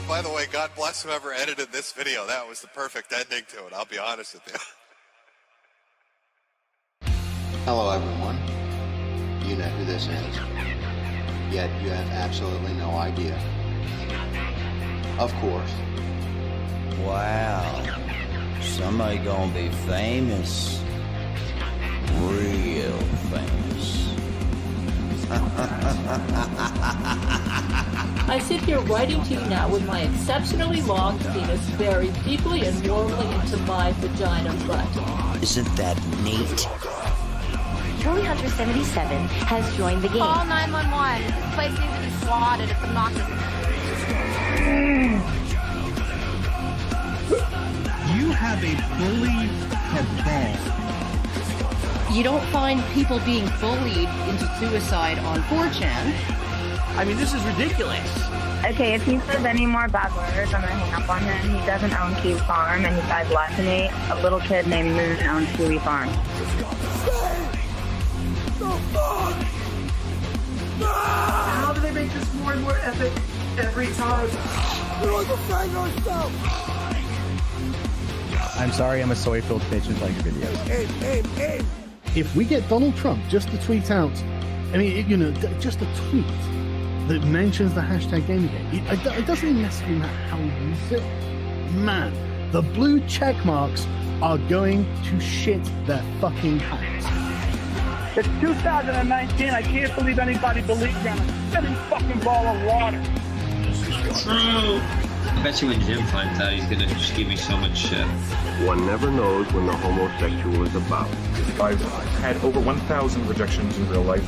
By the way, God bless whoever edited this video. That was the perfect ending to it, I'll be honest with you. Hello everyone. You know who this is. Yet you have absolutely no idea. Of course. Wow. Somebody gonna be famous. Real famous. I sit here writing to you now with my exceptionally long penis buried deeply and warmly into my vagina butt. Isn't that neat? Trophy Hunter 77 has joined the game. Call 911. This place needs to be swatted. It's obnoxious. You have a bully cabal. You don't find people being bullied into suicide on 4chan. I mean, this is ridiculous. Okay, if he says any more bad words, I'm gonna hang up on him. He doesn't own Kiwi Farm, and he died less than me. A little kid named Moon owns Kiwi Farm. How do they make this more and more epic every time? We're defend ourselves. I'm sorry, I'm a soy-filled bitch and like your videos. Aim. If we get Donald Trump just to tweet out, I mean, you know, just a tweet that mentions the hashtag Gamergate, it doesn't even necessarily matter how we use it. Man, the blue check marks are going to shit their fucking pants. It's 2019. I can't believe anybody believes in a spinning fucking ball of water. True. I bet you when Jim finds out, he's gonna just give me so much shit. One never knows when the homosexual is about. I've had over 1,000 rejections in real life,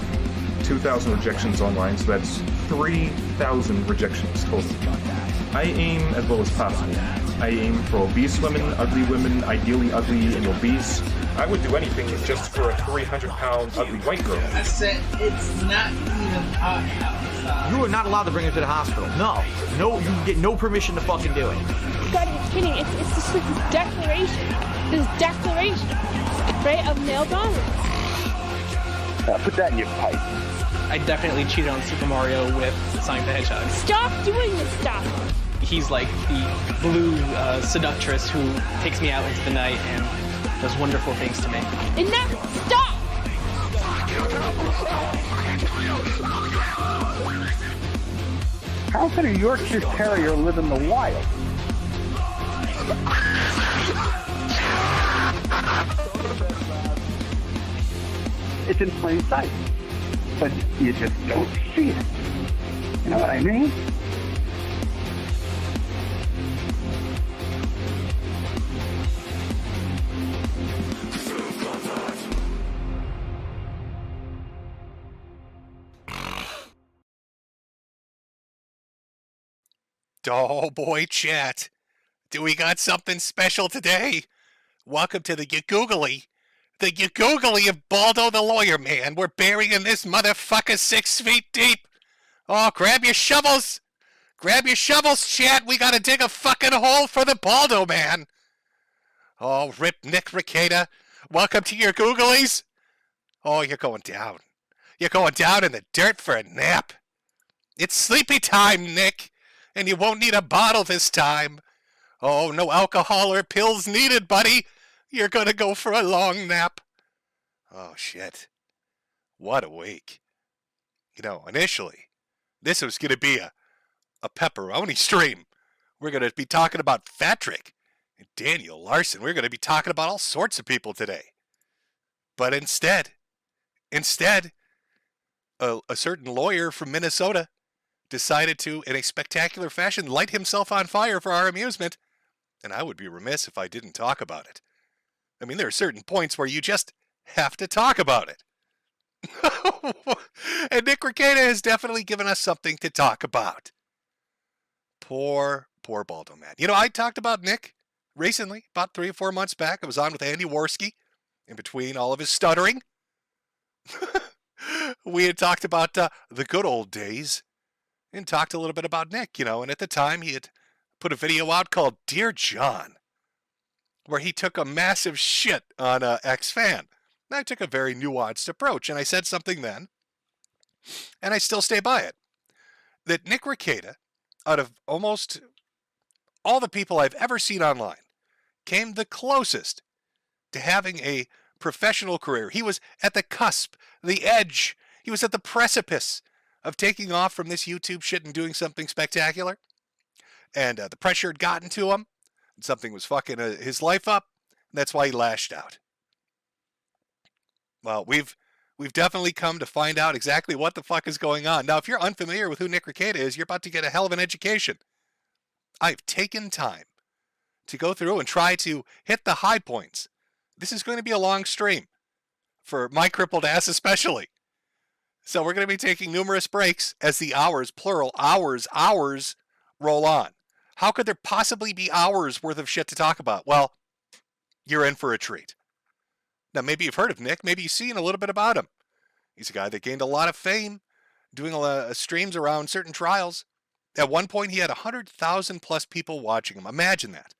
2,000 rejections online, so that's 3,000 rejections total. I aim as low as possible. I aim for obese women, ideally ugly and obese. I would do anything just for a 300-pound ugly white girl. I said it's not even hot. You are not allowed to bring her to the hospital. No, you get no permission to fucking do it. You gotta be kidding. It's just like this declaration, right, of male dominance. Put that in your pipe. I definitely cheated on Super Mario with Sonic the Hedgehog. Stop doing this stuff. He's like the blue seductress who takes me out into the night and does wonderful things to me. Enough! Stop! How can a Yorkshire Terrier live in the wild? It's in plain sight, but you just don't see it. You know what I mean? Oh boy, chat. Do we got something special today? Welcome to the Googly. The Googly of Baldo the Lawyer Man. We're burying this motherfucker 6 feet deep. Oh, grab your shovels. Grab your shovels, chat. We gotta dig a fucking hole for the Baldo Man. Oh, rip Nick Rekieta. Welcome to your Googlies. Oh, you're going down. You're going down in the dirt for a nap. It's sleepy time, Nick. And you won't need a bottle this time. Oh, no alcohol or pills needed, buddy. You're gonna go for a long nap. Oh, shit. What a week. You know, initially, this was gonna be a pepperoni stream. We're gonna be talking about Patrick and Daniel Larson. We're gonna be talking about all sorts of people today. But instead, a certain lawyer from Minnesota decided to, in a spectacular fashion, light himself on fire for our amusement, and I would be remiss if I didn't talk about it. I mean, there are certain points where you just have to talk about it. And Nick Rekieta has definitely given us something to talk about. Poor Baldo, man. You know, I talked about Nick recently, about 3 or 4 months back. I was on with Andy Worski in between all of his stuttering. We had talked about the good old days and talked a little bit about Nick, you know, and at the time he had put a video out called Dear John, where he took a massive shit on an ex-fan. And I took a very nuanced approach, and I said something then, and I still stay by it, that Nick Rekieta, out of almost all the people I've ever seen online, came the closest to having a professional career. He was at the cusp, the edge. He was at the precipice of taking off from this YouTube shit and doing something spectacular. And the pressure had gotten to him. And something was fucking his life up. And that's why he lashed out. Well, we've definitely come to find out exactly what the fuck is going on. Now, if you're unfamiliar with who Nick Rekieta is, you're about to get a hell of an education. I've taken time to go through and try to hit the high points. This is going to be a long stream, for my crippled ass especially. So we're going to be taking numerous breaks as the hours, plural, hours, roll on. How could there possibly be hours worth of shit to talk about? Well, you're in for a treat. Now, maybe you've heard of Nick. Maybe you've seen a little bit about him. He's a guy that gained a lot of fame doing a lot of streams around certain trials. At one point, he had 100,000 plus people watching him. Imagine that.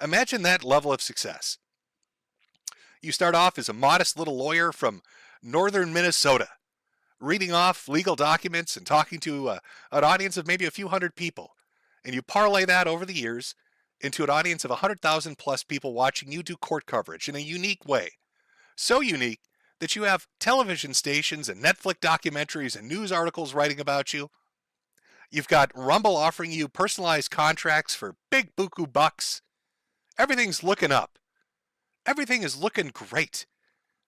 Imagine that level of success. You start off as a modest little lawyer from northern Minnesota, reading off legal documents and talking to an audience of maybe a few hundred people. And you parlay that over the years into an audience of 100,000 plus people watching you do court coverage in a unique way. So unique that you have television stations and Netflix documentaries and news articles writing about you. You've got Rumble offering you personalized contracts for big buku bucks. Everything's looking up. Everything is looking great.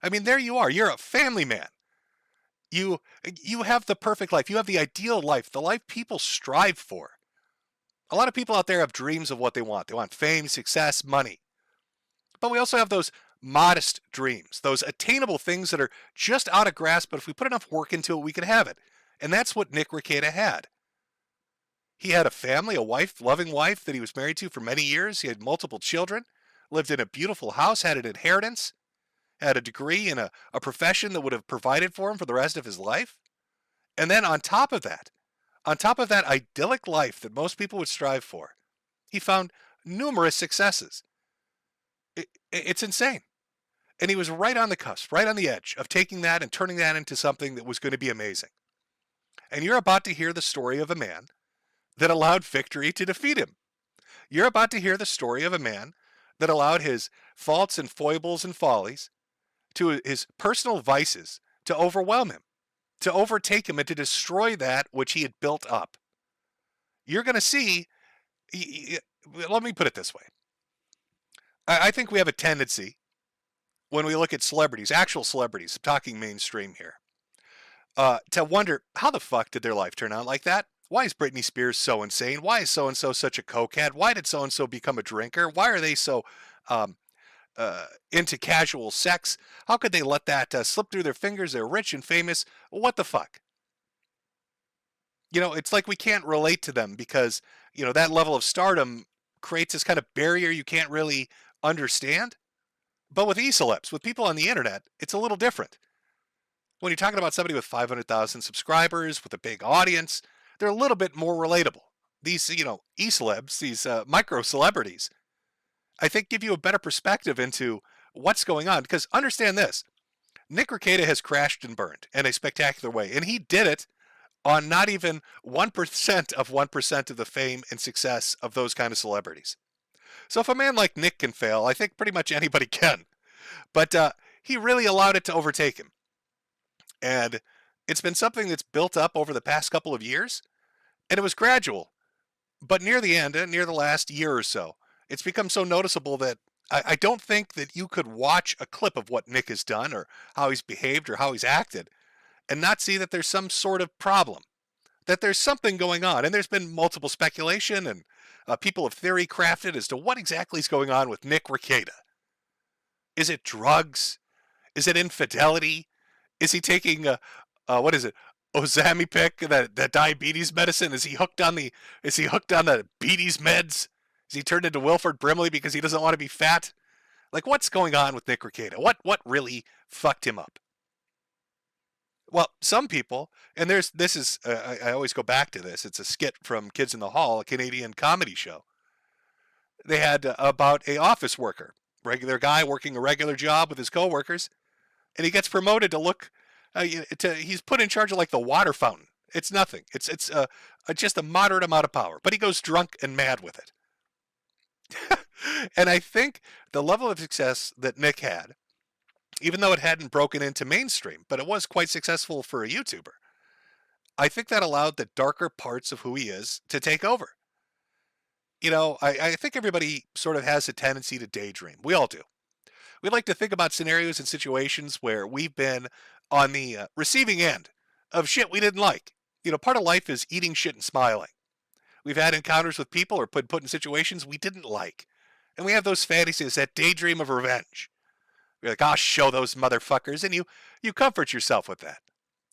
I mean, there you are. You're a family man. You have the perfect life. You have the ideal life, the life people strive for. A lot of people out there have dreams of what they want. They want fame, success, money. But we also have those modest dreams, those attainable things that are just out of grasp, but if we put enough work into it, we could have it. And that's what Nick Rekieta had. He had a family, a wife, loving wife that he was married to for many years. He had multiple children, lived in a beautiful house, had an inheritance, had a degree in a profession that would have provided for him for the rest of his life. And then on top of that idyllic life that most people would strive for, he found numerous successes. It's insane. And he was right on the cusp, right on the edge of taking that and turning that into something that was going to be amazing. And you're about to hear the story of a man that allowed victory to defeat him. You're about to hear the story of a man that allowed his faults and foibles and follies to his personal vices to overwhelm him, to overtake him, and to destroy that which he had built up. You're going to see, let me put it this way. I think we have a tendency, when we look at celebrities, actual celebrities, I'm talking mainstream here, to wonder, how the fuck did their life turn out like that? Why is Britney Spears so insane? Why is so-and-so such a cokehead? Why did so-and-so become a drinker? Why are they so into casual sex? How could they let that slip through their fingers? They're rich and famous. What the fuck? You know, it's like we can't relate to them because, you know, that level of stardom creates this kind of barrier you can't really understand. But with e-celebs, with people on the internet, it's a little different. When you're talking about somebody with 500,000 subscribers, with a big audience, they're a little bit more relatable. These, you know, e-celebs, these micro celebrities, I think give you a better perspective into what's going on. Because understand this, Nick Rekieta has crashed and burned in a spectacular way. And he did it on not even 1% of 1% of the fame and success of those kind of celebrities. So if a man like Nick can fail, I think pretty much anybody can. But he really allowed it to overtake him. And it's been something that's built up over the past couple of years, and it was gradual. But near the end, near the last year or so, it's become so noticeable that I don't think that you could watch a clip of what Nick has done or how he's behaved or how he's acted and not see that there's some sort of problem, that there's something going on. And there's been multiple speculation, and people have theory crafted as to what exactly is going on with Nick Rekieta. Is it drugs? Is it infidelity? Is he taking what is it, Ozempic, that diabetes medicine? Is he hooked on the beaties meds? Is he turned into Wilford Brimley because he doesn't want to be fat? Like, what's going on with Nick Rekieta? What really fucked him up? Well, some people, and I always go back to this. It's a skit from Kids in the Hall, a Canadian comedy show. They had about a office worker, regular guy working a regular job with his coworkers, and he gets promoted to look. He's put in charge of like the water fountain. It's nothing. It's just a moderate amount of power, but he goes drunk and mad with it. And I think the level of success that Nick had, even though it hadn't broken into mainstream, but it was quite successful for a YouTuber, I think that allowed the darker parts of who he is to take over. I think everybody sort of has a tendency to daydream. We all do. We like to think about scenarios and situations where we've been on the receiving end of shit we didn't like. Part of life is eating shit and smiling. We've had encounters with people or put in situations we didn't like. And we have those fantasies, that daydream of revenge. You're like, I'll show those motherfuckers. And you comfort yourself with that.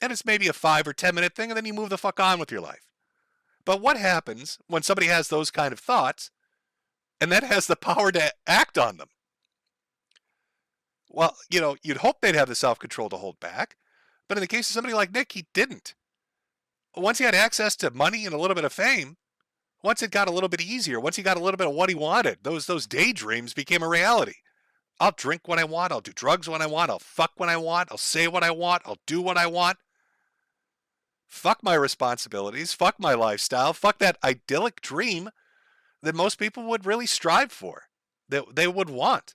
And it's maybe a 5 or 10 minute thing, and then you move the fuck on with your life. But what happens when somebody has those kind of thoughts and then has the power to act on them? Well, you'd hope they'd have the self-control to hold back. But in the case of somebody like Nick, he didn't. Once he had access to money and a little bit of fame, once it got a little bit easier, once he got a little bit of what he wanted, those daydreams became a reality. I'll drink when I want. I'll do drugs when I want. I'll fuck when I want. I'll say what I want. I'll do what I want. Fuck my responsibilities. Fuck my lifestyle. Fuck that idyllic dream that most people would really strive for, that they would want.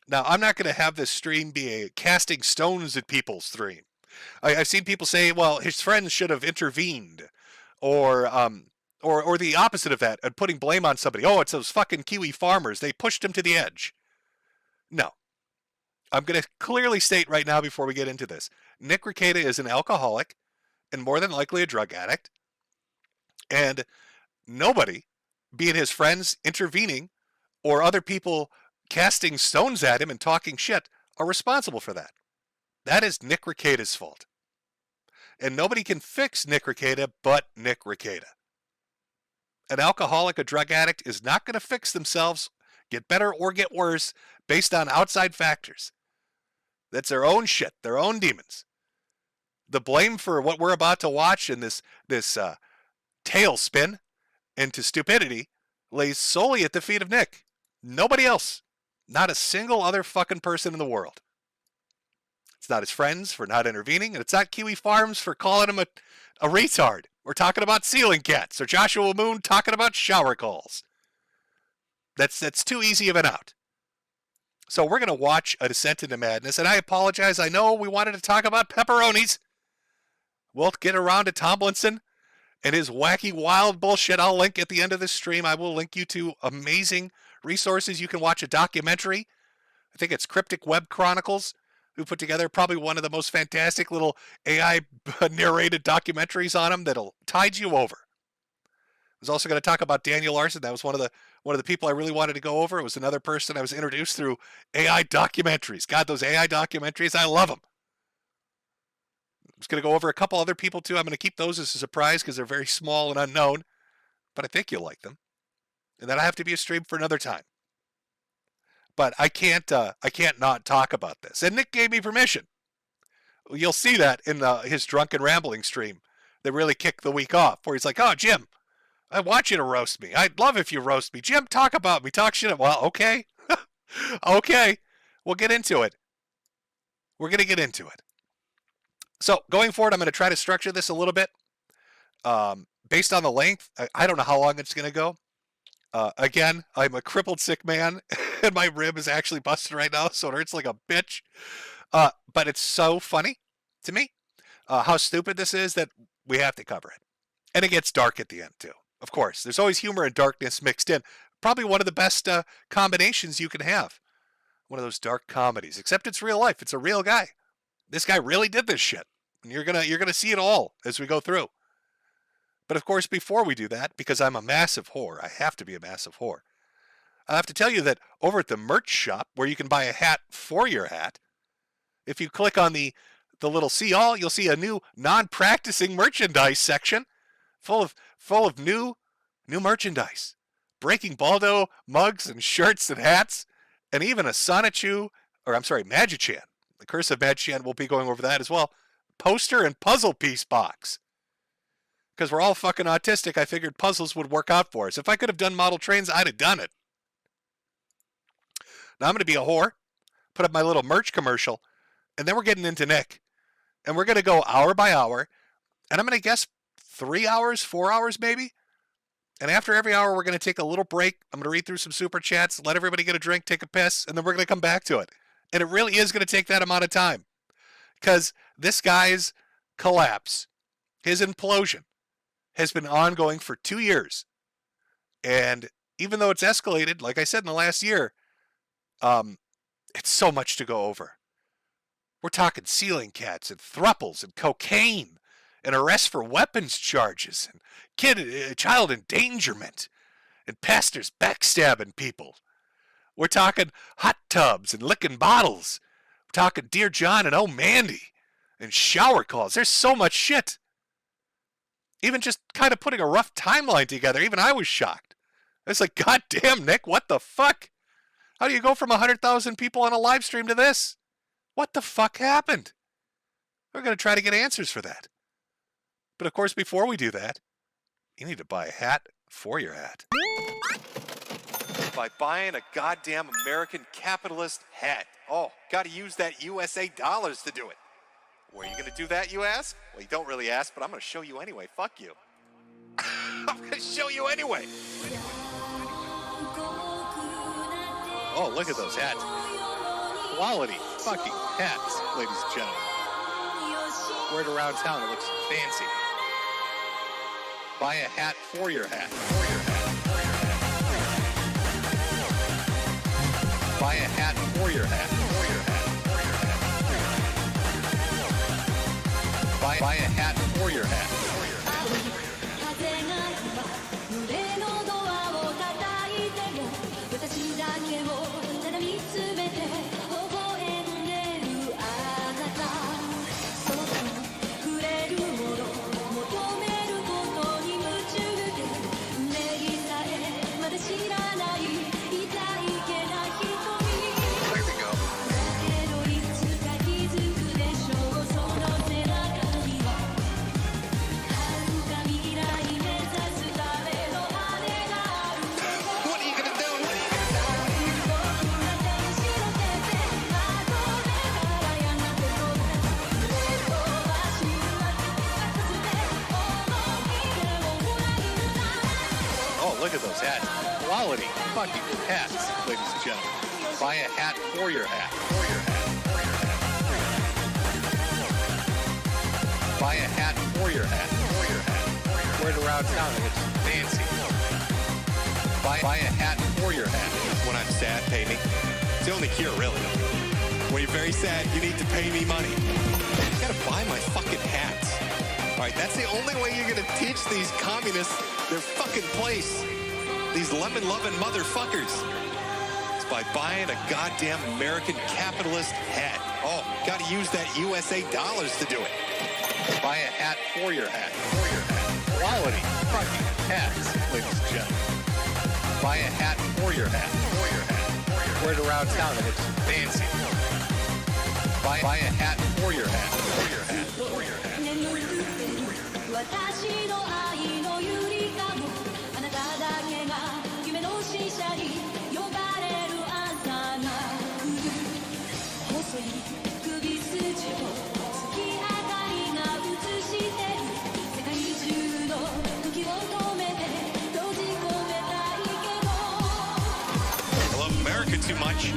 Now, I'm not going to have this stream be a casting stones at people's stream. I've seen people say, well, his friends should have intervened, or the opposite of that, and putting blame on somebody. Oh, it's those fucking Kiwi farmers. They pushed him to the edge. No. I'm going to clearly state right now before we get into this. Nick Rekieta is an alcoholic and more than likely a drug addict. And nobody, be it his friends intervening or other people casting stones at him and talking shit, are responsible for that. That is Nick Rekieta's fault. And nobody can fix Nick Rekieta but Nick Rekieta. An alcoholic, a drug addict, is not going to fix themselves, get better or get worse, based on outside factors. That's their own shit, their own demons. The blame for what we're about to watch in this tailspin into stupidity lays solely at the feet of Nick. Nobody else. Not a single other fucking person in the world. It's not his friends for not intervening, and it's not Kiwi Farms for calling him a retard. We're talking about ceiling cats, or Joshua Moon talking about shower calls. That's too easy of an out. So we're going to watch A Descent into Madness, and I apologize. I know we wanted to talk about pepperonis. We'll get around to Tomlinson and his wacky, wild bullshit. I'll link at the end of this stream. I will link you to amazing resources. You can watch a documentary. I think it's Cryptic Web Chronicles, who put together probably one of the most fantastic little AI narrated documentaries on him that'll tide you over. I was also going to talk about Daniel Larson. That was one of the people I really wanted to go over. It was another person I was introduced through AI documentaries. God, those AI documentaries, I love them. I was going to go over a couple other people too. I'm going to keep those as a surprise because they're very small and unknown, but I think you'll like them. And that'll have to be a stream for another time. But I can't not talk about this. And Nick gave me permission. You'll see that in his drunken rambling stream that really kicked the week off, where he's like, "Oh, Jim, I want you to roast me. I'd love if you roast me. Jim, talk about me. Talk shit." Well, okay. Okay. We'll get into it. We're going to get into it. So going forward, I'm going to try to structure this a little bit. Based on the length, I don't know how long it's going to go. Again, I'm a crippled sick man, and my rib is actually busted right now, so it hurts like a bitch. But it's so funny to me how stupid this is that we have to cover it. And it gets dark at the end, too. Of course, there's always humor and darkness mixed in. Probably one of the best combinations you can have. One of those dark comedies, except it's real life. It's a real guy. This guy really did this shit. And you're gonna see it all as we go through. But of course, before we do that, because I'm a massive whore, I have to be a massive whore. I have to tell you that over at the merch shop, where you can buy a hat for your hat, if you click on the little see all, you'll see a new non-practicing merchandise section full of new merchandise. Breaking Baldo mugs and shirts and hats, and even a Magichan. The Curse of Magichan, we'll be going over that as well. Poster and puzzle piece box. Because we're all fucking autistic, I figured puzzles would work out for us. If I could have done model trains, I'd have done it. Now I'm going to be a whore, put up my little merch commercial, and then we're getting into Nick. And we're going to go hour by hour, and I'm going to guess 3 hours, 4 hours maybe. And after every hour, we're going to take a little break. I'm going to read through some super chats, let everybody get a drink, take a piss, and then we're going to come back to it. And it really is going to take that amount of time. Because this guy's collapse, his implosion, has been ongoing for 2 years. And even though it's escalated, like I said, in the last year, it's so much to go over. We're talking ceiling cats and thruples and cocaine and arrests for weapons charges and child endangerment and pastors backstabbing people. We're talking hot tubs and licking bottles. We're talking Dear John and Oh Mandy and shower calls. There's so much shit. Even just kind of putting a rough timeline together, even I was shocked. It's like, God damn, Nick, what the fuck? How do you go from 100,000 people on a live stream to this? What the fuck happened? We're going to try to get answers for that. But of course, before we do that, you need to buy a hat for your hat. By buying a goddamn American capitalist hat. Oh, got to use that USA dollars to do it. Where are you going to do that, you ask? Well, you don't really ask, but I'm going to show you anyway. Fuck you. I'm going to show you anyway. Oh, look at those hats. Quality fucking hats, ladies and gentlemen. Wear it around town, it looks fancy. Buy a hat for your hat. Buy a hat for your hat. Buy a hat for your hat. Look at those hats. Quality fucking hats, ladies and gentlemen. Buy a hat for your hat. Buy a hat for your hat. Wear it around town, it looks fancy. Buy a hat for your hat. When I'm sad, pay me. It's the only cure, really. When you're very sad, you need to pay me money. You gotta buy my fucking hats. All right, that's the only way you're gonna teach these communists their fucking place. These lemon-loving motherfuckers. It's by buying a goddamn American capitalist hat. Oh, gotta use that USA dollars to do it. Buy a hat for your hat. Quality fucking hats, ladies and gentlemen. Buy a hat for your hat. Wear it around town, it looks fancy. Buy a hat for your hat. I love America too much.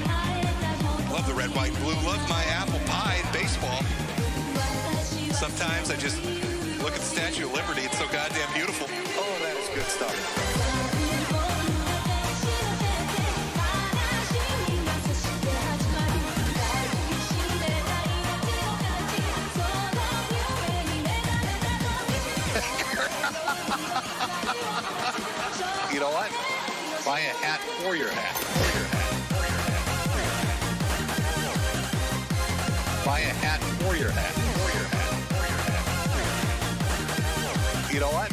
Love the red, white, and blue. Love my apple pie and baseball. Sometimes I just look at the Statue of Liberty. It's so goddamn beautiful. Oh, that is good stuff. Buy a hat for your hat. Buy a hat for your hat. You know what?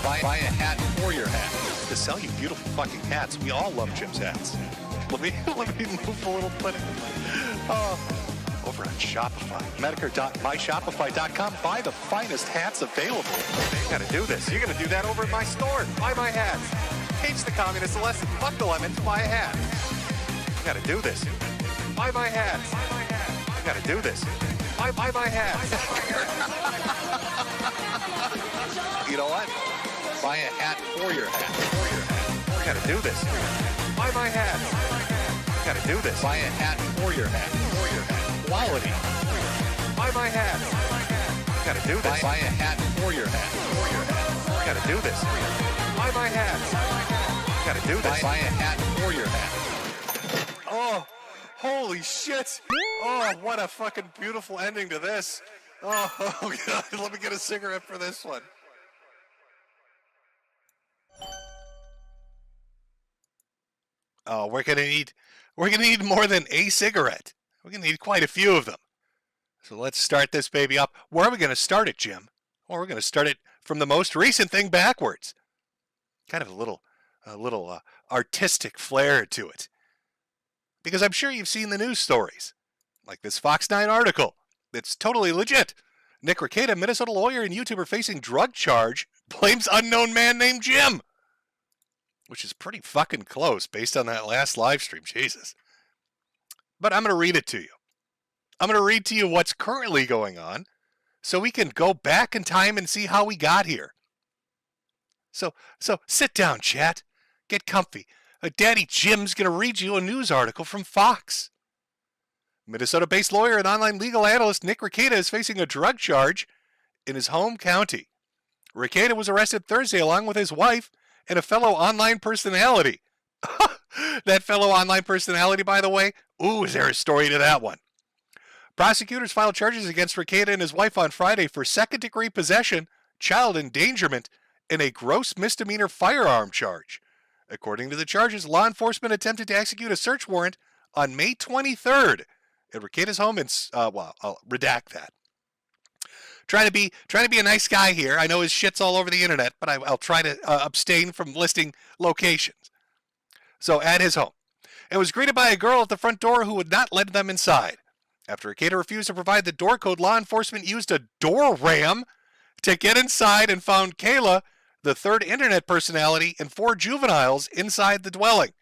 Buy a hat for your hat. To sell you beautiful fucking hats. We all love Jim's hats. Let me move a little bit. Over on Shopify. Metokur.myshopify.com. Buy the finest hats available. You gotta do this. You're gonna do that over at my store. Buy my hats. Teach the communist a lesson. Fuck the lemons. Buy a hat. You gotta do this. Buy my hats. You gotta do this. Buy my hats. You know what? Buy a hat for your hat. You gotta do this. Buy my hats. You gotta do this. Buy a hat for your hat. Quality. Buy my hats. You gotta do this. Buy a hat for your hat. You gotta do this. Buy my hats. You gotta do this. Buy a hat for your hat. Oh, holy shit. Oh, what a fucking beautiful ending to this. Oh God, let me get a cigarette for this one. Oh, we're gonna need more than a cigarette. We're gonna need quite a few of them. So let's start this baby up. Where are we gonna start it, Jim? Well, we're gonna start it from the most recent thing backwards. Kind of a little artistic flair to it. Because I'm sure you've seen the news stories, like this Fox 9 article. It's totally legit. Nick Rekieta, Minnesota lawyer and YouTuber facing drug charge, blames unknown man named Jim. Which is pretty fucking close based on that last live stream. Jesus. But I'm going to read it to you. I'm going to read to you what's currently going on so we can go back in time and see how we got here. So sit down, chat. Get comfy. Daddy Jim's going to read you a news article from Fox. Minnesota-based lawyer and online legal analyst Nick Rekieta is facing a drug charge in his home county. Rekieta was arrested Thursday along with his wife and a fellow online personality. That fellow online personality, by the way, ooh, is there a story to that one? Prosecutors filed charges against Rekieta and his wife on Friday for second-degree possession, child endangerment, and a gross misdemeanor firearm charge. According to the charges, law enforcement attempted to execute a search warrant on May 23rd at Rekieta's home in, well, I'll redact that. Trying to be a nice guy here. I know his shit's all over the internet, but I'll try to abstain from listing locations. So at his home, and was greeted by a girl at the front door who would not let them inside. After Rekieta refused to provide the door code, law enforcement used a door ram to get inside and found Kayla, the third internet personality, and 4 juveniles inside the dwelling.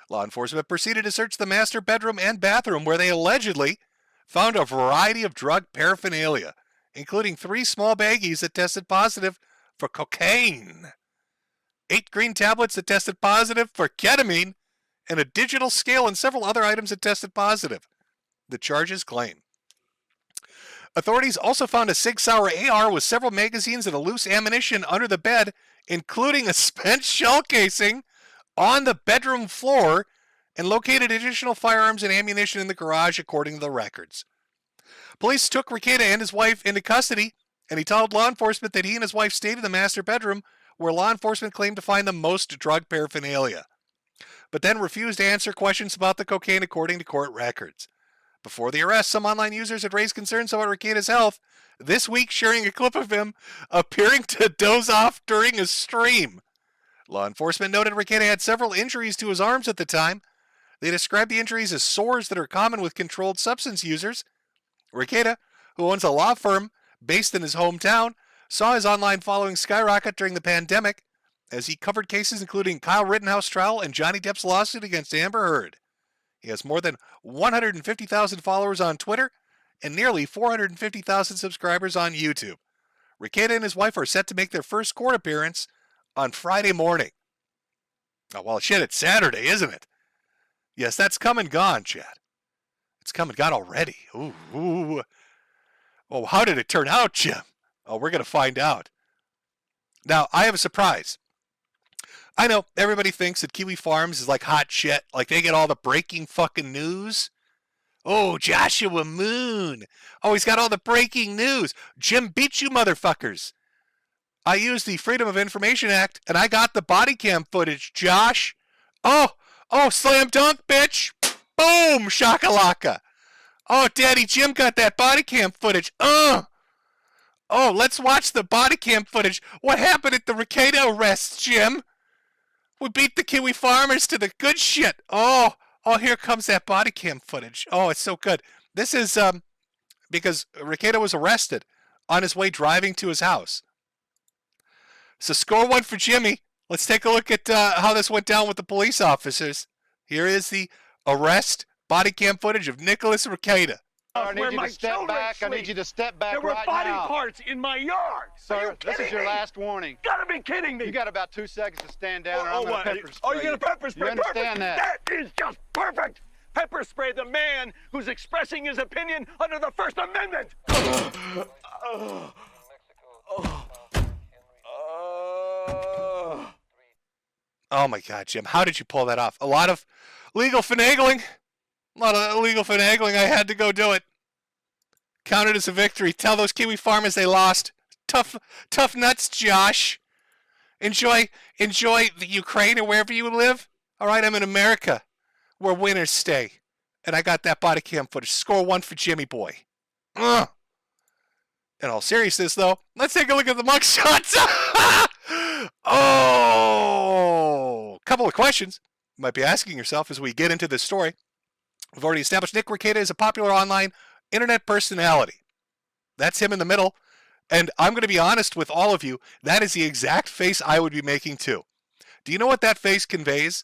Law enforcement proceeded to search the master bedroom and bathroom where they allegedly found a variety of drug paraphernalia, including 3 small baggies that tested positive for cocaine, 8 green tablets that tested positive for ketamine, and a digital scale and several other items that tested positive, the charges claim. Authorities also found a Sig Sauer AR with several magazines and a loose ammunition under the bed, including a spent shell casing on the bedroom floor, and located additional firearms and ammunition in the garage, according to the records. Police took Rekieta and his wife into custody, and he told law enforcement that he and his wife stayed in the master bedroom where law enforcement claimed to find the most drug paraphernalia, but then refused to answer questions about the cocaine, according to court records. Before the arrest, some online users had raised concerns about Rekieta's health, this week sharing a clip of him appearing to doze off during a stream. Law enforcement noted Rekieta had several injuries to his arms at the time. They described the injuries as sores that are common with controlled substance users. Rekieta, who owns a law firm based in his hometown, saw his online following skyrocket during the pandemic as he covered cases including Kyle Rittenhouse trial and Johnny Depp's lawsuit against Amber Heard. He has more than 150,000 followers on Twitter and nearly 450,000 subscribers on YouTube. Rekieta and his wife are set to make their first court appearance on Friday morning. Oh, well, shit, it's Saturday, isn't it? Yes, that's come and gone, Chad. It's come and gone already. Ooh. Oh, how did it turn out, Jim? Oh, we're going to find out. Now, I have a surprise. I know everybody thinks that Kiwi Farms is like hot shit. Like they get all the breaking fucking news. Oh, Joshua Moon. Oh, he's got all the breaking news. Jim beat you motherfuckers. I used the Freedom of Information Act and I got the body cam footage, Josh. Oh, slam dunk, bitch. Boom, shakalaka. Oh, Daddy Jim got that body cam footage. Oh, let's watch the body cam footage. What happened at the Rekieta arrest, Jim? We beat the Kiwi farmers to the good shit. Oh, here comes that body cam footage. Oh, it's so good. This is because Rekieta was arrested on his way driving to his house. So score one for Jimmy. Let's take a look at how this went down with the police officers. Here is the arrest body cam footage of Nicholas Rekieta. I need you to step back. I need you to step back right now. There were body parts in my yard. Sir, this is your last warning. Gotta be kidding me. You got about 2 seconds to stand down, or I'm going to pepper spray. Oh, you're going to pepper spray? You understand that? That is just perfect. Pepper spray the man who's expressing his opinion under the First Amendment. Oh my God, Jim, how did you pull that off? A lot of legal finagling. I had to go do it. Count it as a victory. Tell those Kiwi farmers they lost. Tough nuts, Josh. Enjoy the Ukraine or wherever you live. All right, I'm in America, where winners stay, and I got that body cam footage. Score one for Jimmy boy. In all seriousness, though, let's take a look at the mugshots. Oh, couple of questions you might be asking yourself as we get into this story. We've already established Nick Rekieta is a popular online internet personality. That's him in the middle. And I'm going to be honest with all of you, that is the exact face I would be making too. Do you know what that face conveys?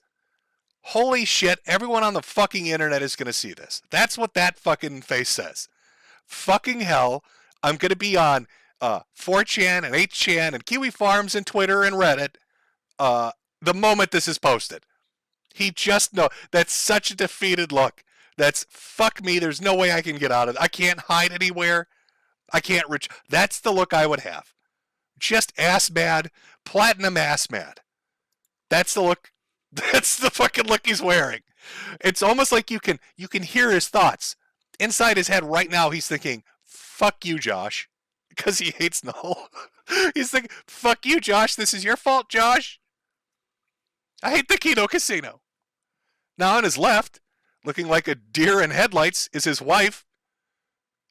Holy shit, everyone on the fucking internet is going to see this. That's what that fucking face says. Fucking hell, I'm going to be on 4chan and 8chan and Kiwi Farms and Twitter and Reddit the moment this is posted. He just know. That's such a defeated look. That's fuck me. There's no way I can get out of it. I can't hide anywhere. I can't reach. That's the look I would have. Just ass mad, platinum ass mad. That's the look. That's the fucking look he's wearing. It's almost like you can hear his thoughts. Inside his head right now, he's thinking, fuck you, Josh. Because he hates Null. He's thinking, fuck you, Josh. This is your fault, Josh. I hate the Kino Casino. Now on his left, looking like a deer in headlights, is his wife.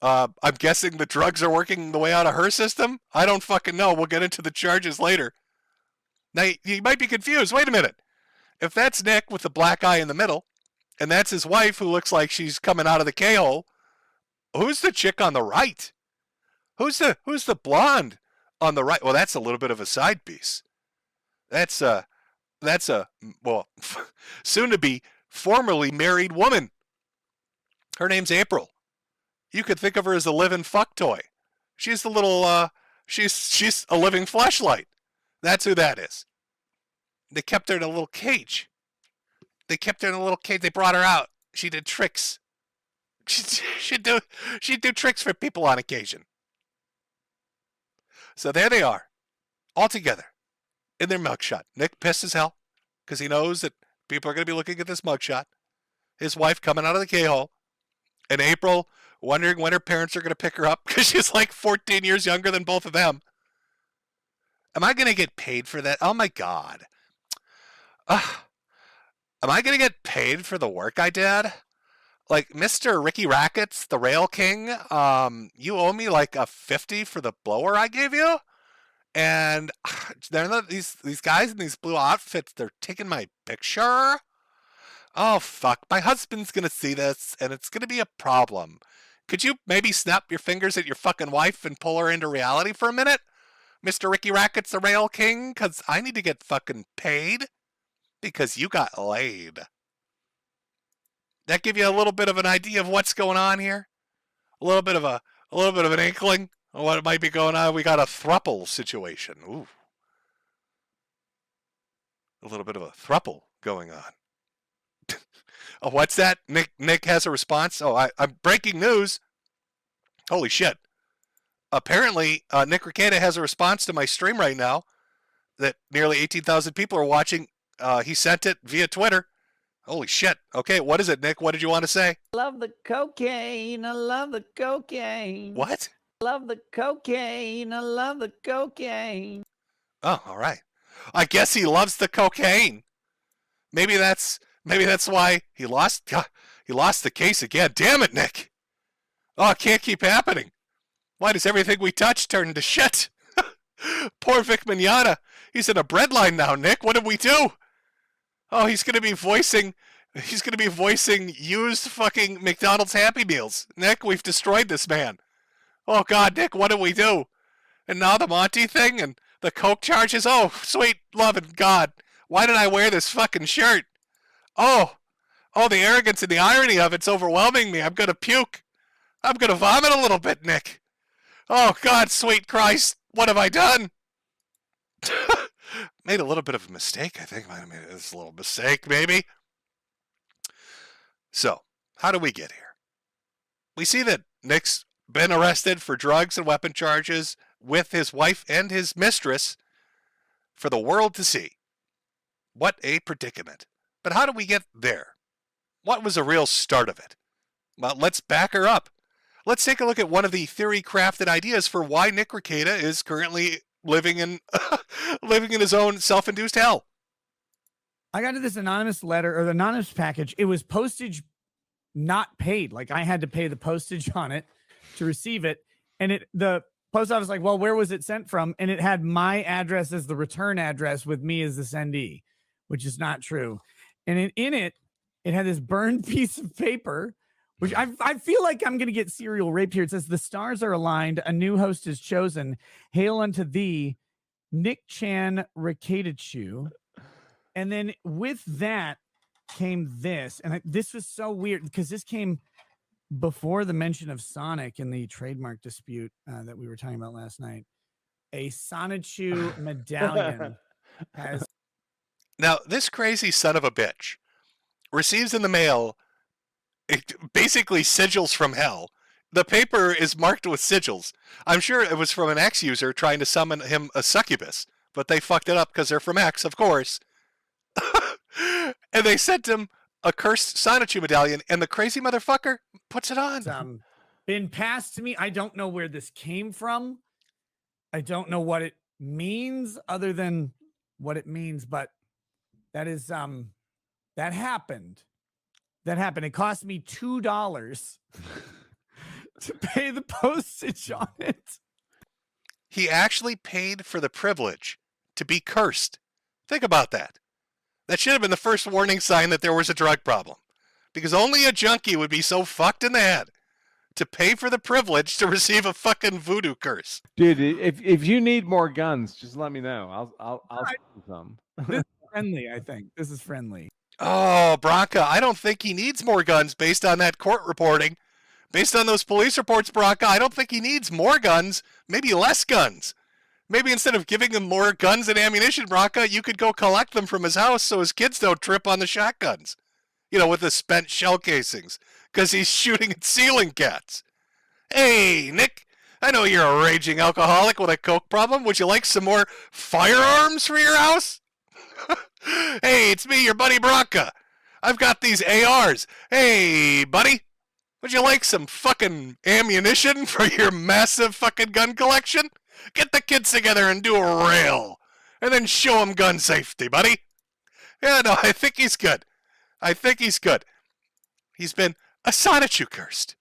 I'm guessing the drugs are working the way out of her system. I don't fucking know. We'll get into the charges later. Now, you might be confused. Wait a minute. If that's Nick with the black eye in the middle, and that's his wife who looks like she's coming out of the K-hole, who's the chick on the right? Who's the blonde on the right? Well, that's a little bit of a side piece. That's a well, soon to be formerly married woman. Her name's April. You could think of her as a living fuck toy. She's the little she's a living fleshlight. That's who that is. They kept her in a little cage. They brought her out. She did tricks. She'd do tricks for people on occasion. So there they are, all together, in their mugshot. Nick pissed as hell, because he knows that people are going to be looking at this mugshot. His wife coming out of the K-hole, and April wondering when her parents are going to pick her up, because she's like 14 years younger than both of them. Am I going to get paid for that? Oh my God. Am I going to get paid for the work I did? Like, Mr. Ricky Rackets, the Rail King, you owe me like a 50 for the blower I gave you? And they're not, these guys in these blue outfits, they're taking my picture? Oh, fuck. My husband's going to see this, and it's going to be a problem. Could you maybe snap your fingers at your fucking wife and pull her into reality for a minute? Mr. Ricky Rackets, the Rail King? Because I need to get fucking paid. Because you got laid. That give you a little bit of an idea of what's going on here? A little bit of an inkling of what might be going on. We got a thruple situation. Ooh. A little bit of a thruple going on. Oh, what's that? Nick has a response? Oh, I'm breaking news. Holy shit. Apparently, Nick Rekieta has a response to my stream right now that nearly 18,000 people are watching. He sent it via Twitter. Holy shit. Okay, what is it, Nick? What did you want to say? Love the cocaine. I love the cocaine. What? Love the cocaine. I love the cocaine. Oh, all right. I guess he loves the cocaine. Maybe that's why he lost the case again. Damn it, Nick. Oh, it can't keep happening. Why does everything we touch turn to shit? Poor Vic Mignogna. He's in a breadline now, Nick. What did we do? Oh, he's gonna be voicing used fucking McDonald's Happy Meals. Nick, we've destroyed this man. Oh God, Nick, what did we do? And now the Monty thing and the coke charges. Oh, sweet loving God. Why did I wear this fucking shirt? Oh, the arrogance and the irony of it's overwhelming me. I'm gonna puke. I'm gonna vomit a little bit, Nick. Oh God, sweet Christ, what have I done? Made a little bit of a mistake, I think. Might have made this little mistake, maybe. So, how do we get here? We see that Nick's been arrested for drugs and weapon charges with his wife and his mistress for the world to see. What a predicament. But how do we get there? What was the real start of it? Well, let's back her up. Let's take a look at one of the theory-crafted ideas for why Nick Rekieta is currently living in his own self-induced hell. I got to this anonymous letter or the anonymous package. It was postage not paid. Like I had to pay the postage on it to receive it. And the post office like, well, where was it sent from? And it had my address as the return address with me as the sendee, which is not true. And in it had this burned piece of paper, which I feel like I'm going to get serial raped here. It says, the stars are aligned. A new host is chosen. Hail unto thee, Nick Chan Rekieta. And then with that came this. And this was so weird because this came before the mention of Sonic in the trademark dispute that we were talking about last night. A Sonichu medallion has. Now, this crazy son of a bitch receives in the mail basically sigils from hell. The paper is marked with sigils. I'm sure it was from an X user trying to summon him a succubus, but they fucked it up because they're from X, of course. And they sent him a cursed Sonichu medallion, and the crazy motherfucker puts it on. It's been passed to me. I don't know where this came from. I don't know what it means other than what it means, but that is that happened. That happened. It cost me $2 to pay the postage on it. He actually paid for the privilege to be cursed. Think about that. That should have been the first warning sign that there was a drug problem. Because only a junkie would be so fucked in the head to pay for the privilege to receive a fucking voodoo curse. Dude, if you need more guns, just let me know. I'll send you some. This is friendly, I think. This is friendly. Oh, Bronca, I don't think he needs more guns based on that court reporting. Based on those police reports, Bronca, I don't think he needs more guns, maybe less guns. Maybe instead of giving him more guns and ammunition, Bronca, you could go collect them from his house so his kids don't trip on the shotguns. You know, with the spent shell casings, because he's shooting at ceiling cats. Hey, Nick, I know you're a raging alcoholic with a coke problem. Would you like some more firearms for your house? Hey, it's me, your buddy Bronca. I've got these ARs. Hey, buddy, would you like some fucking ammunition for your massive fucking gun collection? Get the kids together and do a rail, and then show them gun safety, buddy. Yeah, no, I think he's good. He's been a Sonichu cursed.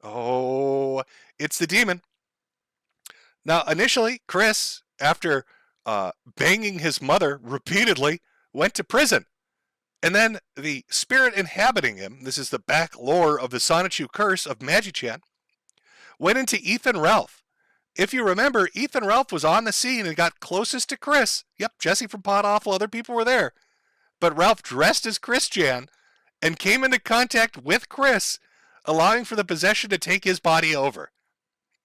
Oh, it's the demon. Now, initially, Chris, after banging his mother repeatedly, went to prison. And then the spirit inhabiting him, this is the back lore of the Sonichu curse of Magi-chan, went into Ethan Ralph. If you remember, Ethan Ralph was on the scene and got closest to Chris. Yep, Jesse from Pod Awful, other people were there. But Ralph dressed as Chris Chan and came into contact with Chris, allowing for the possession to take his body over.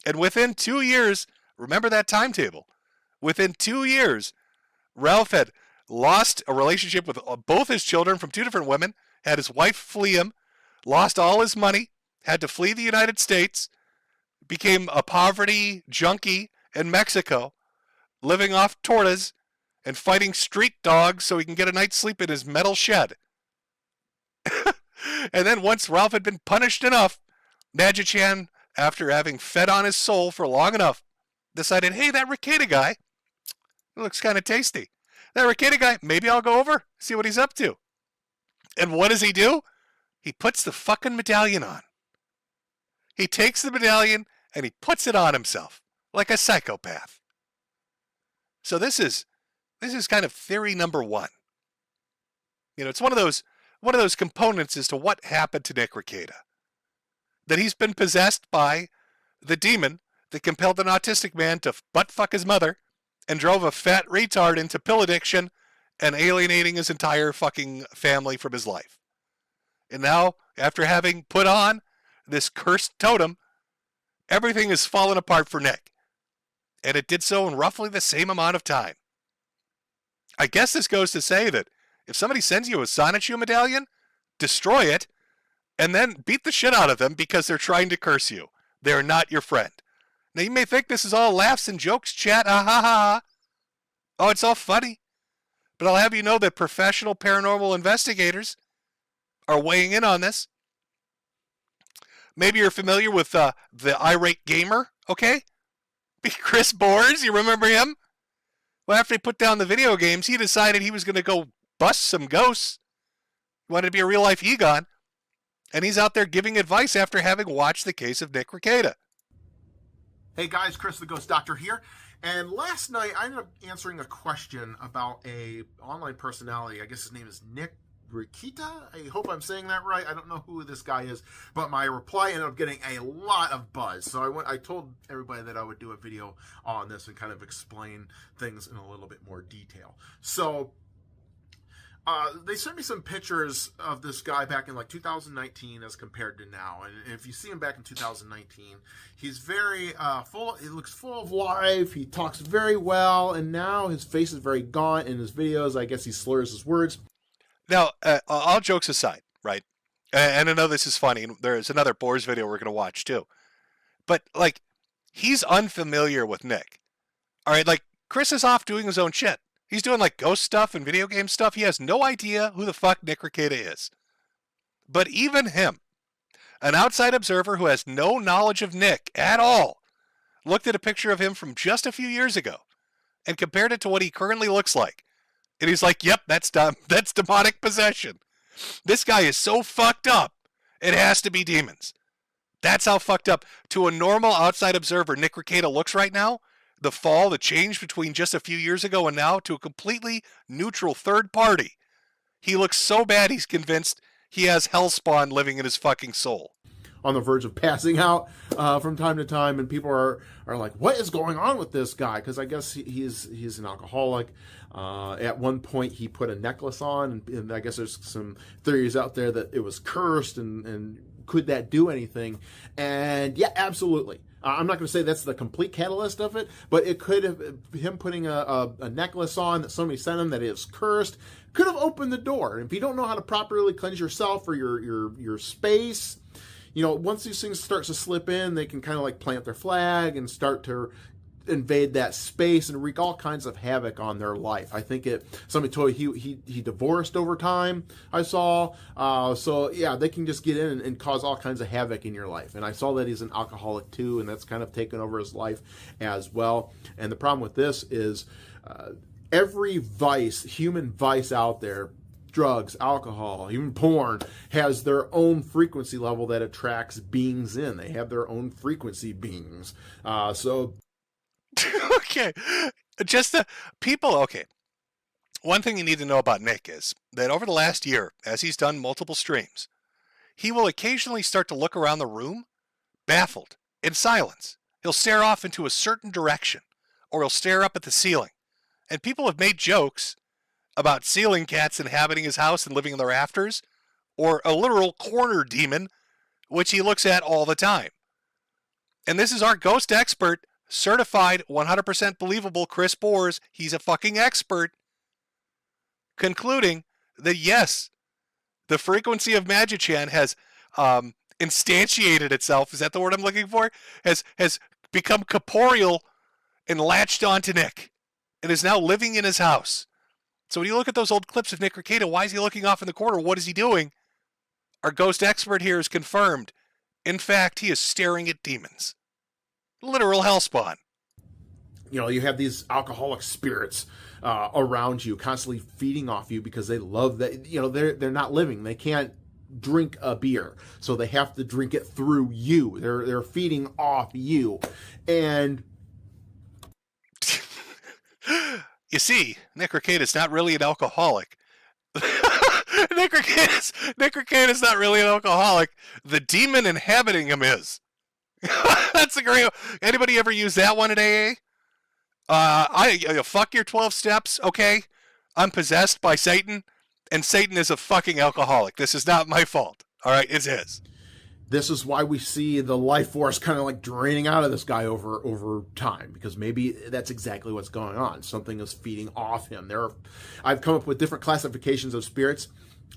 And within 2 years, remember that timetable, within 2 years, Ralph had lost a relationship with both his children from 2 different women, had his wife flee him, lost all his money, had to flee the United States, became a poverty junkie in Mexico, living off tortas and fighting street dogs so he can get a night's sleep in his metal shed. And then once Ralph had been punished enough, Magi-chan, after having fed on his soul for long enough, decided, hey, that Rekieta guy, it looks kind of tasty. That Rekieta guy, maybe I'll go over, see what he's up to. And what does he do? He puts the fucking medallion on. He takes the medallion and he puts it on himself like a psychopath. So this is kind of theory number one. You know, it's one of those components as to what happened to Nick Rekieta. That he's been possessed by the demon that compelled an autistic man to butt fuck his mother and drove a fat retard into pill addiction and alienating his entire fucking family from his life. And now, after having put on this cursed totem, everything has fallen apart for Nick. And it did so in roughly the same amount of time. I guess this goes to say that if somebody sends you a Sonichu medallion, destroy it, and then beat the shit out of them because they're trying to curse you. They're not your friend. Now, you may think this is all laughs and jokes, chat, ha ha ha. Oh, it's all funny. But I'll have you know that professional paranormal investigators are weighing in on this. Maybe you're familiar with the irate gamer, okay? Chris Bores, you remember him? Well, after he put down the video games, he decided he was going to go bust some ghosts. He wanted to be a real-life Egon. And he's out there giving advice after having watched the case of Nick Rekieta. Hey guys, Chris the Ghost Doctor here. And last night I ended up answering a question about a online personality. I guess his name is Nick Rekieta. I hope I'm saying that right. I don't know who this guy is, but my reply ended up getting a lot of buzz. So I told everybody that I would do a video on this and kind of explain things in a little bit more detail. So they sent me some pictures of this guy back in like 2019 as compared to now. And if you see him back in 2019, he's very he looks full of life. He talks very well. And now his face is very gaunt. In his videos, I guess he slurs his words. Now, all jokes aside, right? And I know this is funny. There's another Boars video we're going to watch too. But like, he's unfamiliar with Nick. All right, like Chris is off doing his own shit. He's doing like ghost stuff and video game stuff. He has no idea who the fuck Nick Rekieta is. But even him, an outside observer who has no knowledge of Nick at all, looked at a picture of him from just a few years ago and compared it to what he currently looks like. And he's like, yep, that's demonic possession. This guy is so fucked up, it has to be demons. That's how fucked up. To a normal outside observer, Nick Rekieta looks right now. The change between just a few years ago and now to a completely neutral third party. He looks so bad he's convinced he has hellspawn living in his fucking soul. On the verge of passing out from time to time, and people are like, what is going on with this guy? Because I guess he's an alcoholic. At one point he put a necklace on, and I guess there's some theories out there that it was cursed, and could that do anything? And yeah, absolutely. I'm not going to say that's the complete catalyst of it, but it could have, him putting a necklace on that somebody sent him that is cursed, could have opened the door. And if you don't know how to properly cleanse yourself or your space, you know, once these things start to slip in, they can kind of like plant their flag and start to invade that space and wreak all kinds of havoc on their life. I think somebody told he divorced over time, I saw. So yeah, they can just get in and cause all kinds of havoc in your life. And I saw that he's an alcoholic too, and that's kind of taken over his life as well. And the problem with this is every vice, human vice out there, drugs, alcohol, even porn, has their own frequency level that attracts beings in. They have their own frequency beings. Okay. Okay. One thing you need to know about Nick is that over the last year, as he's done multiple streams, he will occasionally start to look around the room, baffled, in silence. He'll stare off into a certain direction, or he'll stare up at the ceiling. And people have made jokes about ceiling cats inhabiting his house and living in the rafters, or a literal corner demon, which he looks at all the time. And this is our ghost expert, certified 100% believable Chris Bores. He's a fucking expert, concluding that yes, the frequency of Magichan has instantiated itself. Is that the word I'm looking for? Has become corporeal and latched onto Nick and is now living in his house. So when you look at those old clips of Nick Rekieta, why is he looking off in the corner? What is he doing? Our ghost expert here has confirmed. In fact, he is staring at demons. Literal hellspawn. You know, you have these alcoholic spirits around you, constantly feeding off you because they love that. You know, they're not living. They can't drink a beer, so they have to drink it through you. They're feeding off you, and you see, Nick Rekieta's not really an alcoholic. Nick Rekieta's not really an alcoholic. The demon inhabiting him is. That's a great. Anybody ever use that one at AA? Fuck your 12 steps, okay? I'm possessed by Satan, and Satan is a fucking alcoholic. This is not my fault. All right, it's his. This is why we see the life force kind of like draining out of this guy over time, because maybe that's exactly what's going on. Something is feeding off him. I've come up with different classifications of spirits,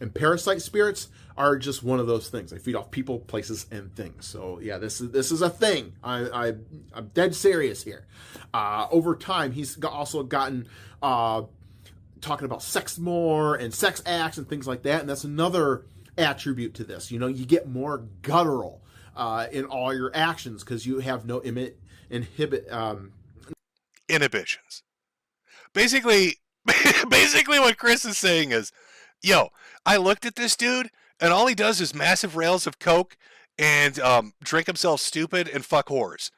and parasite spirits are just one of those things. They feed off people, places, and things. So yeah, this is a thing. I'm dead serious here. Over time, he's also gotten talking about sex more and sex acts and things like that, and that's another attribute to this. You know, you get more guttural in all your actions because you have no inhibitions. Basically what Chris is saying is, yo, I looked at this dude and all he does is massive rails of coke and drink himself stupid and fuck whores.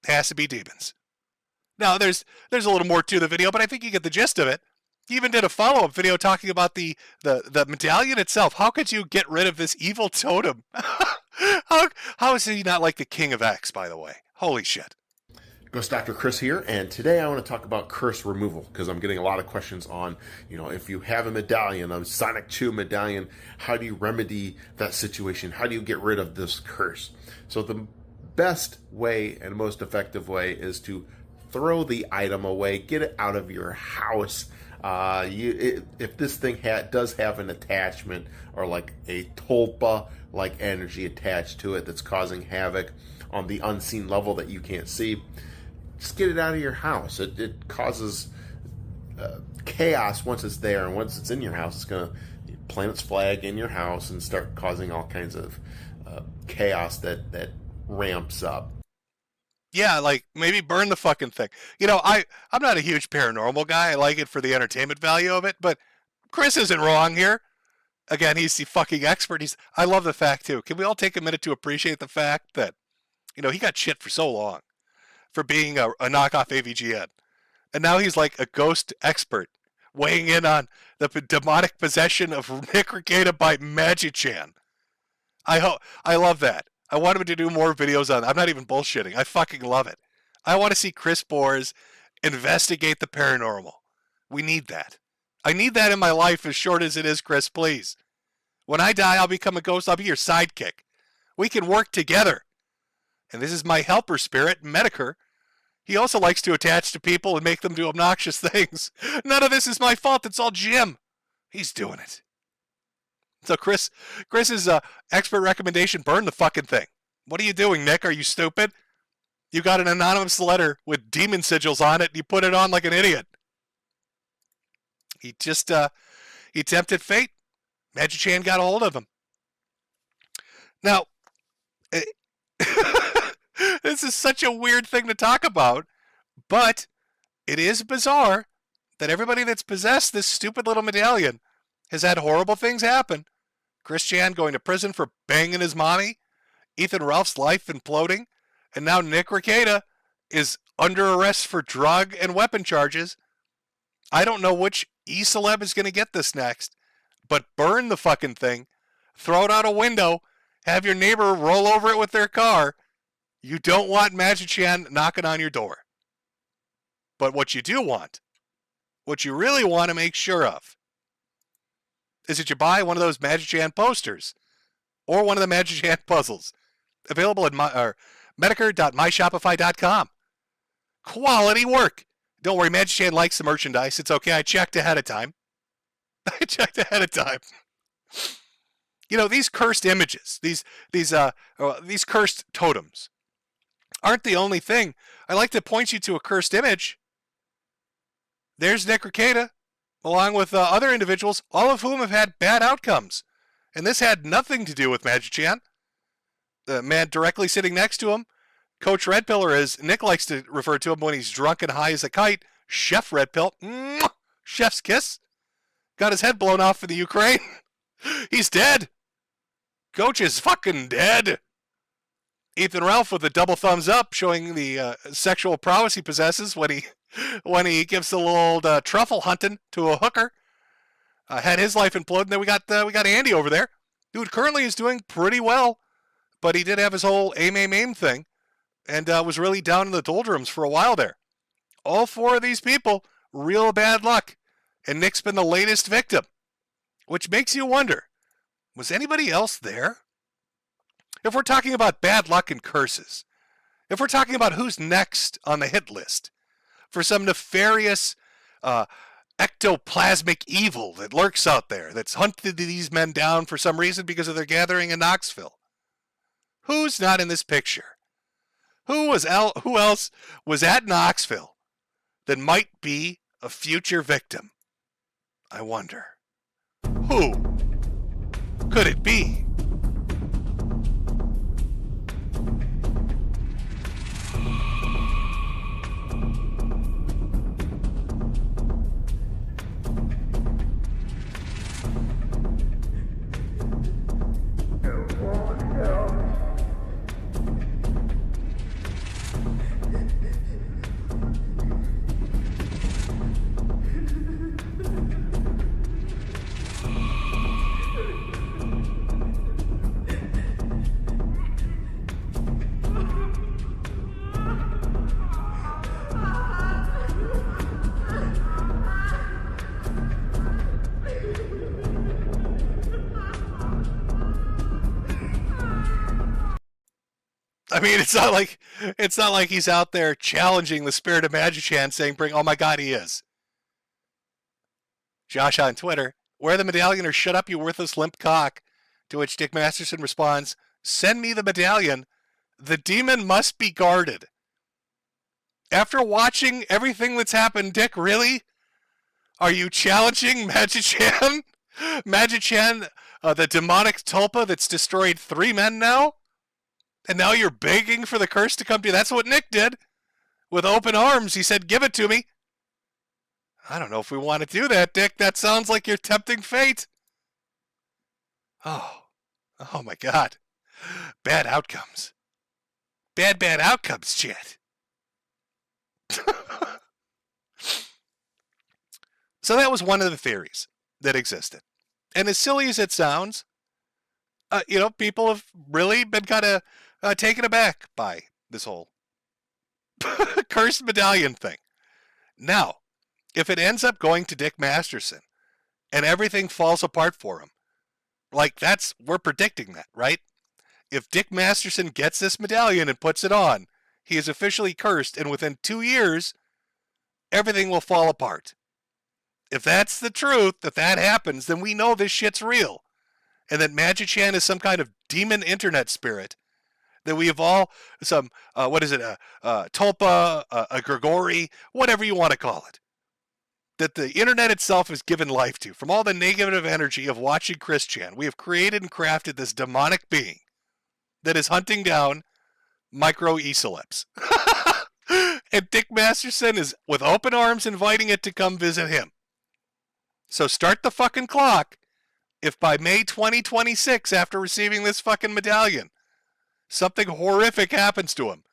Has to be demons. Now there's a little more to the video, but I think you get the gist of it. He even did a follow-up video talking about the medallion itself. How could you get rid of this evil totem? How is he not like the King of X, by the way? Holy shit. Ghost Dr. Chris here, and today I want to talk about curse removal, because I'm getting a lot of questions on, you know, if you have a medallion, a Sonic 2 medallion, how do you remedy that situation? How do you get rid of this curse? So the best way and most effective way is to throw the item away, get it out of your house. If this thing does have an attachment or like a tulpa like energy attached to it that's causing havoc on the unseen level that you can't see, just get it out of your house. It causes chaos once it's there, and once it's in your house, it's going to plant its flag in your house and start causing all kinds of chaos that ramps up. Yeah, like maybe burn the fucking thing. You know, I'm not a huge paranormal guy. I like it for the entertainment value of it, but Chris isn't wrong here. Again, he's the fucking expert. I love the fact too. Can we all take a minute to appreciate the fact that, you know, he got shit for so long for being a knockoff AVGN, and now he's like a ghost expert, weighing in on the demonic possession of Nick Rekieta by Magichan. I love that. I want him to do more videos on. I'm not even bullshitting. I fucking love it. I want to see Chris Bores investigate the paranormal. We need that. I need that in my life, as short as it is, Chris, please. When I die, I'll become a ghost. I'll be your sidekick. We can work together. And this is my helper spirit, Metokur. He also likes to attach to people and make them do obnoxious things. None of this is my fault. It's all Jim. He's doing it. So Chris's expert recommendation, burn the fucking thing. What are you doing, Nick? Are you stupid? You got an anonymous letter with demon sigils on it, and you put it on like an idiot. He just, he tempted fate. Magichan got a hold of him. Now, this is such a weird thing to talk about, but it is bizarre that everybody that's possessed this stupid little medallion has had horrible things happen. Chris Chan going to prison for banging his mommy, Ethan Ralph's life imploding, and now Nick Rekieta is under arrest for drug and weapon charges. I don't know which E-celeb is going to get this next, but burn the fucking thing, throw it out a window, have your neighbor roll over it with their car. You don't want Magichan knocking on your door. But what you do want, what you really want to make sure of, is that you buy one of those Magichan posters or one of the Magichan puzzles, available at Metokur.myshopify.com. Quality work. Don't worry, Magichan likes the merchandise. It's okay. I checked ahead of time. You know, these cursed images, these cursed totems, aren't the only thing. I like to point you to a cursed image. There's Nick Rekieta, along with other individuals, all of whom have had bad outcomes. And this had nothing to do with Magichan. The man directly sitting next to him Coach Red Pill, or as Nick likes to refer to him when he's drunk and high as a kite, Chef Red Pill. Mwah! Chef's kiss. Got his head blown off in the Ukraine. He's dead. Coach is fucking dead. Ethan Ralph with a double thumbs up, showing the sexual prowess he possesses when he gives the little truffle hunting to a hooker. Had his life implode, and then we got Andy over there, who currently is doing pretty well, but he did have his whole aim thing, and was really down in the doldrums for a while there. All four of these people, real bad luck, and Nick's been the latest victim, which makes you wonder, was anybody else there? If we're talking about bad luck and curses, if we're talking about who's next on the hit list for some nefarious ectoplasmic evil that lurks out there, that's hunted these men down for some reason because of their gathering in Knoxville, who's not in this picture? Who else was at Knoxville that might be a future victim? I wonder. Who could it be? I mean, it's not like he's out there challenging the spirit of Magichan, saying, "Bring!" Oh my God, he is. Josh on Twitter, wear the medallion or shut up, you worthless limp cock. To which Dick Masterson responds, "Send me the medallion. The demon must be guarded." After watching everything that's happened, Dick, really? Are you challenging Magichan? Magichan, the demonic tulpa that's destroyed 3 men now? And now you're begging for the curse to come to you. That's what Nick did. With open arms, he said, "Give it to me." I don't know if we want to do that, Dick. That sounds like you're tempting fate. Oh my God. Bad outcomes. Bad outcomes, chat. So that was one of the theories that existed. And as silly as it sounds, people have really been kind of taken aback by this whole cursed medallion thing. Now, if it ends up going to Dick Masterson and everything falls apart for him, we're predicting that, right? If Dick Masterson gets this medallion and puts it on, he is officially cursed, and within 2 years, everything will fall apart. If that's the truth, if that happens, then we know this shit's real. And that Magichan is some kind of demon internet spirit. That we have all some, Tulpa, a Grigori, whatever you want to call it. That the internet itself is given life to. From all the negative energy of watching Christian, we have created and crafted this demonic being that is hunting down micro e-celebs. And Dick Masterson is with open arms inviting it to come visit him. So start the fucking clock. If by May 2026, after receiving this fucking medallion, something horrific happens to him,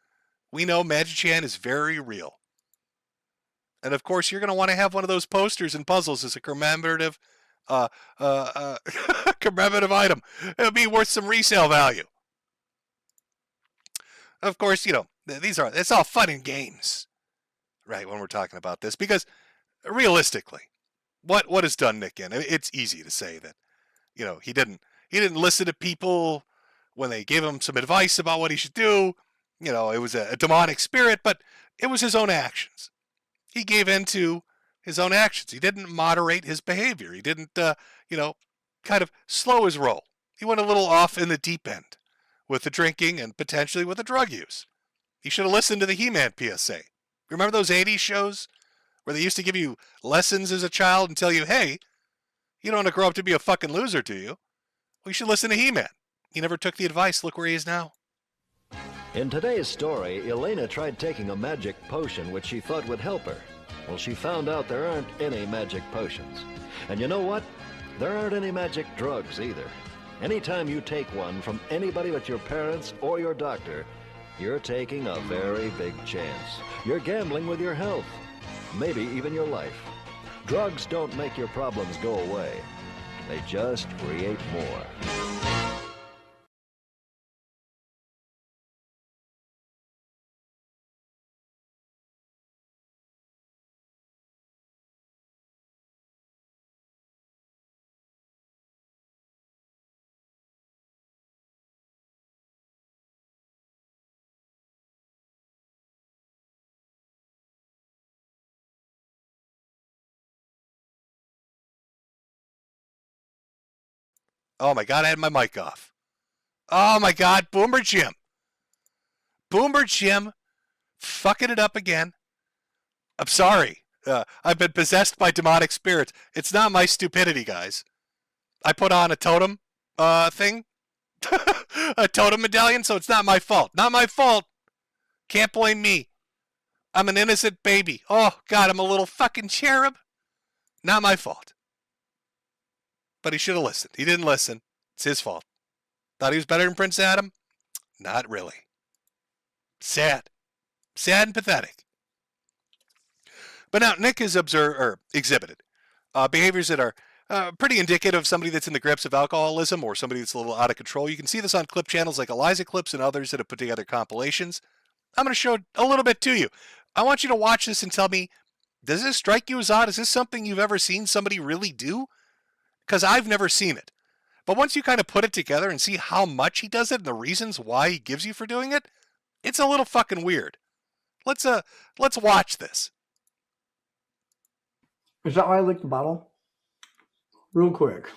we know Magichan is very real. And of course, you're going to want to have one of those posters and puzzles as a commemorative commemorative item. It'll be worth some resale value. Of course, it's all fun and games, right, when we're talking about this, because realistically, what has done Nick in? It's easy to say that, he didn't listen to people when they gave him some advice about what he should do. It was a demonic spirit, but it was his own actions. He gave in to his own actions. He didn't moderate his behavior. He didn't, kind of slow his roll. He went a little off in the deep end with the drinking and potentially with the drug use. He should have listened to the He-Man PSA. Remember those 80s shows where they used to give you lessons as a child and tell you, hey, you don't want to grow up to be a fucking loser, do you? Well, you should listen to He-Man. He never took the advice. Look where he is now. In today's story, Elena tried taking a magic potion which she thought would help her. Well, she found out there aren't any magic potions. And you know what? There aren't any magic drugs either. Anytime you take one from anybody but your parents or your doctor, you're taking a very big chance. You're gambling with your health, maybe even your life. Drugs don't make your problems go away. They just create more. Oh my God, I had my mic off. Oh my God, Boomer Jim. Boomer Jim fucking it up again. I'm sorry. I've been possessed by demonic spirits. It's not my stupidity, guys. I put on a totem thing. A totem medallion, so it's not my fault. Not my fault. Can't blame me. I'm an innocent baby. Oh, God, I'm a little fucking cherub. Not my fault. But he should have listened. He didn't listen. It's his fault. Thought he was better than Prince Adam? Not really. Sad. Sad and pathetic. But now Nick has exhibited behaviors that are pretty indicative of somebody that's in the grips of alcoholism or somebody that's a little out of control. You can see this on clip channels like Eliza Clips and others that have put together compilations. I'm going to show a little bit to you. I want you to watch this and tell me, does this strike you as odd? Is this something you've ever seen somebody really do? Because I've never seen it. But once you kind of put it together and see how much he does it and the reasons why he gives you for doing it, it's a little fucking weird. Let's watch this. Is that why I licked the bottle? Real quick.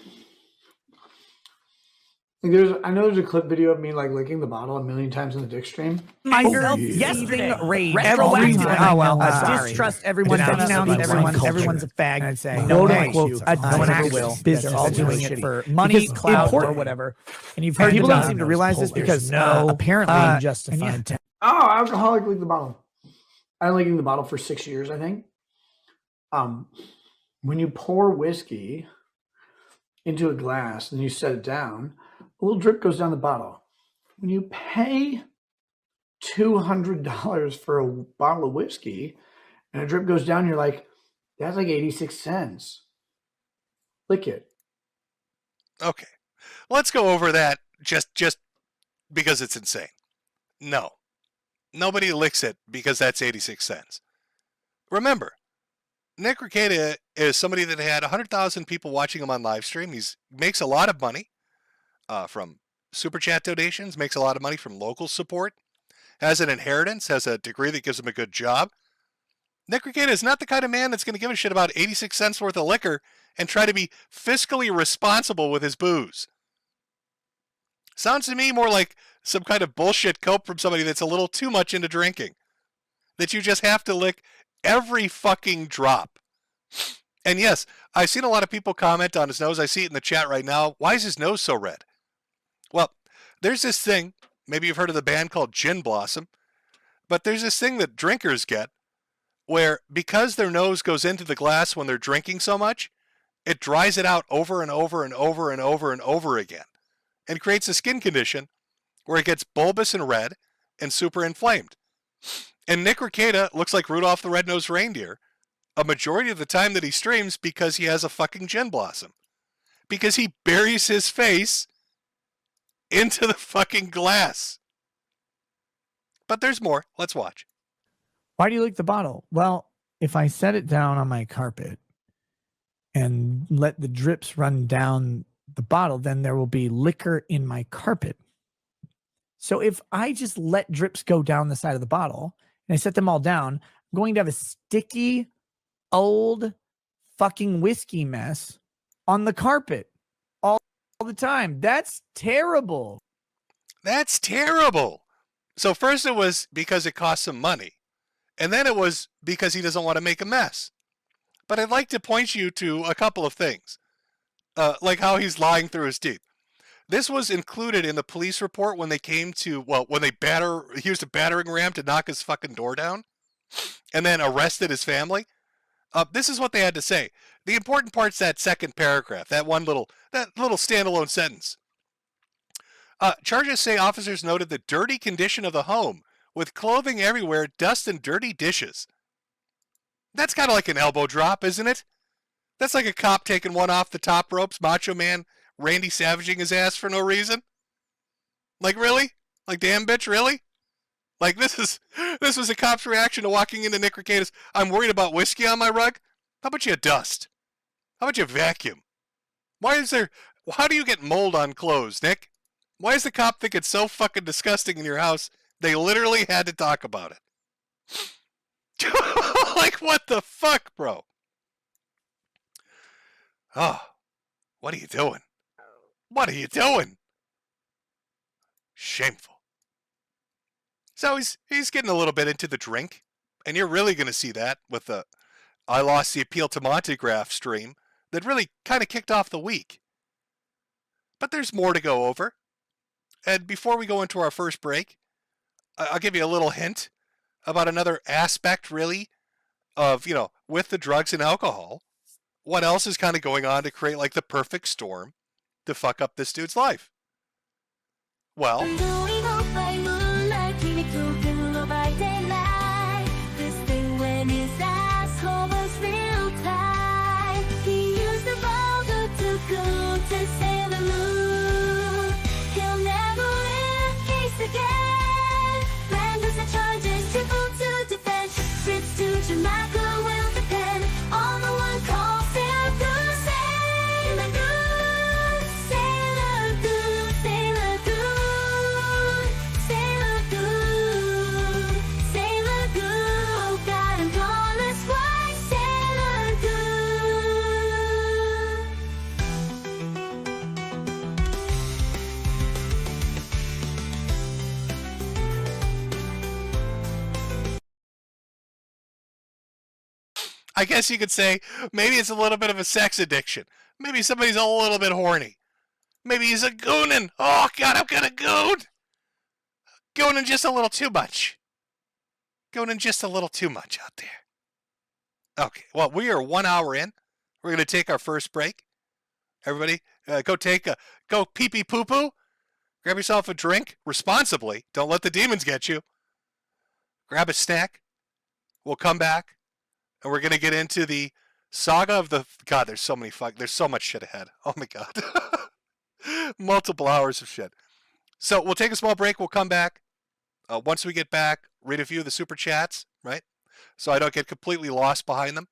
Like I know there's a clip video of me like licking the bottle a million times in the dick stream. Guessing rage every time. Oh well, distrust everyone. Everyone's a fag. And I'd say no one ever will. They're all doing it for money, clout, or whatever. And you've heard people don't seem to realize this because apparently justified. Oh, alcoholic licked the bottle. I've been licking the bottle for 6 years, I think. When you pour whiskey into a glass and you set it down, a little drip goes down the bottle. When you pay $200 for a bottle of whiskey and a drip goes down, you're like, that's like 86 cents. Lick it. Okay. Let's go over that just because it's insane. No. Nobody licks it because that's 86 cents. Remember, Nick Rekieta is somebody that had 100,000 people watching him on live stream. He makes a lot of money from super chat donations, makes a lot of money from local support, has an inheritance, has a degree that gives him a good job. Nick Rekieta is not the kind of man that's going to give a shit about 86 cents worth of liquor and try to be fiscally responsible with his booze. Sounds to me more like some kind of bullshit cope from somebody that's a little too much into drinking. That you just have to lick every fucking drop. And yes, I've seen a lot of people comment on his nose. I see it in the chat right now. Why is his nose so red? Well, there's this thing. Maybe you've heard of the band called Gin Blossom. But there's this thing that drinkers get where because their nose goes into the glass when they're drinking so much, it dries it out over and over and over and over and over again and creates a skin condition where it gets bulbous and red and super inflamed. And Nick Rekieta looks like Rudolph the Red-Nosed Reindeer a majority of the time that he streams because he has a fucking gin blossom. Because he buries his face into the fucking glass. But there's more. Let's watch. Why do you lick the bottle? Well, if I set it down on my carpet and let the drips run down the bottle, then there will be liquor in my carpet. So if I just let drips go down the side of the bottle and I set them all down, I'm going to have a sticky, old fucking whiskey mess on the carpet all the time. That's terrible. That's terrible. So first it was because it cost him money. And then it was because he doesn't want to make a mess. But I'd like to point you to a couple of things. Like how he's lying through his teeth. This was included in the police report when they came to, well, when they used a battering ram to knock his fucking door down and then arrested his family. This is what they had to say. The important part's that second paragraph, that little standalone sentence. Charges say officers noted the dirty condition of the home, with clothing everywhere, dust and dirty dishes. That's kind of like an elbow drop, isn't it? That's like a cop taking one off the top ropes, Macho Man Randy Savaging his ass for no reason. Like, really? Like, damn bitch, really? Like, this was a cop's reaction to walking into Nick Rekieta's, I'm worried about whiskey on my rug? How about you dust? How about you vacuum? How do you get mold on clothes, Nick? Why does the cop think it's so fucking disgusting in your house, they literally had to talk about it? Like, what the fuck, bro? Oh, what are you doing? What are you doing? Shameful. So he's getting a little bit into the drink, and you're really going to see that with the I Lost the Appeal to Montegraph stream that really kind of kicked off the week. But there's more to go over. And before we go into our first break, I'll give you a little hint about another aspect, really, of, with the drugs and alcohol, what else is kind of going on to create like the perfect storm to fuck up this dude's life. Well, I guess you could say maybe it's a little bit of a sex addiction. Maybe somebody's a little bit horny. Maybe he's a goonin'. Oh, God, I'm gonna goon. Goonin' just a little too much. Goonin' just a little too much out there. Okay, well, we are 1 hour in. We're going to take our first break. Everybody, go pee-pee poo-poo. Grab yourself a drink responsibly. Don't let the demons get you. Grab a snack. We'll come back. And we're going to get into the saga of the... God, there's so much shit ahead. Oh, my God. Multiple hours of shit. So we'll take a small break. We'll come back. Once we get back, read a few of the super chats, right? So I don't get completely lost behind them.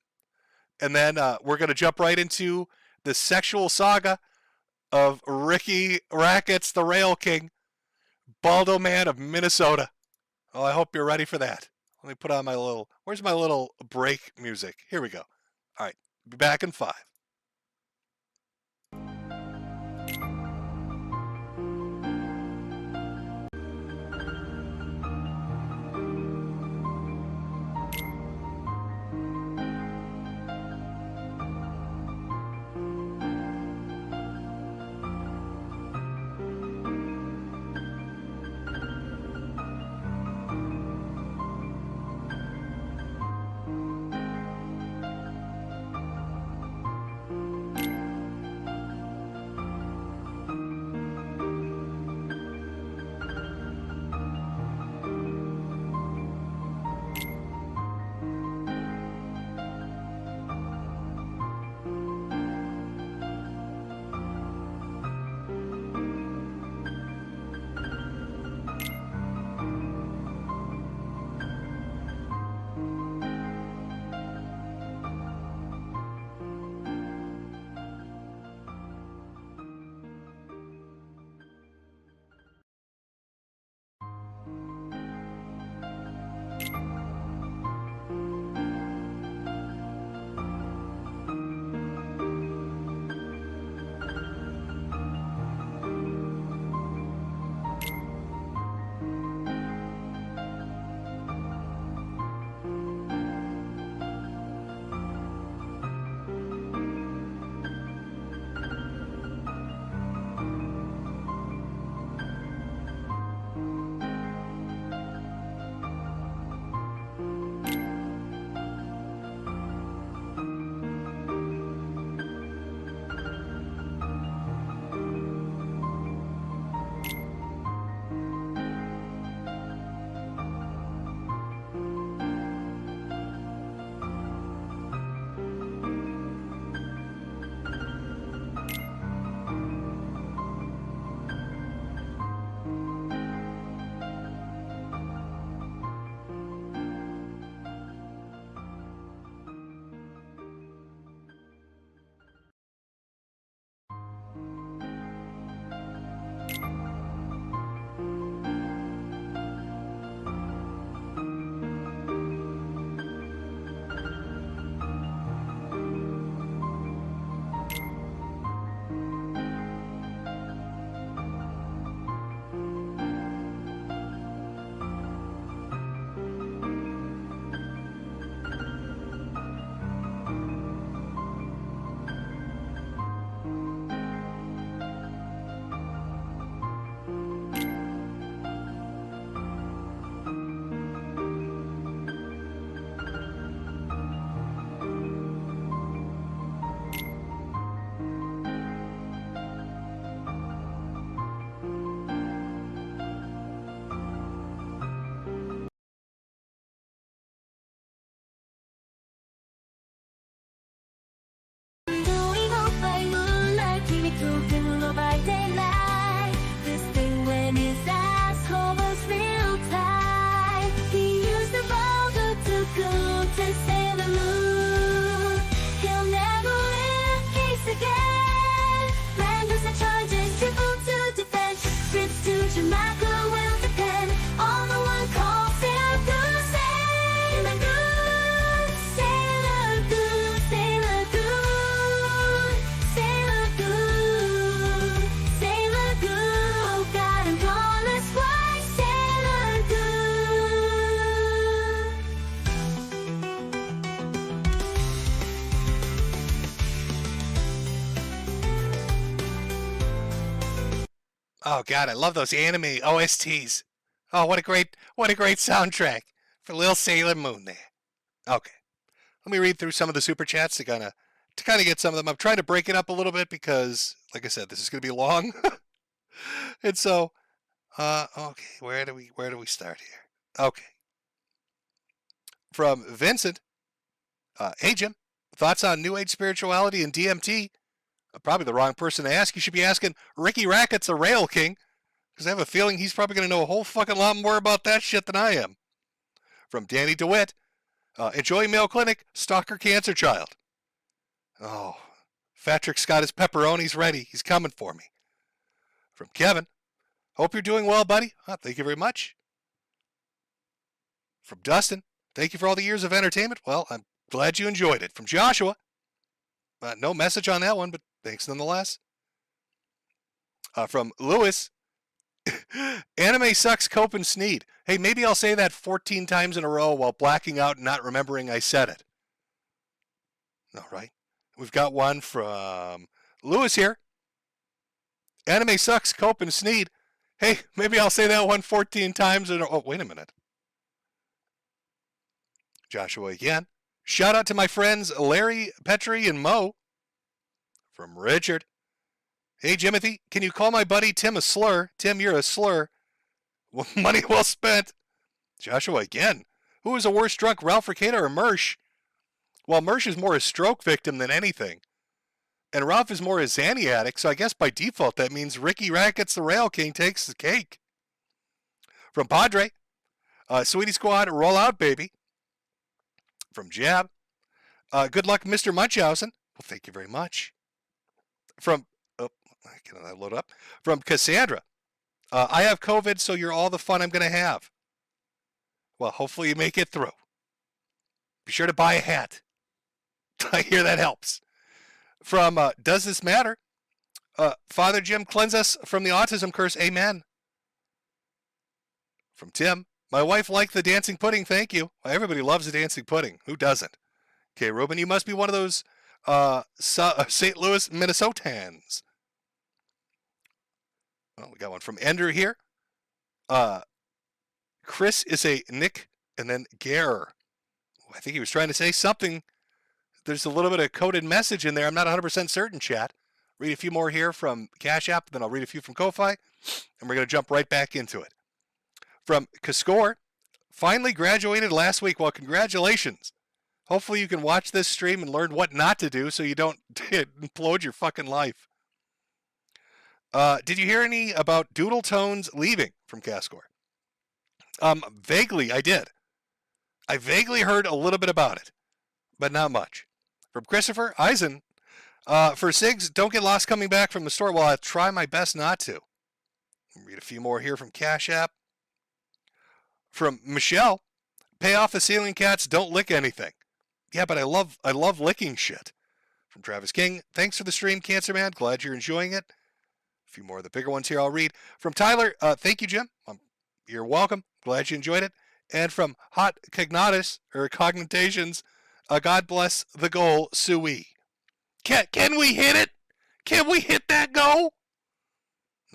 And then we're going to jump right into the sexual saga of Ricky Rackets, the Rail King, Baldo Man of Minnesota. Well, I hope you're ready for that. Let me put on where's my little break music? Here we go. All right, be back in 5. Oh God, I love those anime OSTs. Oh, what a great soundtrack for Little Sailor Moon there. Okay, let me read through some of the super chats to kind of get some of them. I'm trying to break it up a little bit because, like I said, this is going to be long, and so, okay, where do we start here? Okay, from Vincent. Hey Jim, thoughts on New Age spirituality and DMT? Probably the wrong person to ask. You should be asking Ricky Rackets, the Rail King, because I have a feeling he's probably going to know a whole fucking lot more about that shit than I am. From Danny DeWitt, enjoy Mayo Clinic, stalker cancer child. Oh, Patrick's got his pepperonis ready. He's coming for me. From Kevin, hope you're doing well, buddy. Oh, thank you very much. From Dustin, thank you for all the years of entertainment. Well, I'm glad you enjoyed it. From Joshua, no message on that one, but thanks nonetheless. From Lewis, anime sucks, Cope and Sneed. Hey, maybe I'll say that 14 times in a row while blacking out and not remembering I said it. All right. We've got one from Lewis here. Anime sucks, Cope and Sneed. Hey, maybe I'll say that one 14 times in a row. Oh, wait a minute. Joshua again. Shout out to my friends Larry, Petri, and Mo. From Richard. Hey, Jimothy, can you call my buddy Tim a slur? Tim, you're a slur. Well, money well spent. Joshua again. Who is a worse drunk, Ralph Rekieta or Mersch? Well, Mersch is more a stroke victim than anything. And Ralph is more a Xanny addict, so I guess by default that means Ricky Rackets, the Rail King, takes the cake. From Padre. Sweetie Squad, roll out, baby. From Jab. Good luck, Mr. Munchausen. Well, thank you very much. From, can I load up? From Cassandra. I have COVID, so you're all the fun I'm going to have. Well, hopefully you make it through. Be sure to buy a hat. I hear that helps. From Does This Matter? Father Jim, cleanse us from the autism curse. Amen. From Tim. My wife liked the dancing pudding, thank you. Well, everybody loves the dancing pudding. Who doesn't? Okay, Ruben, you must be one of those St. Louis Minnesotans. Well, we got one from Ender here. Chris is a Nick and then Gare. I think he was trying to say something. There's a little bit of coded message in there. I'm not 100% certain, chat. Read a few more here from Cash App, then I'll read a few from Ko-Fi, and we're going to jump right back into it. From Kaskor, finally graduated last week. Well, congratulations. Hopefully you can watch this stream and learn what not to do so you don't implode your fucking life. Did you hear any about Doodle Tones leaving? From Kaskor. Vaguely, I did. I vaguely heard a little bit about it, but not much. From Christopher Eisen, for SIGs, don't get lost coming back from the store. Well, I'll try my best not to. Read a few more here from Cash App. From Michelle, pay off the ceiling cats, don't lick anything. Yeah, but I love licking shit. From Travis King, thanks for the stream, Cancer Man. Glad you're enjoying it. A few more of the bigger ones here I'll read. From Tyler, thank you, Jim. You're welcome. Glad you enjoyed it. And from Hot Cognatus, or Cognitations, God bless the goal, Sui. Can we hit it? Can we hit that goal?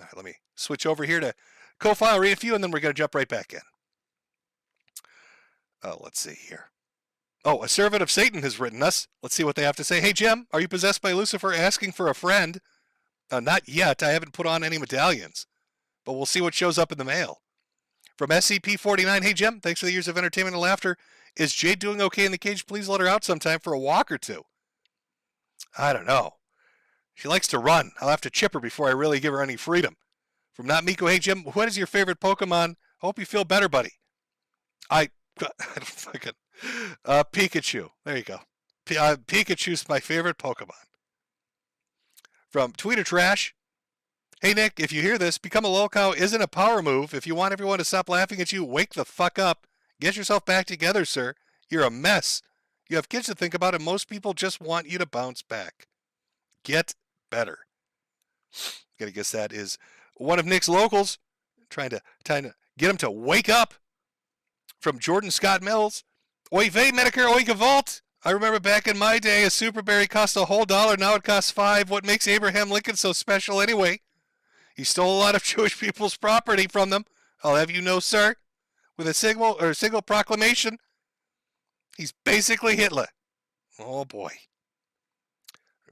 All right, let me switch over here to Ko-Fi. I'll read a few, and then we're going to jump right back in. Let's see here. Oh, a servant of Satan has written us. Let's see what they have to say. Hey, Jim, are you possessed by Lucifer asking for a friend? Not yet. I haven't put on any medallions, but we'll see what shows up in the mail. From SCP-49, hey, Jim, thanks for the years of entertainment and laughter. Is Jade doing okay in the cage? Please let her out sometime for a walk or two. I don't know. She likes to run. I'll have to chip her before I really give her any freedom. From Not Miko, hey, Jim, what is your favorite Pokemon? Hope you feel better, buddy. I don't fucking... Pikachu. There you go. Pikachu's my favorite Pokemon. From Tweeter Trash. Hey, Nick, if you hear this, become a lolcow isn't a power move. If you want everyone to stop laughing at you, wake the fuck up. Get yourself back together, sir. You're a mess. You have kids to think about, and most people just want you to bounce back. Get better. Gotta guess that is one of Nick's locals trying to get him to wake up. From Jordan Scott Mills. Oi vey, Metokur, oi gavolt. I remember back in my day, a super berry cost a whole $1. Now it costs $5. What makes Abraham Lincoln so special anyway? He stole a lot of Jewish people's property from them. I'll have you know, sir, with a single proclamation, he's basically Hitler. Oh boy.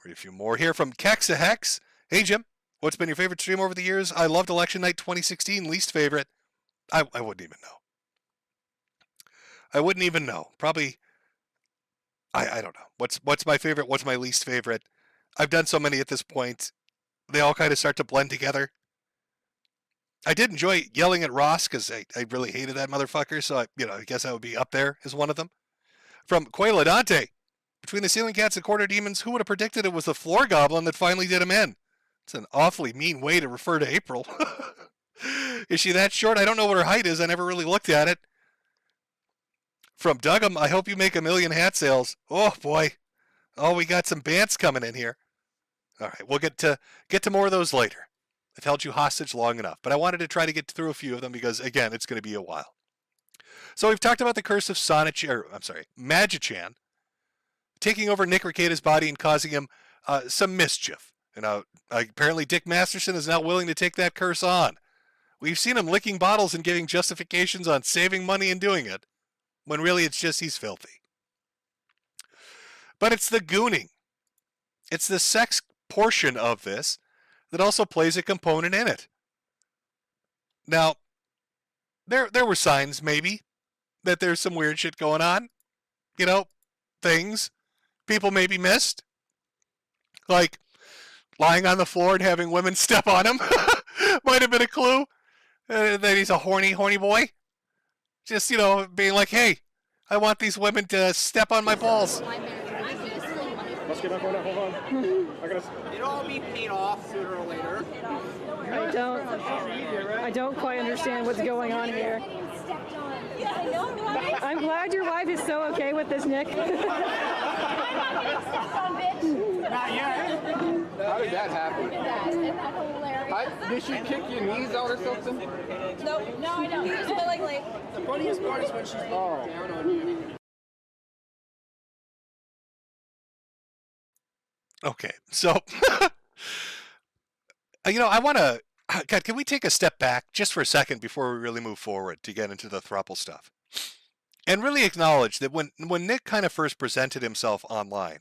Read a few more here from Kexahex. Hey Jim, what's been your favorite stream over the years? I loved Election Night 2016. Least favorite? I wouldn't even know. I wouldn't even know. Probably. I don't know. What's my favorite? What's my least favorite? I've done so many at this point. They all kind of start to blend together. I did enjoy yelling at Ross because I really hated that motherfucker. So I guess I would be up there as one of them. From Quayla Dante, between the ceiling cats and quarter demons, who would have predicted it was the floor goblin that finally did him in? It's an awfully mean way to refer to April. Is she that short? I don't know what her height is. I never really looked at it. From Duggan, I hope you make 1 million hat sales. Oh boy. Oh, we got some bants coming in here. All right, we'll get to more of those later. I've held you hostage long enough, but I wanted to try to get through a few of them because, again, it's going to be a while. So we've talked about the curse of Magichan taking over Nick Rekieta's body and causing him some mischief. Apparently Dick Masterson is now willing to take that curse on. We've seen him licking bottles and giving justifications on saving money and doing it, when really it's just he's filthy. But it's the gooning. It's the sex portion of this that also plays a component in it. Now, there were signs, maybe, that there's some weird shit going on. Things people maybe missed. Like lying on the floor and having women step on him might have been a clue that he's a horny boy. Just, being like, hey, I want these women to step on my balls. Let's get up on that. Hold on. It'll all be paid off sooner or later. I don't quite understand what's going on here. I'm glad your wife is so okay with this, Nick. Not yet. How did that happen? Isn't that hilarious? Did she kick your knees out or something? No, I don't. Just willingly. The funniest part is when she's down on you. Okay, so, I want to, God, can we take a step back just for a second before we really move forward to get into the throuple stuff? And really acknowledge that when Nick kind of first presented himself online,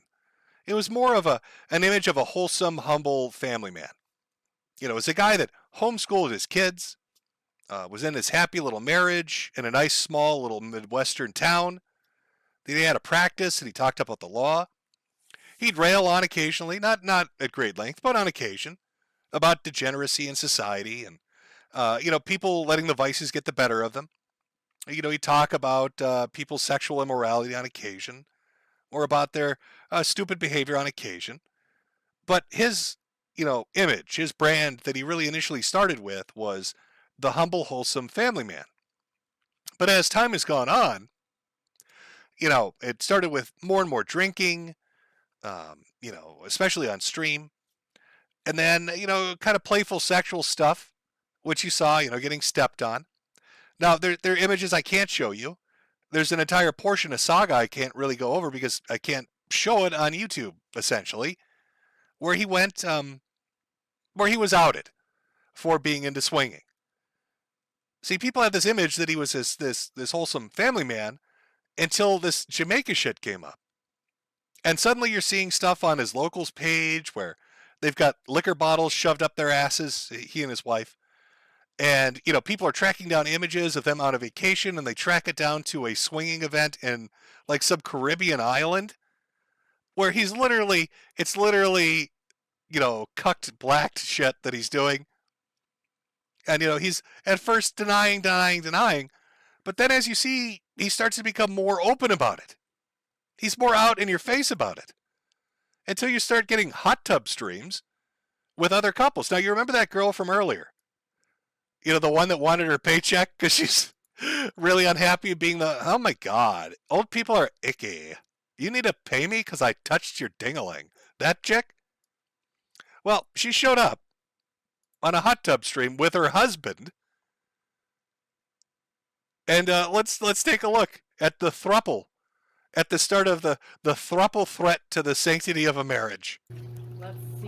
it was more of an image of a wholesome, humble family man. It was a guy that homeschooled his kids, was in his happy little marriage in a nice, small little Midwestern town. He had a practice and he talked about the law. He'd rail on occasionally, not at great length, but on occasion, about degeneracy in society and, people letting the vices get the better of them. He'd talk about people's sexual immorality on occasion or about their stupid behavior on occasion. But his, image, his brand that he really initially started with was the humble, wholesome family man. But as time has gone on, it started with more and more drinking, especially on stream. And then, kind of playful sexual stuff, which you saw, getting stepped on. Now, there are images I can't show you. There's an entire portion of Saga I can't really go over because I can't show it on YouTube, essentially, where he went, where he was outed for being into swinging. See, people had this image that he was this wholesome family man until this Jamaica shit came up. And suddenly you're seeing stuff on his locals page where they've got liquor bottles shoved up their asses, he and his wife. And, people are tracking down images of them on a vacation and they track it down to a swinging event in like some Caribbean island where it's literally, cucked, blacked shit that he's doing. And, he's at first denying. But then as you see, he starts to become more open about it. He's more out in your face about it. Until you start getting hot tub streams with other couples. Now, you remember that girl from earlier? The one that wanted her paycheck because she's really unhappy being oh my God, old people are icky. You need to pay me because I touched your ding-a-ling. That chick? Well, she showed up on a hot tub stream with her husband. And let's take a look at the throuple at the start of the throuple threat to the sanctity of a marriage.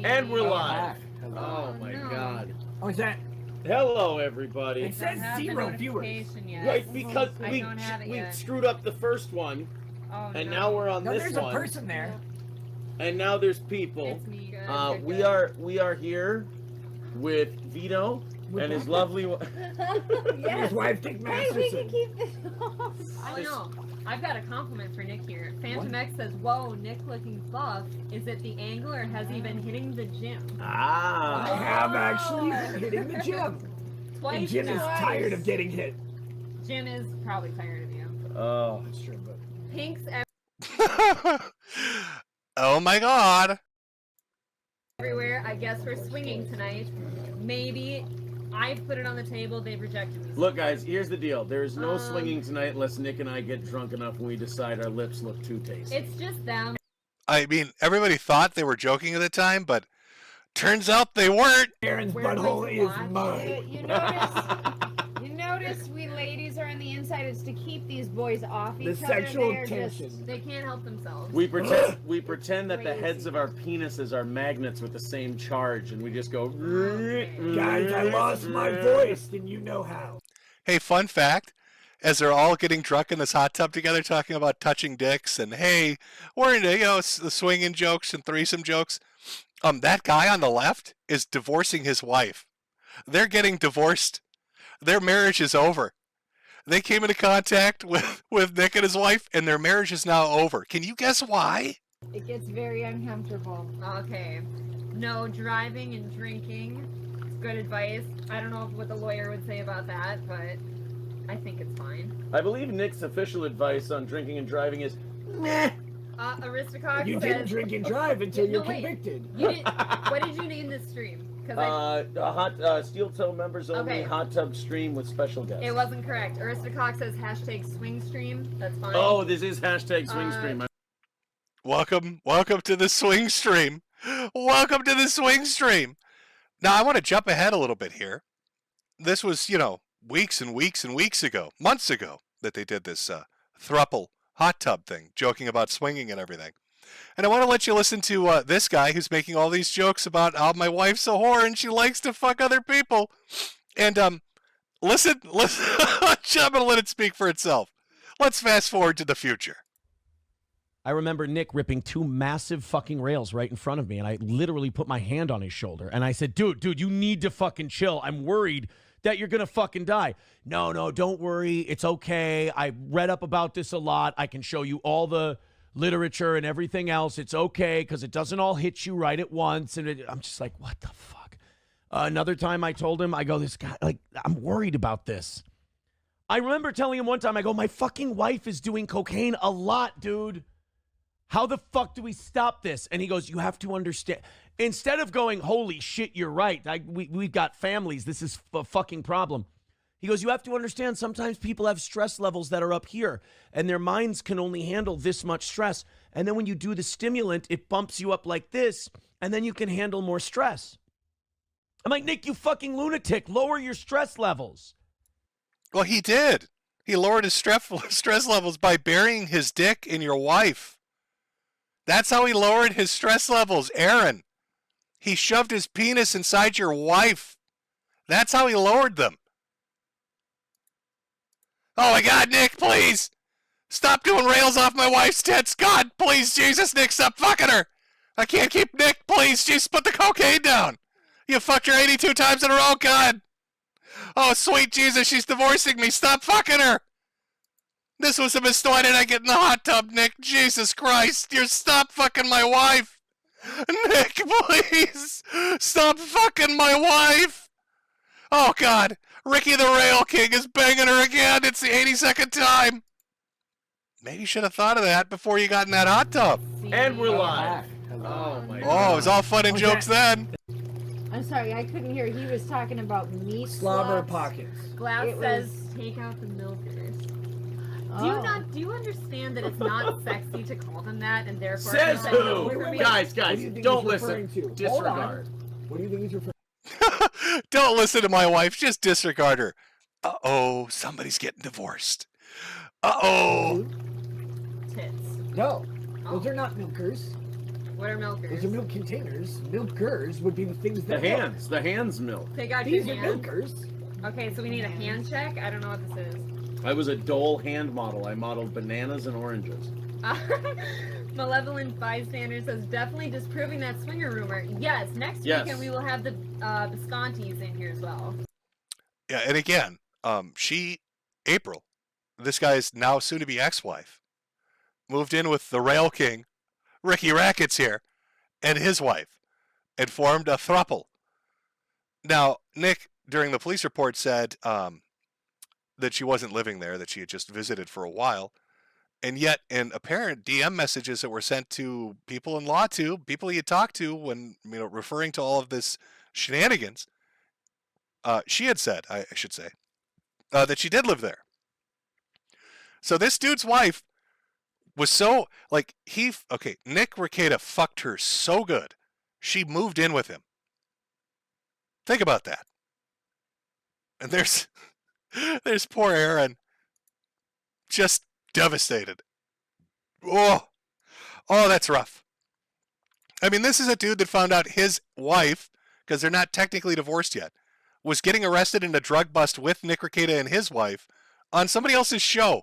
And we're live. Oh my God. Oh, is that? Hello, everybody. It says 0 viewers. Right, because I we don't have it we yet. screwed up the first one, and now we're on this there's one. a person there. And now there's people. It's me, guys. We are here with Vito and his lovely. His wife, Dick Hey, we can Masterson. keep this off. Oh no, I've got a compliment for Nick here. Phantom X says, "Whoa, Nick looking buff. Is it the angle or has he been hitting the gym?" I have actually been hitting the gym. Twice. And Jim is tired of getting hit. Jim is probably tired of you. Oh, that's true, but Pink's Oh my god. everywhere. I guess we're swinging tonight. Maybe I've put it on the table. They've rejected me. Look, guys, here's the deal. There is no swinging tonight unless Nick and I get drunk enough and we decide our lips look too tasty. It's just them. I mean, everybody thought they were joking at the time, but turns out they weren't. Aaron's butthole is mine. You notice we ladies are on the inside. It's to keep these boys off The each sexual other. tension. They can't help themselves. We pretend that the heads of our penises are magnets with the same charge, and we just go. Guys, I lost my voice, and you know how. Hey, fun fact. As they're all getting drunk in this hot tub together, talking about touching dicks and hey, we're into the swinging jokes and threesome jokes. That guy on the left is divorcing his wife. They're getting divorced. Their marriage is over. They came into contact with Nick and his wife, and their marriage is now over. Can you guess why? It gets very uncomfortable. Okay. No driving and drinking. It's good advice. I don't know what the lawyer would say about that, but I think it's fine. I believe Nick's official advice on drinking and driving is, meh. Aristocox You says, didn't drink and drive until you're wait. convicted. You didn't, what did you name this stream? Steel Toe members only Okay. hot tub stream with special guests. It wasn't correct. Aristocox says hashtag swing stream. That's fine. Oh, this is hashtag swing stream. Welcome to the swing stream. Welcome to the swing stream. Now, I want to jump ahead a little bit here. This was, weeks and weeks and weeks ago, months ago, that they did this thruple hot tub thing, joking about swinging and everything. And I want to let you listen to this guy who's making all these jokes about how my wife's a whore and she likes to fuck other people. And listen, I'm going to let it speak for itself. Let's fast forward to the future. I remember Nick ripping 2 massive fucking rails right in front of me, and I literally put my hand on his shoulder, and I said, dude, you need to fucking chill. I'm worried that you're going to fucking die. No, don't worry. It's okay. I read up about this a lot. I can show you all the literature and everything else. It's okay because it doesn't all hit you right at once. And I'm just like, what the fuck? Another time I told him, I go, this guy, I'm worried about this. I remember telling him one time, I go, my fucking wife is doing cocaine a lot, dude. How the fuck do we stop this? And he goes, you have to understand. Instead of going, holy shit, you're right. We've got families. This is a fucking problem. He goes, you have to understand sometimes people have stress levels that are up here and their minds can only handle this much stress. And then when you do the stimulant, it bumps you up like this and then you can handle more stress. I'm like, Nick, you fucking lunatic. Lower your stress levels. Well, he did. He lowered his stress levels by burying his dick in your wife. That's how he lowered his stress levels, Aaron. He shoved his penis inside your wife. That's how he lowered them. Oh my God, Nick, please. Stop doing rails off my wife's tits. God, please, Jesus, Nick, stop fucking her. I can't keep Nick, please. Just put the cocaine down. You fucked her 82 times in a row, God. Oh, sweet Jesus, she's divorcing me. Stop fucking her. This was a mistake. Why did I get in the hot tub, Nick? Jesus Christ. You stop fucking my wife. Nick, please. Stop fucking my wife. Oh, God. Ricky the Rail King is banging her again. It's the 82nd time. Maybe you should have thought of that before you got in that hot tub. And we're live. Oh, my God. Oh, it was all fun and jokes then. I'm sorry, I couldn't hear. He was talking about meat Slobber slots. pockets. Glass It says was- take out the milkers. Oh. Do you understand that it's not sexy to call them that and therefore Says it's who? over me? Guys, What do you think don't he's listen. referring to? Disregard. Hold on. What do you think he's referring Don't listen to my wife. Just disregard her. Uh-oh, somebody's getting divorced. Uh-oh. Tits. No, those are not milkers. What are milkers? Those are milk containers. Milkers would be the things The that hands milk. Take out These your are hands. milkers. Okay, so we need a hand check. I don't know what this is. I was a Dole hand model. I modeled bananas and oranges. Malevolent Bystander says definitely disproving that swinger rumor. Yes, next Yes. weekend we will have the Viscontis in here as well. Yeah, and again, April, this guy's now soon-to-be ex-wife, moved in with the Rail King, Ricky Rackets here, and his wife, and formed a throuple. Now, Nick, during the police report, said that she wasn't living there, that she had just visited for a while, and yet in apparent DM messages that were sent to people in law to, people he had talked to when, referring to all of this shenanigans, she had said, I should say, that she did live there. So this dude's wife was so, Nick Rekieta fucked her so good, she moved in with him. Think about that. And there's poor Aaron, just devastated. Oh, that's rough. I mean, this is a dude that found out his wife, because they're not technically divorced yet, was getting arrested in a drug bust with Nick Rekieta and his wife on somebody else's show.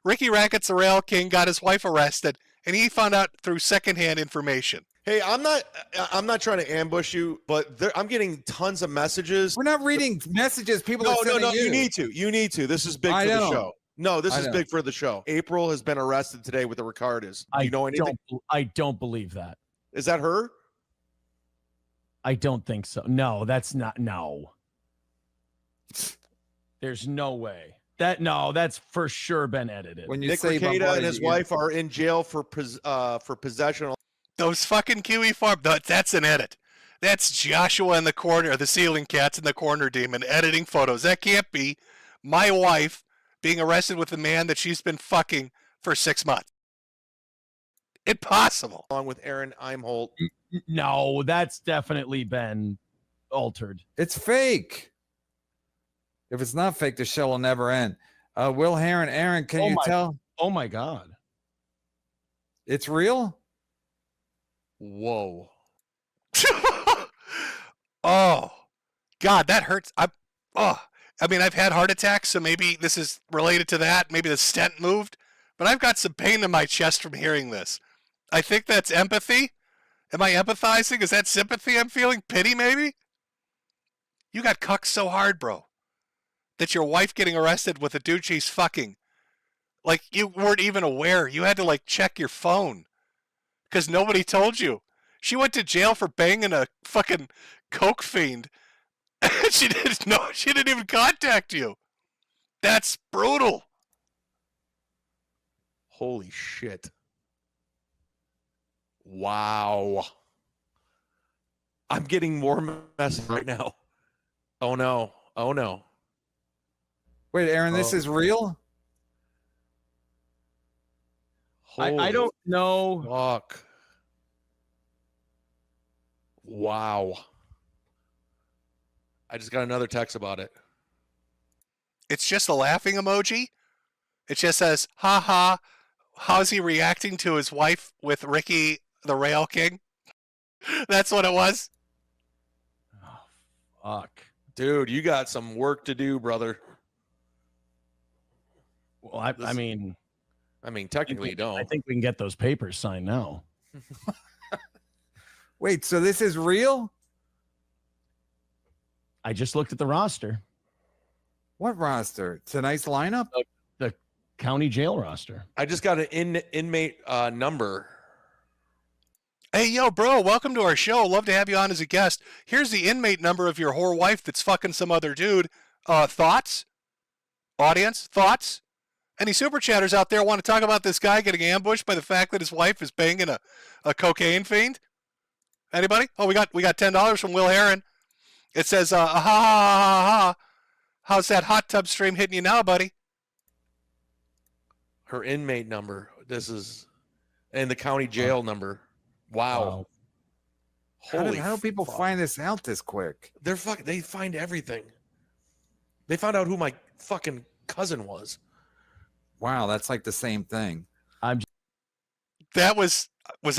Ricky Rackets, the Rail King, got his wife arrested, and he found out through secondhand information. Hey, I'm not trying to ambush you, but I'm getting tons of messages. We're not reading messages. People are sending No. you. You need to. This is big for the show. No, this is big for the show. April has been arrested today with the Ricardas. Do you know anything? I don't believe that. Is that her? I don't think so. No, that's not. No. There's no way. That's for sure been edited. When Nick Rekieta and his wife are in jail for possession. Those fucking Kiwi Farm, that's an edit. That's Joshua in the corner, the ceiling cats in the corner demon editing photos. That can't be my wife being arrested with a man that she's been fucking for 6 months. Impossible. Along with Aaron Imholt. No, that's definitely been altered. It's fake. If it's not fake, the show will never end. Will Heron, Aaron, can you tell? Oh my God. It's real? Whoa. Oh, God, that hurts. I've had heart attacks, so maybe this is related to that. Maybe the stent moved, but I've got some pain in my chest from hearing this. I think that's empathy. Am I empathizing? Is that sympathy I'm feeling? Pity, maybe? You got cucked so hard, bro, that your wife getting arrested with a dude she's fucking, like, you weren't even aware. You had to, check your phone because nobody told you. She went to jail for banging a fucking coke fiend. She didn't know. She didn't even contact you. That's brutal. Holy shit. Wow. I'm getting more messages right now. Oh no. Wait, Aaron, this is real? I don't know. Fuck. Wow. I just got another text about it. It's just a laughing emoji. It just says, ha ha. How's he reacting to his wife with Ricky, the Rail King? That's what it was. Oh, fuck. Dude, you got some work to do, brother. Well, I mean, technically you don't. I think we can get those papers signed now. Wait, so this is real? I just looked at the roster. What roster? Tonight's lineup? The county jail roster. I just got an inmate number. Hey, yo, bro, welcome to our show. Love to have you on as a guest. Here's the inmate number of your whore wife that's fucking some other dude. Thoughts? Audience, thoughts? Any super chatters out there want to talk about this guy getting ambushed by the fact that his wife is banging a cocaine fiend? Anybody? Oh, we got $10 from Will Heron. It says, ha ha ha ha ha. How's that hot tub stream hitting you now, buddy? Her inmate number. This is, and the county jail number. Wow. Holy how do people find this out this quick? They find everything. They found out who my fucking cousin was. Wow, that's like the same thing. That was, Was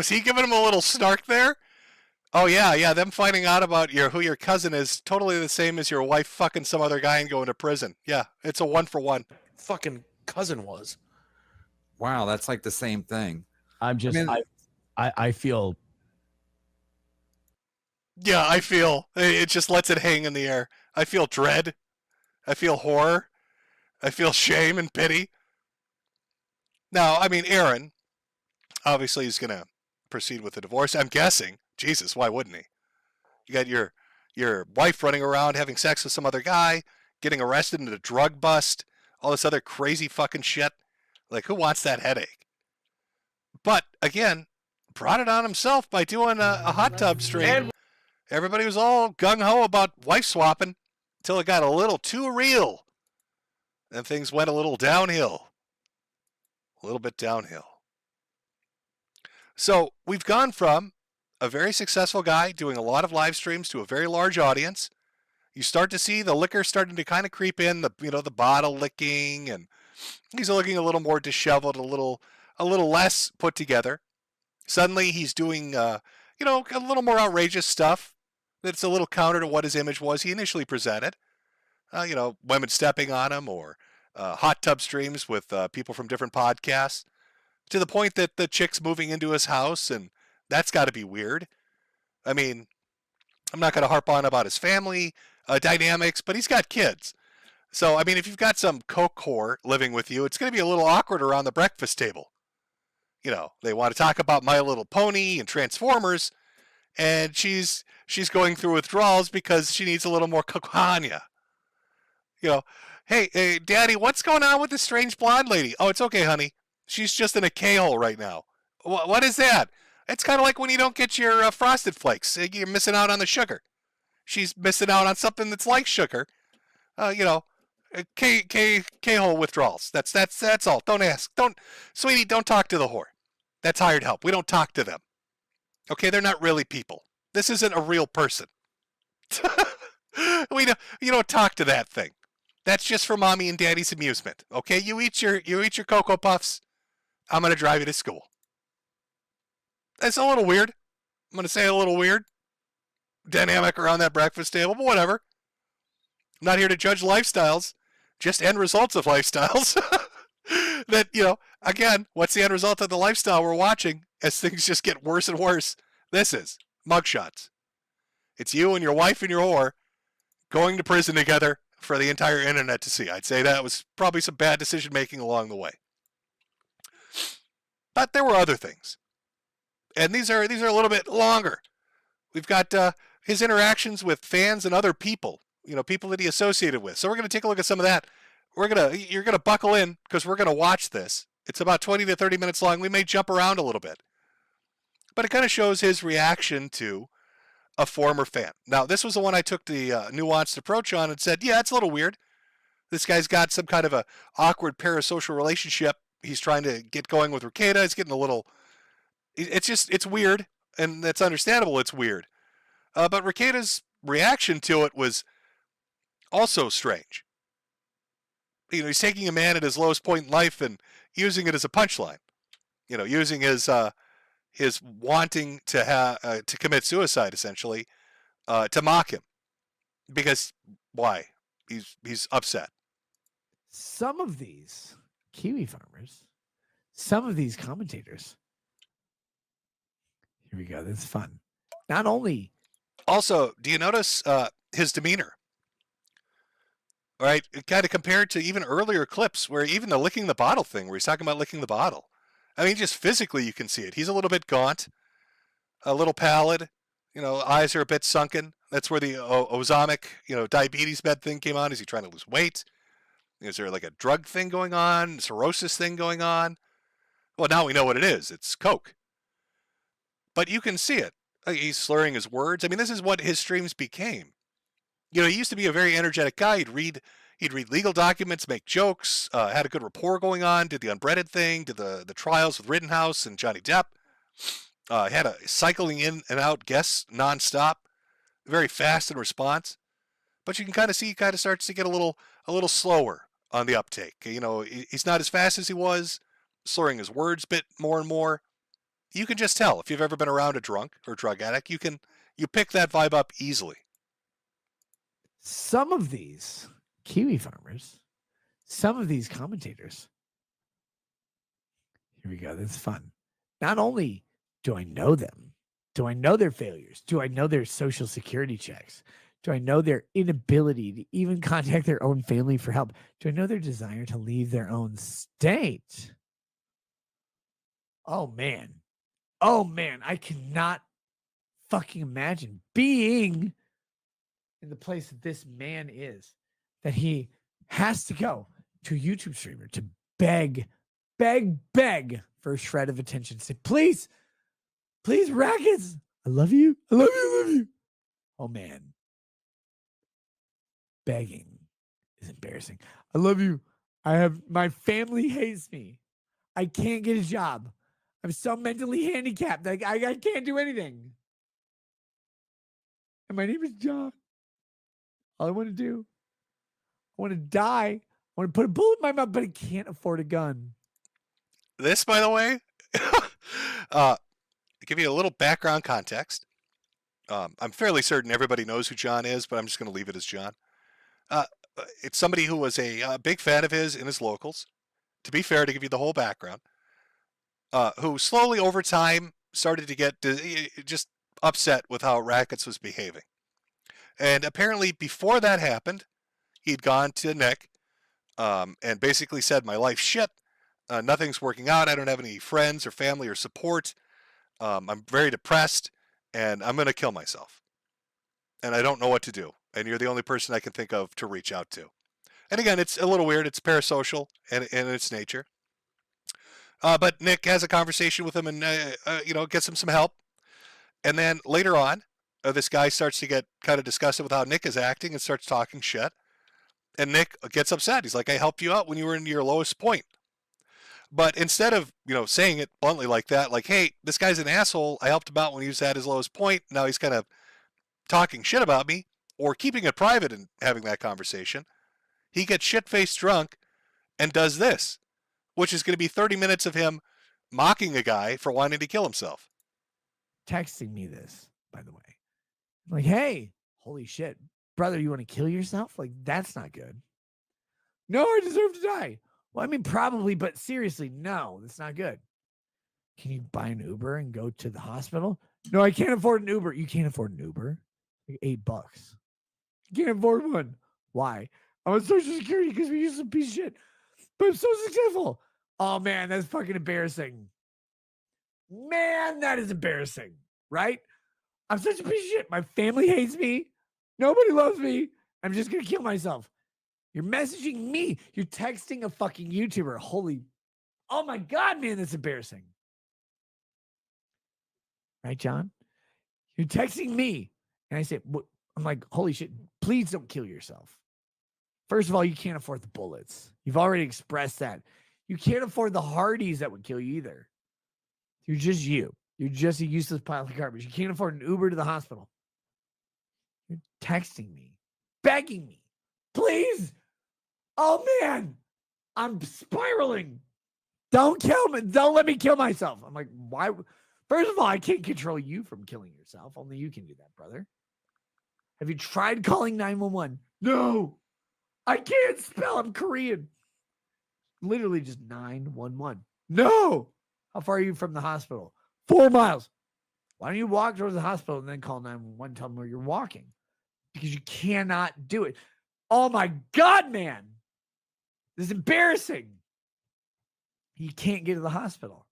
he giving him a little snark there? Oh yeah. Them finding out about who your cousin is totally the same as your wife fucking some other guy and going to prison. Yeah, it's a 1-for-1. Fucking cousin was. Wow, that's like the same thing. I'm just, I feel. Yeah, I feel it just lets it hang in the air. I feel dread. I feel horror. I feel shame and pity. Now, I mean, Aaron, obviously, he's going to proceed with the divorce. I'm guessing. Jesus, why wouldn't he? You got your wife running around having sex with some other guy, getting arrested in a drug bust, all this other crazy fucking shit. Like, who wants that headache? But, again, brought it on himself by doing a hot tub stream. Everybody was all gung-ho about wife swapping until it got a little too real. And things went a little downhill. A little bit downhill. So we've gone from a very successful guy doing a lot of live streams to a very large audience. You start to see the liquor starting to kind of creep in, the bottle licking, and he's looking a little more disheveled, a little less put together. Suddenly he's doing a little more outrageous stuff that's a little counter to what his image was he initially presented. Women stepping on him, or hot tub streams with people from different podcasts, to the point that the chick's moving into his house, and that's got to be weird. I mean, I'm not going to harp on about his family dynamics, but he's got kids. So, I mean, if you've got some coke whore living with you, it's going to be a little awkward around the breakfast table. They want to talk about My Little Pony and Transformers, and she's going through withdrawals because she needs a little more cocaine. Hey, Daddy, what's going on with this strange blonde lady? Oh, it's okay, honey. She's just in a K-hole right now. What is that? It's kind of like when you don't get your Frosted Flakes. You're missing out on the sugar. She's missing out on something that's like sugar. K-hole withdrawals. That's all. Don't ask. Sweetie, don't talk to the whore. That's hired help. We don't talk to them. Okay, they're not really people. This isn't a real person. You don't talk to that thing. That's just for mommy and daddy's amusement. Okay, you eat your Cocoa Puffs. I'm gonna drive you to school. It's a little weird. I'm gonna say a little weird dynamic around that breakfast table, but whatever. I'm not here to judge lifestyles, just end results of lifestyles. That, again, what's the end result of the lifestyle we're watching as things just get worse and worse? This is mugshots. It's you and your wife and your whore going to prison together for the entire internet to see. I'd say that was probably some bad decision making along the way. But there were other things. And these are a little bit longer. We've got his interactions with fans and other people, people that he associated with. So we're going to take a look at some of that. You're going to buckle in because we're going to watch this. It's about 20 to 30 minutes long. We may jump around a little bit. But it kind of shows his reaction to a former fan. Now, this was the one I took the nuanced approach on and said, yeah, it's a little weird. This guy's got some kind of a awkward parasocial relationship. He's trying to get going with Rekieta. He's getting a little... It's weird, and that's understandable. It's weird. But Rekieta's reaction to it was also strange. He's taking a man at his lowest point in life and using it as a punchline. Using his wanting to commit suicide, essentially, to mock him. Because why? He's upset. Some of these Kiwi farmers, some of these commentators. Here we go. This is fun. Not only. Also, do you notice his demeanor? All right, kind of compared to even earlier clips where even the licking the bottle thing, where he's talking about licking the bottle. I mean, just physically you can see it. He's a little bit gaunt, a little pallid, eyes are a bit sunken. That's where the ozamic, diabetes bed thing came on. Is he trying to lose weight? Is there like a drug thing going on, cirrhosis thing going on? Well, now we know what it is. It's Coke. But you can see it. He's slurring his words. I mean, this is what his streams became. He used to be a very energetic guy. He'd read legal documents, make jokes, had a good rapport going on, did the unbreaded thing, did the trials with Rittenhouse and Johnny Depp, had a cycling in and out guests nonstop, very fast in response. But you can kind of see he kind of starts to get a little slower on the uptake. He's not as fast as he was, slurring his words a bit more and more. You can just tell if you've ever been around a drunk or drug addict. You pick that vibe up easily. Some of these Kiwi farmers, some of these commentators. Here we go. This is fun. Not only do I know them, do I know their failures? Do I know their social security checks? Do I know their inability to even contact their own family for help? Do I know their desire to leave their own state? Oh, man. Oh, man. I cannot fucking imagine being in the place that this man is, that he has to go to a YouTube streamer to beg for a shred of attention. Say, please, Rackets, I love you. I love you. I love you. Oh, man. Begging is embarrassing. I love you. My family hates me. I can't get a job. I'm so mentally handicapped. I can't do anything. And my name is John. All I want to do, I want to die. I want to put a bullet in my mouth, but I can't afford a gun. This, by the way, to give you a little background context, I'm fairly certain everybody knows who John is, but I'm just going to leave it as John. It's somebody who was a big fan of his in his locals. To be fair, to give you the whole background, who slowly over time started to get just upset with how Rackets was behaving. And apparently before that happened, he'd gone to Nick and basically said, my life's shit. Nothing's working out. I don't have any friends or family or support. I'm very depressed and I'm going to kill myself. And I don't know what to do. And you're the only person I can think of to reach out to. And again, it's a little weird. It's parasocial in its nature. But Nick has a conversation with him and, gets him some help. And then later on, this guy starts to get kind of disgusted with how Nick is acting and starts talking shit. And Nick gets upset. He's like, I helped you out when you were in your lowest point. But instead of, saying it bluntly like that, like, hey, this guy's an asshole. I helped him out when he was at his lowest point. Now he's kind of talking shit about me, or keeping it private and having that conversation. He gets shit-faced drunk and does this, which is going to be 30 minutes of him mocking a guy for wanting to kill himself. Texting me this, by the way. I'm like, hey, holy shit, brother, you want to kill yourself? Like, that's not good. No, I deserve to die. Well, I mean, probably, but seriously, no, that's not good. Can you buy an Uber and go to the hospital? No, I can't afford an Uber. You can't afford an Uber? Like $8. You can't afford one. Why? I'm on Social Security because we use some piece of shit. But I'm so successful. Oh, man, that's fucking embarrassing. Man, that is embarrassing, right? I'm such a piece of shit. My family hates me. Nobody loves me. I'm just going to kill myself. You're messaging me. You're texting a fucking YouTuber. Oh my God, man, that's embarrassing. Right, John? You're texting me. And I say, I'm like, holy shit, please don't kill yourself. First of all, you can't afford the bullets. You've already expressed that. You can't afford the Hardys that would kill you either. You're just you. You're just a useless pile of garbage. You can't afford an Uber to the hospital. You're texting me, begging me, please. Oh, man, I'm spiraling. Don't kill me. Don't let me kill myself. I'm like, why? First of all, I can't control you from killing yourself. Only you can do that, brother. Have you tried calling 911? No, I can't spell. I'm Korean. Literally just 911. No. How far are you from the hospital? 4 miles. Why don't you walk towards the hospital and then call 911, tell them where you're walking? Because you cannot do it. Oh my God, man. This is embarrassing. You can't get to the hospital.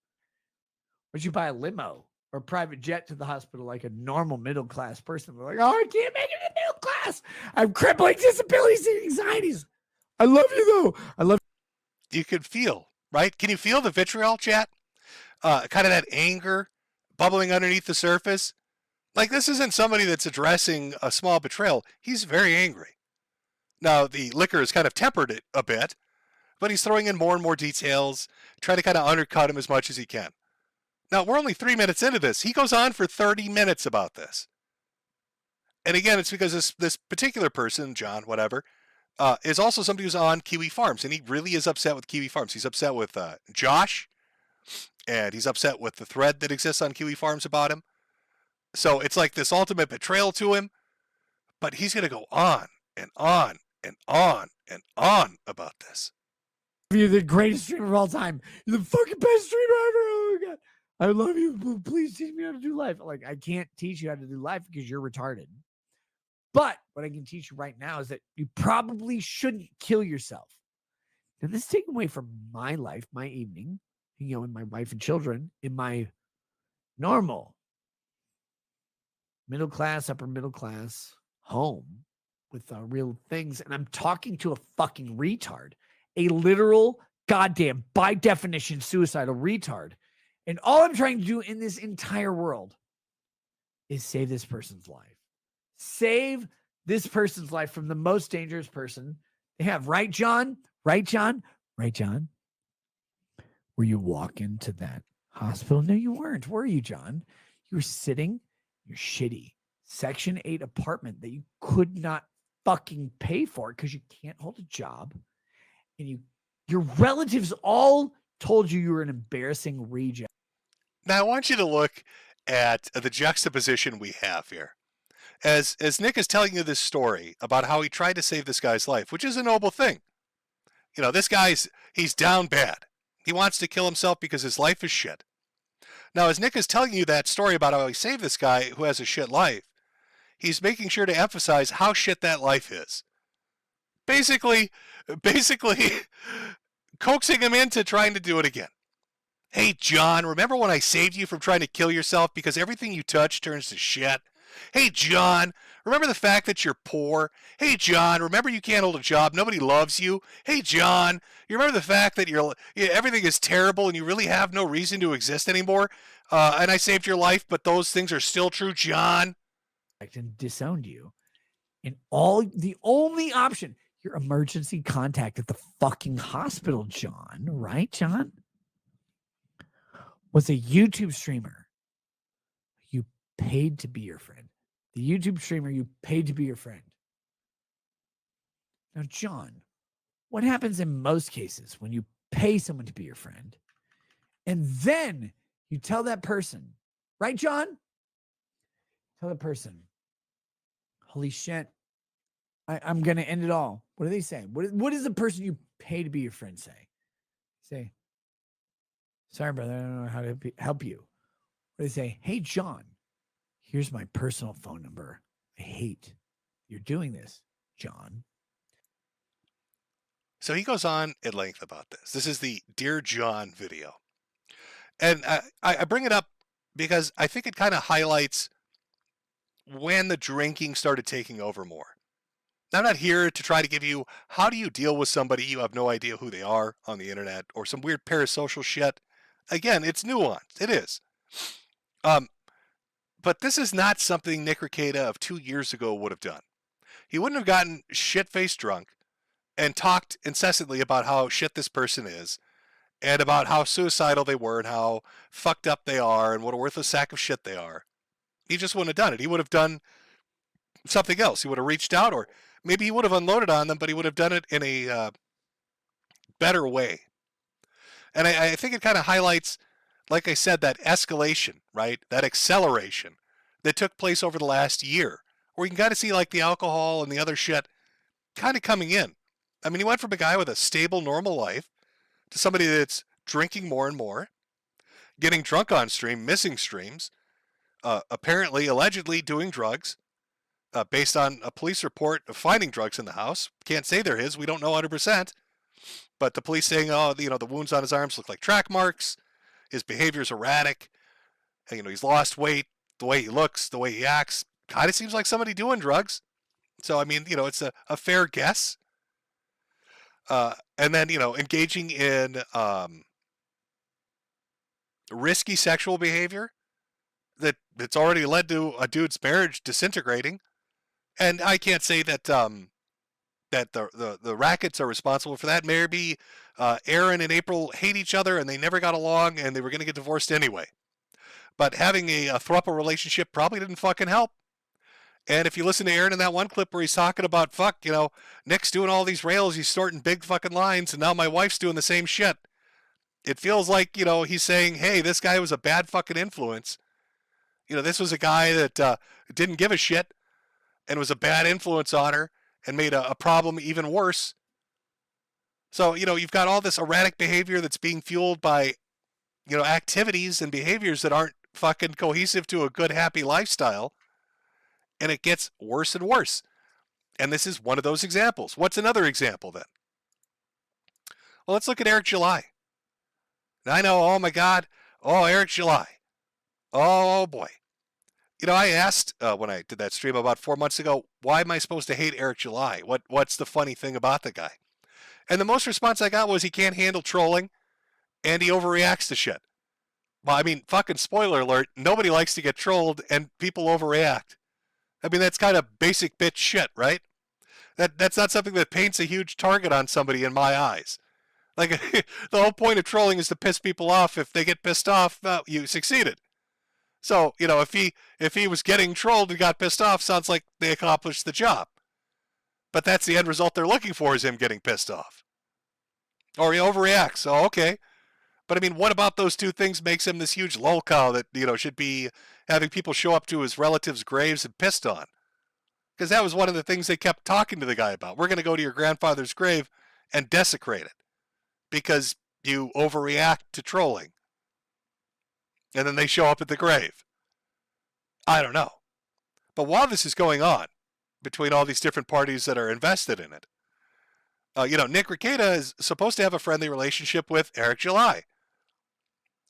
But you buy a limo or a private jet to the hospital like a normal middle-class person. They're like, oh, I can't make it in the middle class. I have crippling disabilities and anxieties. I love you, though. I love you. You could feel, right? Can you feel the vitriol, chat? Kind of that anger bubbling underneath the surface. Like, this isn't somebody that's addressing a small betrayal. He's very angry. Now, the liquor has kind of tempered it a bit, but he's throwing in more and more details, trying to kind of undercut him as much as he can. Now, we're only 3 minutes into this. He goes on for 30 minutes about this. And again, it's because this particular person, John, whatever, is also somebody who's on Kiwi Farms, and he really is upset with Kiwi Farms. He's upset with Josh and he's upset with the thread that exists on Kiwi Farms about him. So it's like this ultimate betrayal to him, but he's going to go on and on and on and on about this. You're the greatest streamer of all time. You're the fucking best streamer ever. Oh my god, I love you. Please teach me how to do life. Like, I can't teach you how to do life because you're retarded. But what I can teach you right now is that you probably shouldn't kill yourself. Now, this is taken away from my life, my evening, with my wife and children, in my normal middle class, upper middle class home with real things. And I'm talking to a fucking retard, a literal, goddamn, by definition, suicidal retard. And all I'm trying to do in this entire world is save this person's life. Save this person's life from the most dangerous person they have. Right, John? Right, John? Right, John? Were you walking to that hospital? No, you weren't. Were you, John? You were sitting in your shitty Section 8 apartment that you could not fucking pay for because you can't hold a job. And your relatives all told you were an embarrassing reject. Now, I want you to look at the juxtaposition we have here. As Nick is telling you this story about how he tried to save this guy's life, which is a noble thing. You know, this he's down bad. He wants to kill himself because his life is shit. Now, as Nick is telling you that story about how he saved this guy who has a shit life, he's making sure to emphasize how shit that life is. Basically coaxing him into trying to do it again. Hey, John, remember when I saved you from trying to kill yourself because everything you touch turns to shit? Hey, John, remember the fact that you're poor? Hey, John, remember you can't hold a job, nobody loves you? Hey, John, you remember the fact that everything is terrible and you really have no reason to exist anymore? And I saved your life, but those things are still true, John? And disowned you. And the only option, your emergency contact at the fucking hospital, John, right, John? Was a YouTube streamer. You paid to be your friend. The YouTube streamer you paid to be your friend. Now, John, what happens in most cases when you pay someone to be your friend and then you tell that person, right, John? Tell the person, holy shit, I'm going to end it all. What do they say? What does the person you pay to be your friend say? Say, sorry, brother, I don't know how to help you. Or they say, hey, John, here's my personal phone number. I hate you're doing this, John. So he goes on at length about this. This is the Dear John video. And I bring it up because I think it kind of highlights when the drinking started taking over more. Now, I'm not here to try to give you how do you deal with somebody you have no idea who they are on the internet or some weird parasocial shit. Again, it's nuanced. It is. But this is not something Nick Rekieta of 2 years ago would have done. He wouldn't have gotten shit-faced drunk and talked incessantly about how shit this person is and about how suicidal they were and how fucked up they are and what a worthless sack of shit they are. He just wouldn't have done it. He would have done something else. He would have reached out, or maybe he would have unloaded on them, but he would have done it in a better way. And I think it kind of highlights, like I said, that escalation, right? That acceleration that took place over the last year, where you can kind of see like the alcohol and the other shit kind of coming in. I mean, he went from a guy with a stable, normal life to somebody that's drinking more and more, getting drunk on stream, missing streams, apparently, allegedly doing drugs, based on a police report of finding drugs in the house. Can't say they're his. We don't know 100%. But the police saying, oh, the wounds on his arms look like track marks. His behavior's erratic. And, he's lost weight. The way he looks, the way he acts, kind of seems like somebody doing drugs. So, I mean, it's a fair guess. And then, engaging in risky sexual behavior that's already led to a dude's marriage disintegrating. And I can't say that that the rackets are responsible for that. Maybe Aaron and April hate each other and they never got along and they were going to get divorced anyway. But having a throuple relationship probably didn't fucking help. And if you listen to Aaron in that one clip where he's talking about, Nick's doing all these rails, he's snorting big fucking lines, and now my wife's doing the same shit. It feels like, he's saying, hey, this guy was a bad fucking influence. This was a guy that didn't give a shit and was a bad influence on her and made a problem even worse. So, you've got all this erratic behavior that's being fueled by, activities and behaviors that aren't fucking cohesive to a good, happy lifestyle. And it gets worse and worse. And this is one of those examples. What's another example then? Well, let's look at Eric July. Now, I know, oh my God, Eric July. Oh boy. I asked when I did that stream about 4 months ago, why am I supposed to hate Eric July? What's the funny thing about the guy? And the most response I got was he can't handle trolling and he overreacts to shit. Well, I mean, fucking spoiler alert, nobody likes to get trolled and people overreact. I mean, that's kind of basic bitch shit, right? That's not something that paints a huge target on somebody in my eyes. Like, the whole point of trolling is to piss people off. If they get pissed off, you succeeded. So, if he was getting trolled and got pissed off, sounds like they accomplished the job. But that's the end result they're looking for, is him getting pissed off. Or he overreacts. Oh, okay. But I mean, what about those two things makes him this huge lolcow that, should be having people show up to his relatives' graves and pissed on? Because that was one of the things they kept talking to the guy about. We're going to go to your grandfather's grave and desecrate it because you overreact to trolling. And then they show up at the grave. I don't know. But while this is going on, between all these different parties that are invested in it, Nick Rekieta is supposed to have a friendly relationship with Eric July.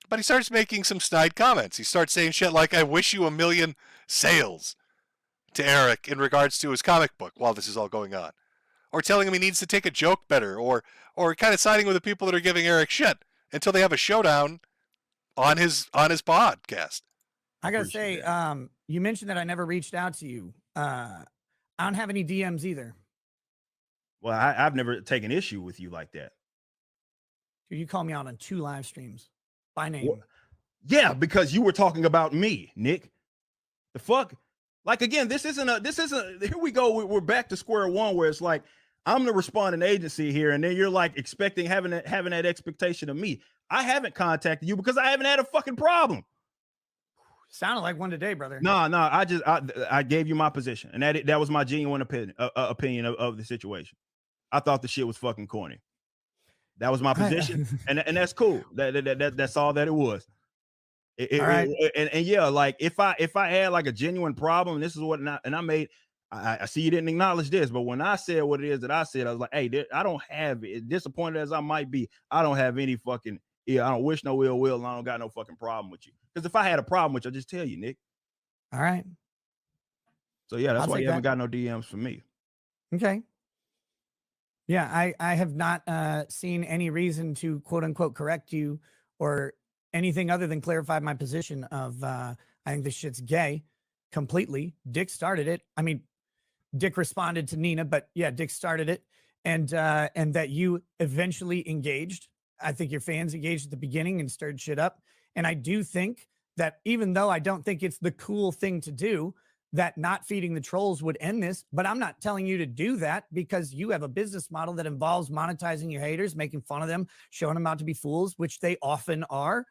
But he starts making some snide comments. He starts saying shit like, I wish you 1 million sales to Eric in regards to his comic book while this is all going on. Or telling him he needs to take a joke better, or kind of siding with the people that are giving Eric shit until they have a showdown on his podcast. I gotta say, you mentioned that I never reached out to you. I don't have any DMs either. Well, I've never taken issue with you like that. Dude, you called me out on 2 live streams by name. Well, yeah, because you were talking about me, Nick. The fuck? Like, again, this isn't here we go. We're back to square one where it's like, I'm the responding agency here. And then you're like expecting, having that expectation of me. I haven't contacted you because I haven't had a fucking problem. Sounded like one today, brother. No, I gave you my position, and that was my genuine opinion of the situation. I thought the shit was fucking corny. That was my position, and that's cool. That's all that it was. And yeah, like if I had like a genuine problem, and this is what I see you didn't acknowledge this, but when I said what it is that I said, I was like, hey, I don't have it. Disappointed as I might be, I don't have any fucking. Yeah, I don't wish no ill will, and I don't got no fucking problem with you. Because if I had a problem with you, I'd just tell you, Nick. All right. So yeah, that's why you haven't got no DMs from me. Okay. Yeah, I have not seen any reason to quote unquote correct you or anything other than clarify my position of I think this shit's gay completely. Dick started it. I mean, Dick responded to Nina, but yeah, Dick started it, and that you eventually engaged. I think your fans engaged at the beginning and stirred shit up. And I do think that even though I don't think it's the cool thing to do, that not feeding the trolls would end this. But I'm not telling you to do that because you have a business model that involves monetizing your haters, making fun of them, showing them out to be fools, which they often are.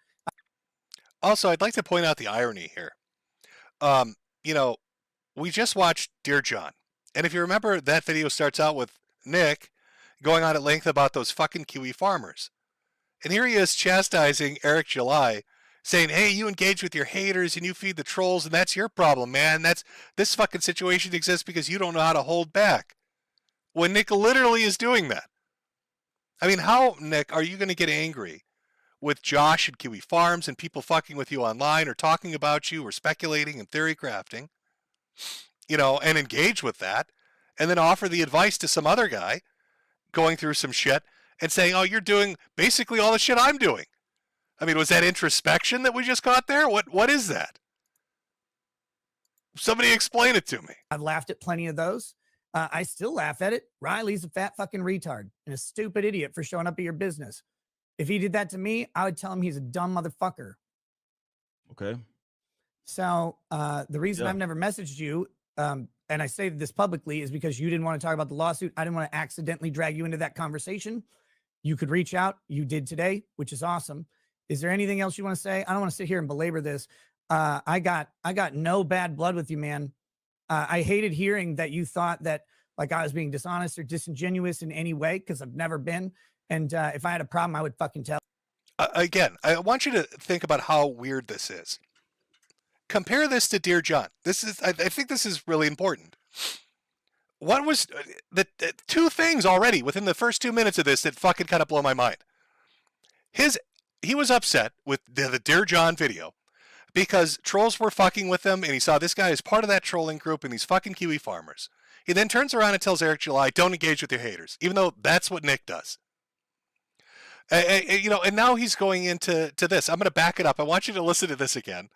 Also, I'd like to point out the irony here. We just watched Dear John. And if you remember, that video starts out with Nick going on at length about those fucking Kiwi farmers. And here he is chastising Eric July, saying, hey, you engage with your haters and you feed the trolls, and that's your problem, man. This fucking situation exists because you don't know how to hold back. When Nick literally is doing that. I mean, how, Nick, are you going to get angry with Josh and Kiwi Farms and people fucking with you online or talking about you or speculating and theory crafting, and engage with that, and then offer the advice to some other guy going through some shit and saying, oh, you're doing basically all the shit I'm doing. I mean, was that introspection that we just caught there? What is that? Somebody explain it to me. I've laughed at plenty of those. I still laugh at it. Riley's a fat fucking retard and a stupid idiot for showing up at your business. If he did that to me, I would tell him he's a dumb motherfucker. Okay. So the reason I've never messaged you, and I say this publicly, is because you didn't want to talk about the lawsuit. I didn't want to accidentally drag you into that conversation. You could reach out. You did today, which is awesome. Is there anything else you want to say? I don't want to sit here and belabor this. I got no bad blood with you, man. I hated hearing that you thought that like I was being dishonest or disingenuous in any way, because I've never been. And if I had a problem, I would fucking tell. Again, I want you to think about how weird this is. Compare this to Dear John. I think this is really important. What was the two things already within the first 2 minutes of this that fucking kind of blow my mind? He was upset with the Dear John video because trolls were fucking with him, and he saw this guy as part of that trolling group and these fucking Kiwi farmers. He then turns around and tells Eric July, don't engage with your haters, even though that's what Nick does. And now he's going into this. I'm going to back it up. I want you to listen to this again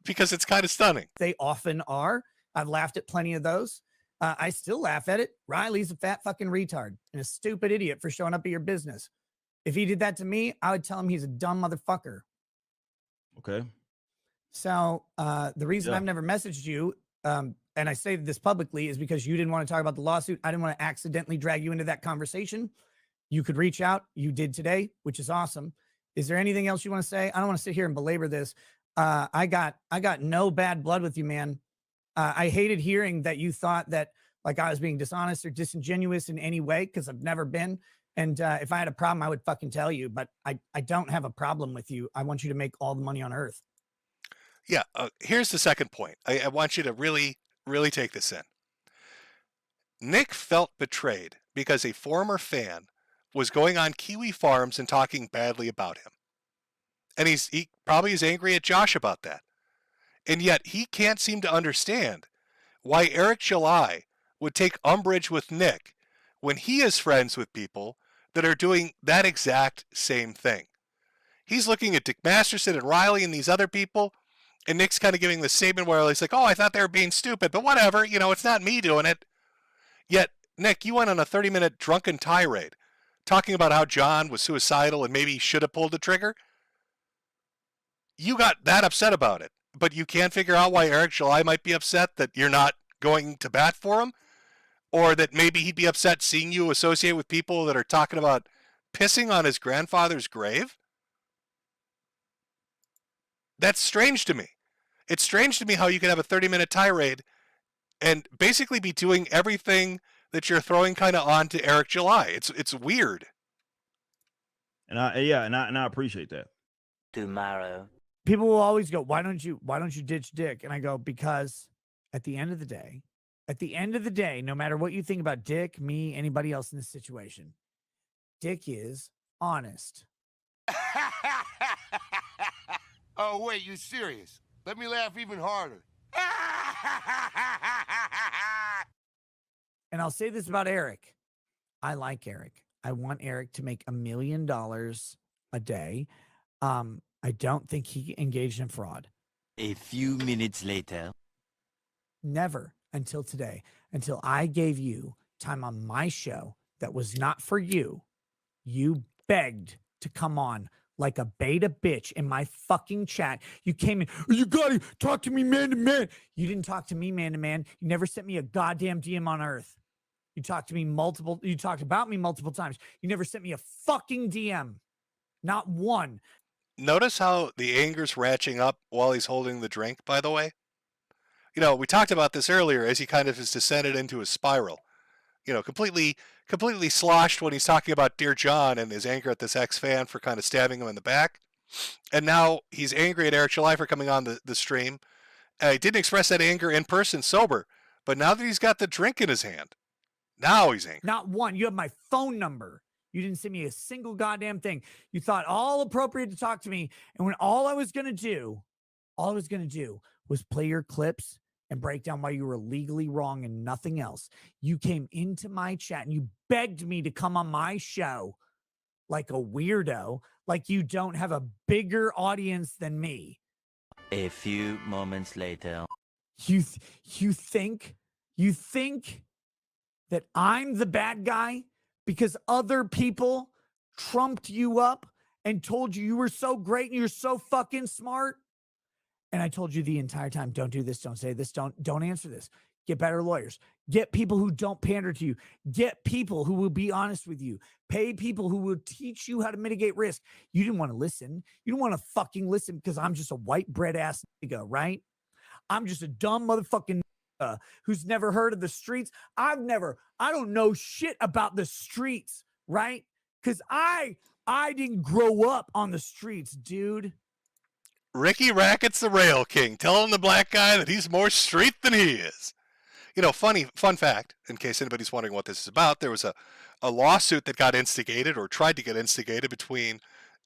because it's kind of stunning. They often are. I've laughed at plenty of those. I still laugh at it. Riley's a fat fucking retard and a stupid idiot for showing up at your business. If he did that to me, I would tell him he's a dumb motherfucker. Okay. So the reason I've never messaged you, and I say this publicly, is because you didn't want to talk about the lawsuit. I didn't want to accidentally drag you into that conversation. You could reach out. You did today, which is awesome. Is there anything else you want to say? I don't want to sit here and belabor this. I got no bad blood with you, man. I hated hearing that you thought that like I was being dishonest or disingenuous in any way, because I've never been. And if I had a problem, I would fucking tell you. But I don't have a problem with you. I want you to make all the money on earth. Yeah. Here's the second point. I want you to really, really take this in. Nick felt betrayed because a former fan was going on Kiwi Farms and talking badly about him. And he probably is angry at Josh about that. And yet he can't seem to understand why Eric July would take umbrage with Nick when he is friends with people that are doing that exact same thing. He's looking at Dick Masterson and Riley and these other people, and Nick's kind of giving the statement where he's like, oh, I thought they were being stupid, but whatever, it's not me doing it. Yet, Nick, you went on a 30-minute drunken tirade talking about how John was suicidal and maybe he should have pulled the trigger. You got that upset about it, but you can't figure out why Eric July might be upset that you're not going to bat for him, or that maybe he'd be upset seeing you associate with people that are talking about pissing on his grandfather's grave. That's strange to me. It's strange to me how you can have a 30-minute tirade and basically be doing everything that you're throwing kind of on to Eric July. It's weird. And I appreciate that. Tomorrow. People will always go, why don't you ditch Dick? And I go, because at the end of the day, no matter what you think about Dick, me, anybody else in this situation, Dick is honest. Oh, wait, you serious? Let me laugh even harder. And I'll say this about Eric. I like Eric. I want Eric to make $1 million a day. I don't think he engaged in fraud. A few minutes later. Never until today, until I gave you time on my show that was not for you. You begged to come on like a beta bitch in my fucking chat. You came in, you gotta talk to me man to man. You didn't talk to me man to man. You never sent me a goddamn DM on earth. You talked about me multiple times. You never sent me a fucking DM. Not one. Notice how the anger's ratcheting up while he's holding the drink, by the way. We talked about this earlier as he kind of has descended into a spiral. Completely sloshed when he's talking about Dear John and his anger at this ex-fan for kind of stabbing him in the back. And now he's angry at Eric July for coming on the stream. He didn't express that anger in person sober, but now that he's got the drink in his hand, now he's angry. Not one. You have my phone number. You didn't send me a single goddamn thing. You thought all appropriate to talk to me. And when all I was going to do was play your clips and break down why you were legally wrong and nothing else. You came into my chat and you begged me to come on my show like a weirdo, like you don't have a bigger audience than me. A few moments later. You think that I'm the bad guy because other people trumped you up and told you were so great and you're so fucking smart? And I told you the entire time, don't do this, don't say this, don't answer this. Get better lawyers. Get people who don't pander to you. Get people who will be honest with you. Pay people who will teach you how to mitigate risk. You didn't want to listen. You don't want to fucking listen because I'm just a white bread ass nigga, right? I'm just a dumb motherfucking nigga who's never heard of the streets. I don't know shit about the streets, right? Because I didn't grow up on the streets, dude. Ricky Racket's the Rail King, telling the black guy that he's more street than he is. You know, fun fact, in case anybody's wondering what this is about, there was a lawsuit that got instigated or tried to get instigated between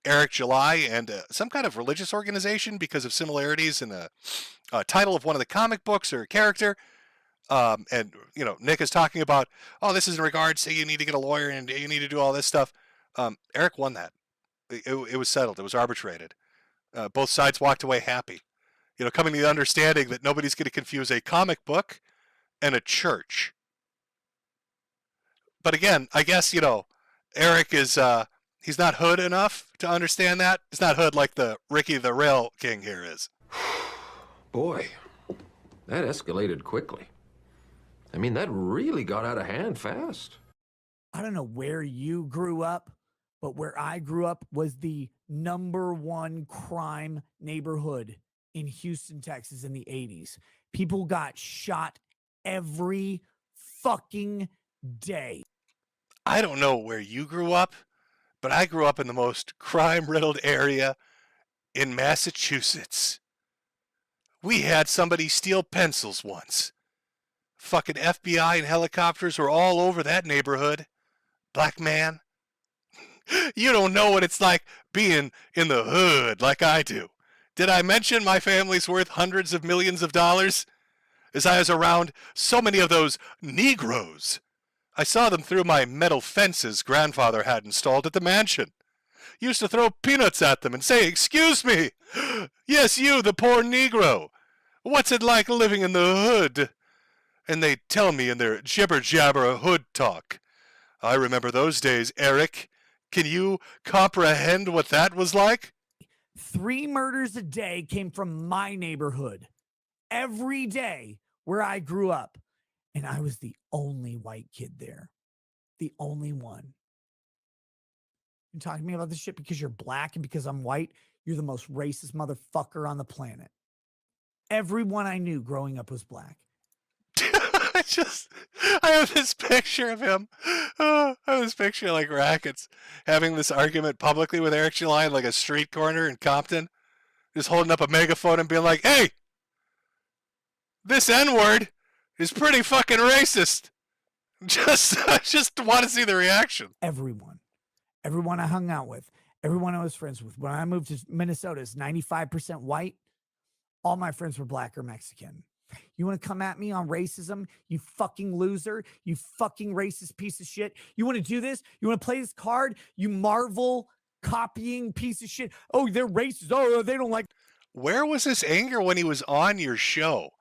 Eric July and some kind of religious organization because of similarities in the title of one of the comic books or a character. And, you know, Nick is talking about, oh, this is in regards to you need to get a lawyer and you need to do all this stuff. Eric won that. It was settled. It was arbitrated. Both sides walked away happy. You know, coming to the understanding that nobody's going to confuse a comic book and a church. But again, I guess, you know, Eric is, he's not hood enough to understand that. He's not hood like the Ricky the Rail King here is. Boy, that escalated quickly. I mean, that really got out of hand fast. I don't know where you grew up, but where I grew up was the #1 crime neighborhood in Houston, Texas in the 80s. People got shot every fucking day. I don't know where you grew up, but I grew up in the most crime-riddled area in Massachusetts. We had somebody steal pencils once. Fucking FBI and helicopters were all over that neighborhood. Black man. You don't know what it's like being in the hood like I do. Did I mention my family's worth hundreds of millions of dollars? As I was around so many of those Negroes, I saw them through my metal fences grandfather had installed at the mansion. Used to throw peanuts at them and say, "Excuse me, yes, you, the poor Negro. What's it like living in the hood?" And they'd tell me in their jibber-jabber hood talk. I remember those days, Eric. Can you comprehend what that was like? 3 murders a day came from my neighborhood. Every day where I grew up. And I was the only white kid there. The only one. You're talking to me about this shit because you're black and because I'm white? You're the most racist motherfucker on the planet. Everyone I knew growing up was black. I have this picture of him. I have this picture like Rackets having this argument publicly with Eric July in like a street corner in Compton. Just holding up a megaphone and being like, "Hey, this N-word is pretty fucking racist." I just want to see the reaction. Everyone I hung out with, everyone I was friends with. When I moved to Minnesota, it's 95% white. All my friends were black or Mexican. You want to come at me on racism, you fucking loser, you fucking racist piece of shit? You want to do this? You want to play this card? You Marvel copying piece of shit. Oh, they're racist. Oh, they don't like. Where was this anger when he was on your show?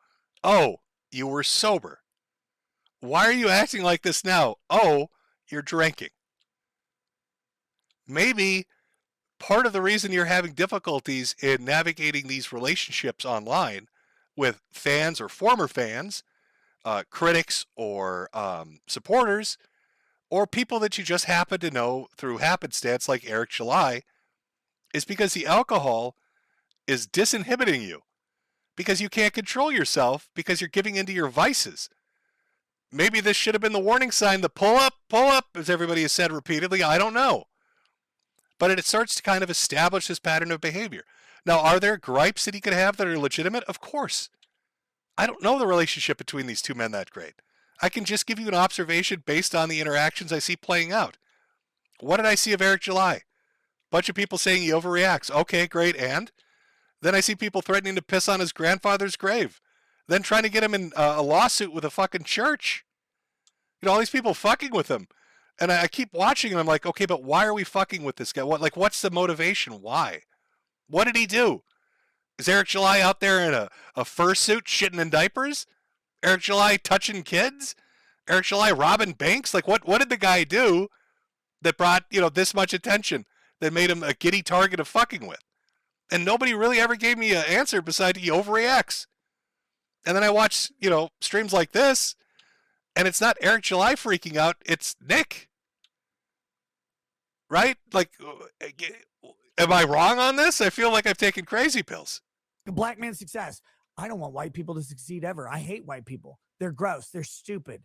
Oh, you were sober. Why are you acting like this now? Oh, you're drinking. Maybe part of the reason you're having difficulties in navigating these relationships online with fans or former fans, critics or supporters, or people that you just happen to know through happenstance like Eric July, is because the alcohol is disinhibiting you. Because you can't control yourself because you're giving into your vices. Maybe this should have been the warning sign, the pull up, as everybody has said repeatedly. I don't know. But it starts to kind of establish this pattern of behavior. Now, are there gripes that he could have that are legitimate? Of course. I don't know the relationship between these two men that great. I can just give you an observation based on the interactions I see playing out. What did I see of Eric July? Bunch of people saying he overreacts. Okay, great, and? Then I see people threatening to piss on his grandfather's grave. Then trying to get him in a lawsuit with a fucking church. You know, all these people fucking with him. And I keep watching and I'm like, okay, but why are we fucking with this guy? What's the motivation? Why? What did he do? Is Eric July out there in a fursuit shitting in diapers? Eric July touching kids? Eric July robbing banks? Like, what did the guy do that brought, you know, this much attention that made him a giddy target of fucking with? And nobody really ever gave me an answer besides he overreacts. And then I watch, streams like this, and it's not Eric July freaking out, it's Nick. Right? Like, am I wrong on this? I feel like I've taken crazy pills. Black man's success. I don't want white people to succeed ever. I hate white people. They're gross. They're stupid.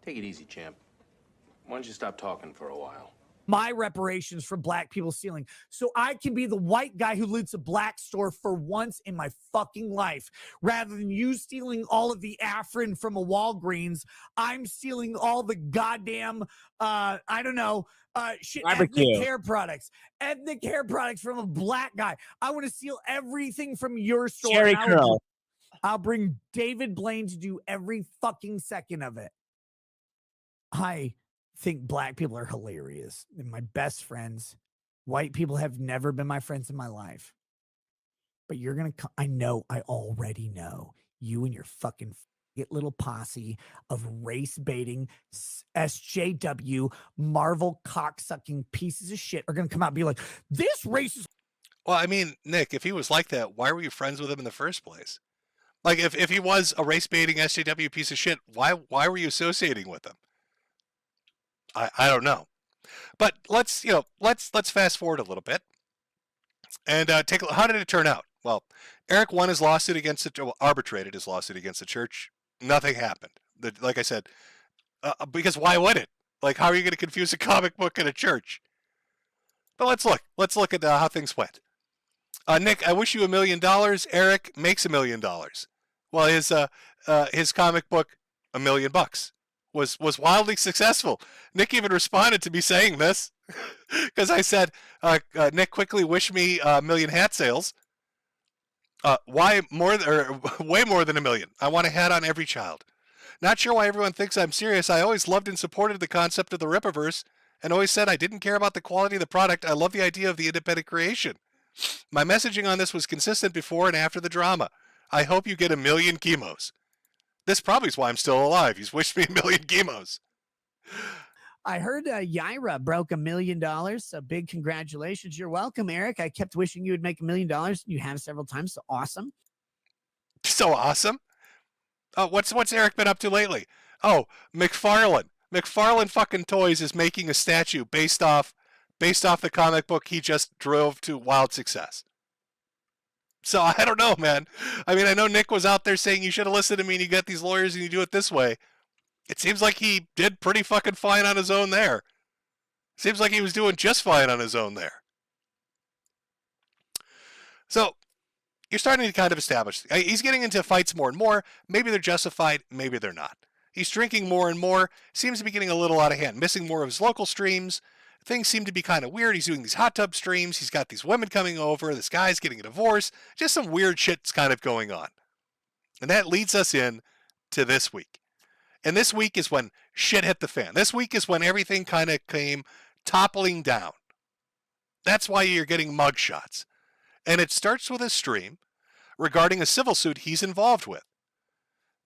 Take it easy, champ. Why don't you stop talking for a while? My reparations for black people stealing, so I can be the white guy who loots a black store for once in my fucking life. Rather than you stealing all of the Afrin from a Walgreens, I'm stealing all the goddamn, shit, ethnic hair products from a black guy. I want to steal everything from your store. Jerry Curl. I'll bring David Blaine to do every fucking second of it. I think black people are hilarious. They're my best friends. White people have never been my friends in my life. But you're going to, I already know you and your fucking little posse of race baiting SJW Marvel cocksucking pieces of shit are going to come out and be like, this race is. Well, I mean, Nick, if he was like that, why were you friends with him in the first place? Like, if he was a race baiting SJW piece of shit, why were you associating with him? I don't know, but let's fast forward a little bit and take how did it turn out? Well, Eric won his lawsuit arbitrated his lawsuit against the church. Nothing happened. Like I said, because why would it? Like, how are you going to confuse a comic book and a church? But let's look at how things went. Nick, I wish you $1 million. Eric makes $1 million. Well, his comic book, $1 million. Was wildly successful. Nick even responded to me saying this because I said, Nick, quickly wish me $1 million hat sales. Why more or way more than $1 million? I want a hat on every child. Not sure why everyone thinks I'm serious. I always loved and supported the concept of the Rippaverse and always said I didn't care about the quality of the product. I love the idea of the independent creation. My messaging on this was consistent before and after the drama. I hope you get 1 million chemos. This probably is why I'm still alive. He's wished me 1 million chemos. I heard Yaira broke $1 million. So big congratulations. You're welcome, Eric. I kept wishing you would make $1 million. You have several times. So awesome. So awesome. What's Eric been up to lately? Oh, McFarlane. McFarlane fucking Toys is making a statue based off the comic book he just drove to wild success. So I don't know, man. I mean, I know Nick was out there saying you should have listened to me and you got these lawyers and you do it this way. It seems like he did pretty fucking fine on his own there. Seems like he was doing just fine on his own there. So you're starting to kind of establish. He's getting into fights more and more. Maybe they're justified. Maybe they're not. He's drinking more and more. Seems to be getting a little out of hand. Missing more of his local streams. Things seem to be kind of weird. He's doing these hot tub streams. He's got these women coming over. This guy's getting a divorce. Just some weird shit's kind of going on. And that leads us in to this week. And this week is when shit hit the fan. This week is when everything kind of came toppling down. That's why you're getting mugshots. And it starts with a stream regarding a civil suit he's involved with.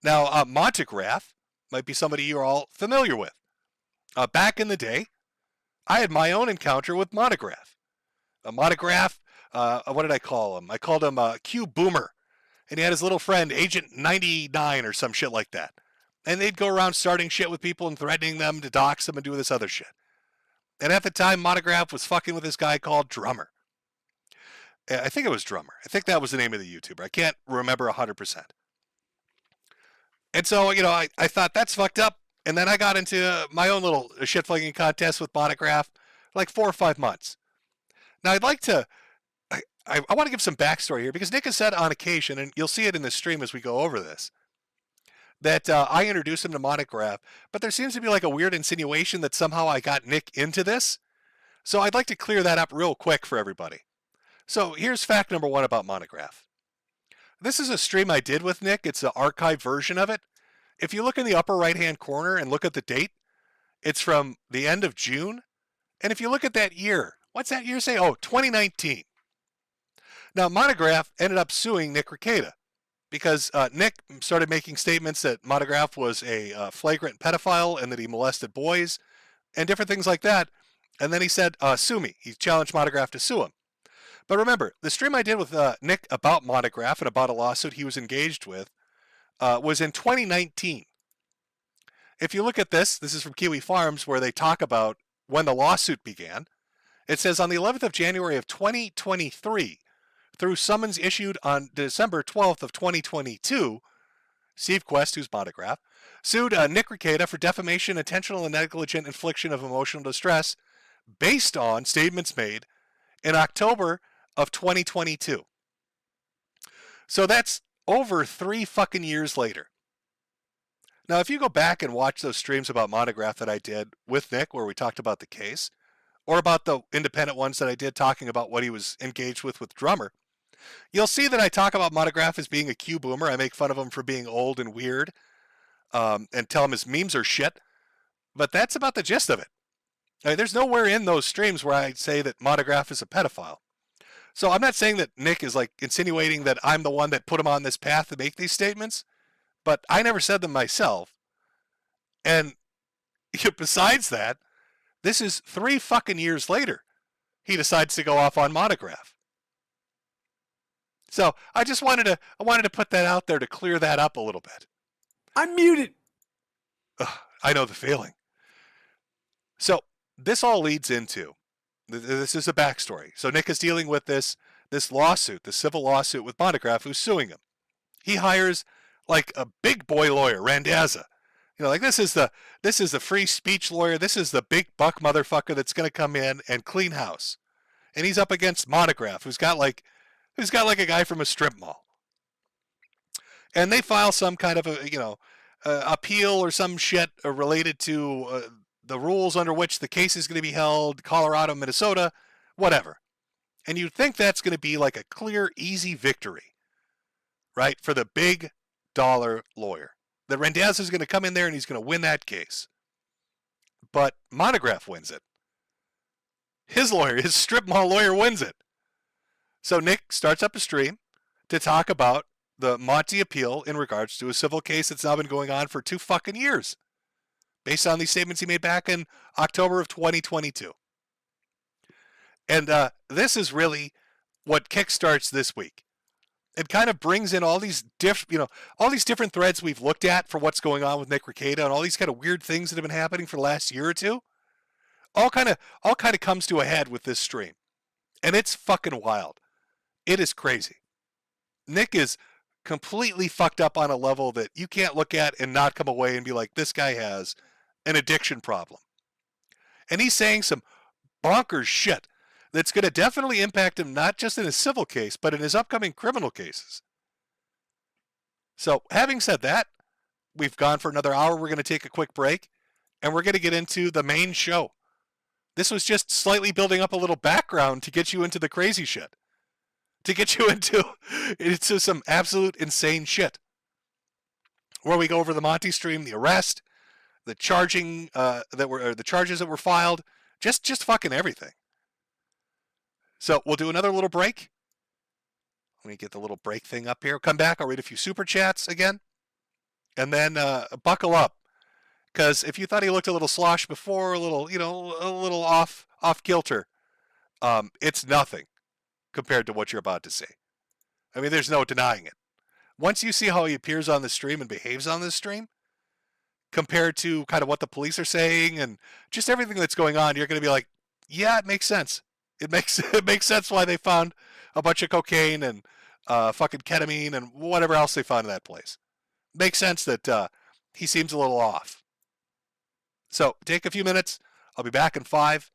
Now, Montegraph might be somebody you're all familiar with. Back in the day, I had my own encounter with Montegraph. Montegraph, what did I call him? I called him Q Boomer. And he had his little friend, Agent 99 or some shit like that. And they'd go around starting shit with people and threatening them to dox them and do this other shit. And at the time, Montegraph was fucking with this guy called Drummer. I think it was Drummer. I think that was the name of the YouTuber. I can't remember 100%. And so, I thought that's fucked up. And then I got into my own little shit-flinging contest with Montegraph like 4 or 5 months. Now, I'd like to... I want to give some backstory here because Nick has said on occasion, and you'll see it in the stream as we go over this, that I introduced him to Montegraph, but there seems to be like a weird insinuation that somehow I got Nick into this. So I'd like to clear that up real quick for everybody. So here's fact number 1 about Montegraph. This is a stream I did with Nick. It's the archived version of it. If you look in the upper right-hand corner and look at the date, it's from the end of June. And if you look at that year, what's that year say? Oh, 2019. Now, Montegraph ended up suing Nick Rekieta because Nick started making statements that Montegraph was a flagrant pedophile and that he molested boys and different things like that. And then he said, sue me. He challenged Montegraph to sue him. But remember, the stream I did with Nick about Montegraph and about a lawsuit he was engaged with was in 2019. If you look at this is from Kiwi Farms, where they talk about when the lawsuit began. It says on the 11th of January of 2023, through summons issued on December 12th of 2022, Steve Quest, who's Monograph, sued Nick Rekieta for defamation, intentional and negligent infliction of emotional distress based on statements made in October of 2022. So that's over 3 fucking years later. Now, if you go back and watch those streams about Monograph that I did with Nick, where we talked about the case, or about the independent ones that I did talking about what he was engaged with Drummer, you'll see that I talk about Monograph as being a Q boomer. I make fun of him for being old and weird, and tell him his memes are shit. But that's about the gist of it. I mean, there's nowhere in those streams where I say that Monograph is a pedophile. So I'm not saying that Nick is like insinuating that I'm the one that put him on this path to make these statements, but I never said them myself. And besides that, this is 3 fucking years later. He decides to go off on Monograph. So I wanted to put that out there to clear that up a little bit. I'm muted. Ugh, I know the feeling. So this all leads into, this is a backstory. So Nick is dealing with this lawsuit, this civil lawsuit with Monograph, who's suing him. He hires like a big boy lawyer, Randazza. You know, like this is the free speech lawyer. This is the big buck motherfucker that's going to come in and clean house. And he's up against Monograph, who's got like a guy from a strip mall. And they file some kind of appeal or some shit related to the rules under which the case is going to be held, Colorado, Minnesota, whatever. And you'd think that's going to be like a clear, easy victory, right, for the big dollar lawyer. That Randazza is going to come in there and he's going to win that case. But Monograph wins it. His lawyer, his strip mall lawyer, wins it. So Nick starts up a stream to talk about the Monty appeal in regards to a civil case that's now been going on for 2 fucking years, based on these statements he made back in October of 2022. And this is really what kickstarts this week. It kind of brings in all these different threads we've looked at for what's going on with Nick Rekieta and all these kind of weird things that have been happening for the last year or two. All kind of comes to a head with this stream. And it's fucking wild. It is crazy. Nick is completely fucked up on a level that you can't look at and not come away and be like, this guy has an addiction problem. And he's saying some bonkers shit that's going to definitely impact him, not just in his civil case, but in his upcoming criminal cases. So having said that, we've gone for another hour. We're going to take a quick break, and we're going to get into the main show. This was just slightly building up a little background to get you into the crazy shit, to get you into some absolute insane shit, where we go over the Monty stream, the arrest, the charges that were filed, just fucking everything. So we'll do another little break. Let me get the little break thing up here. Come back. I'll read a few super chats again, and then buckle up, because if you thought he looked a little slosh before, a little off kilter, it's nothing compared to what you're about to see. I mean, there's no denying it. Once you see how he appears on the stream and behaves on this stream, compared to kind of what the police are saying and just everything that's going on, you're going to be like, yeah, it makes sense. It makes sense why they found a bunch of cocaine and fucking ketamine and whatever else they found in that place. Makes sense that he seems a little off. So take a few minutes. I'll be back in 5.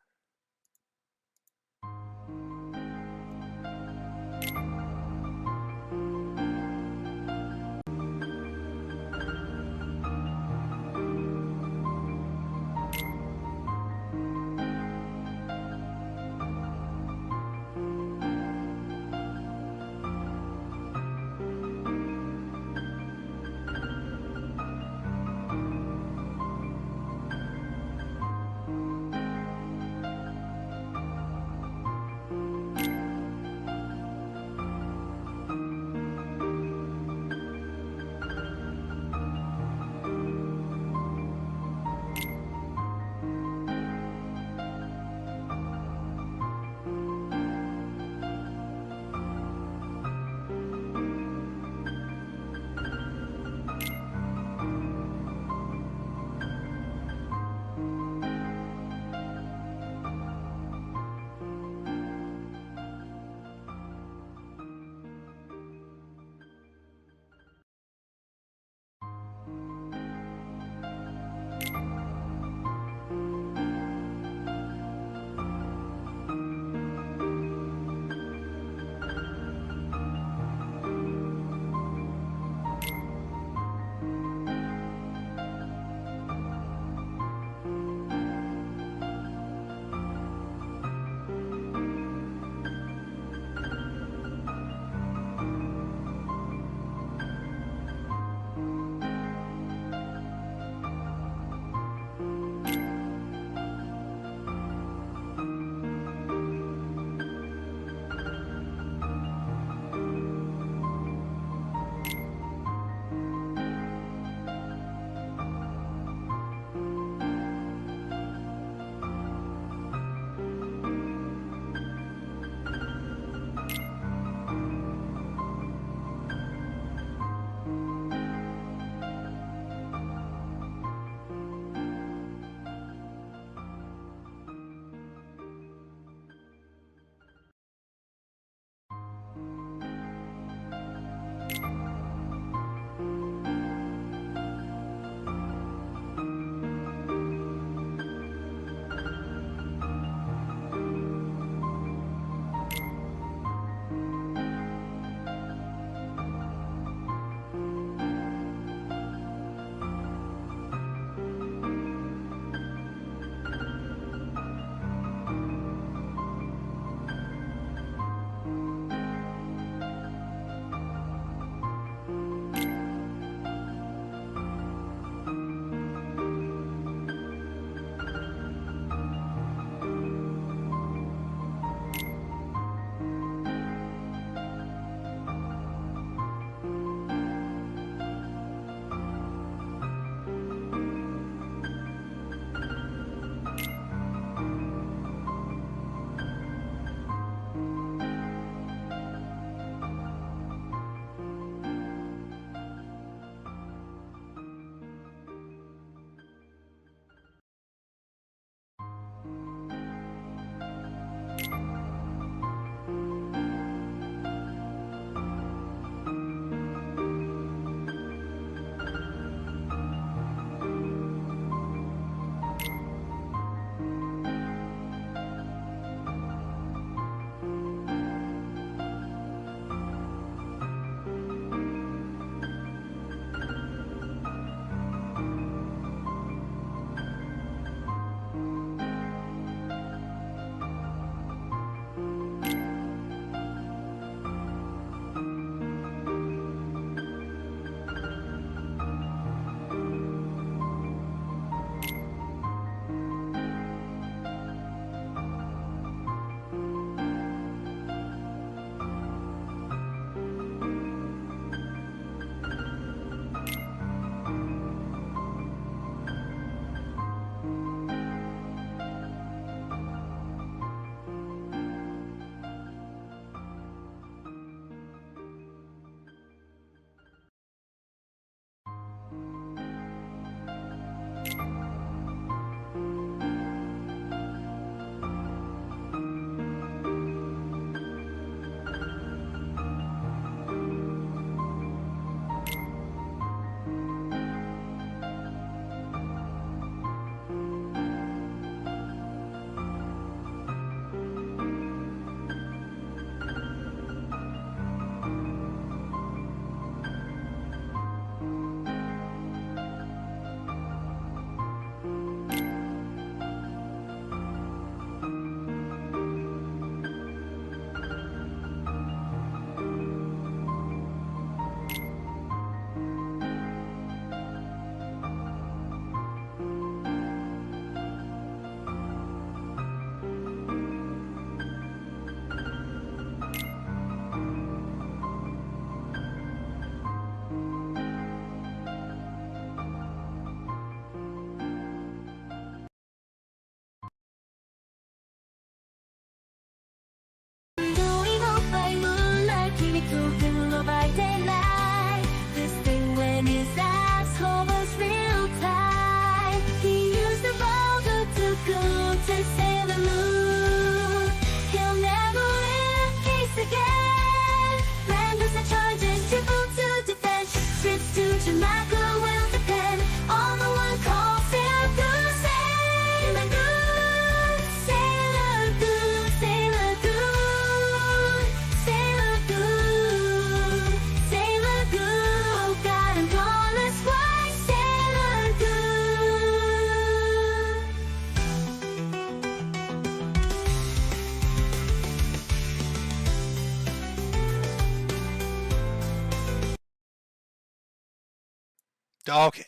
Okay.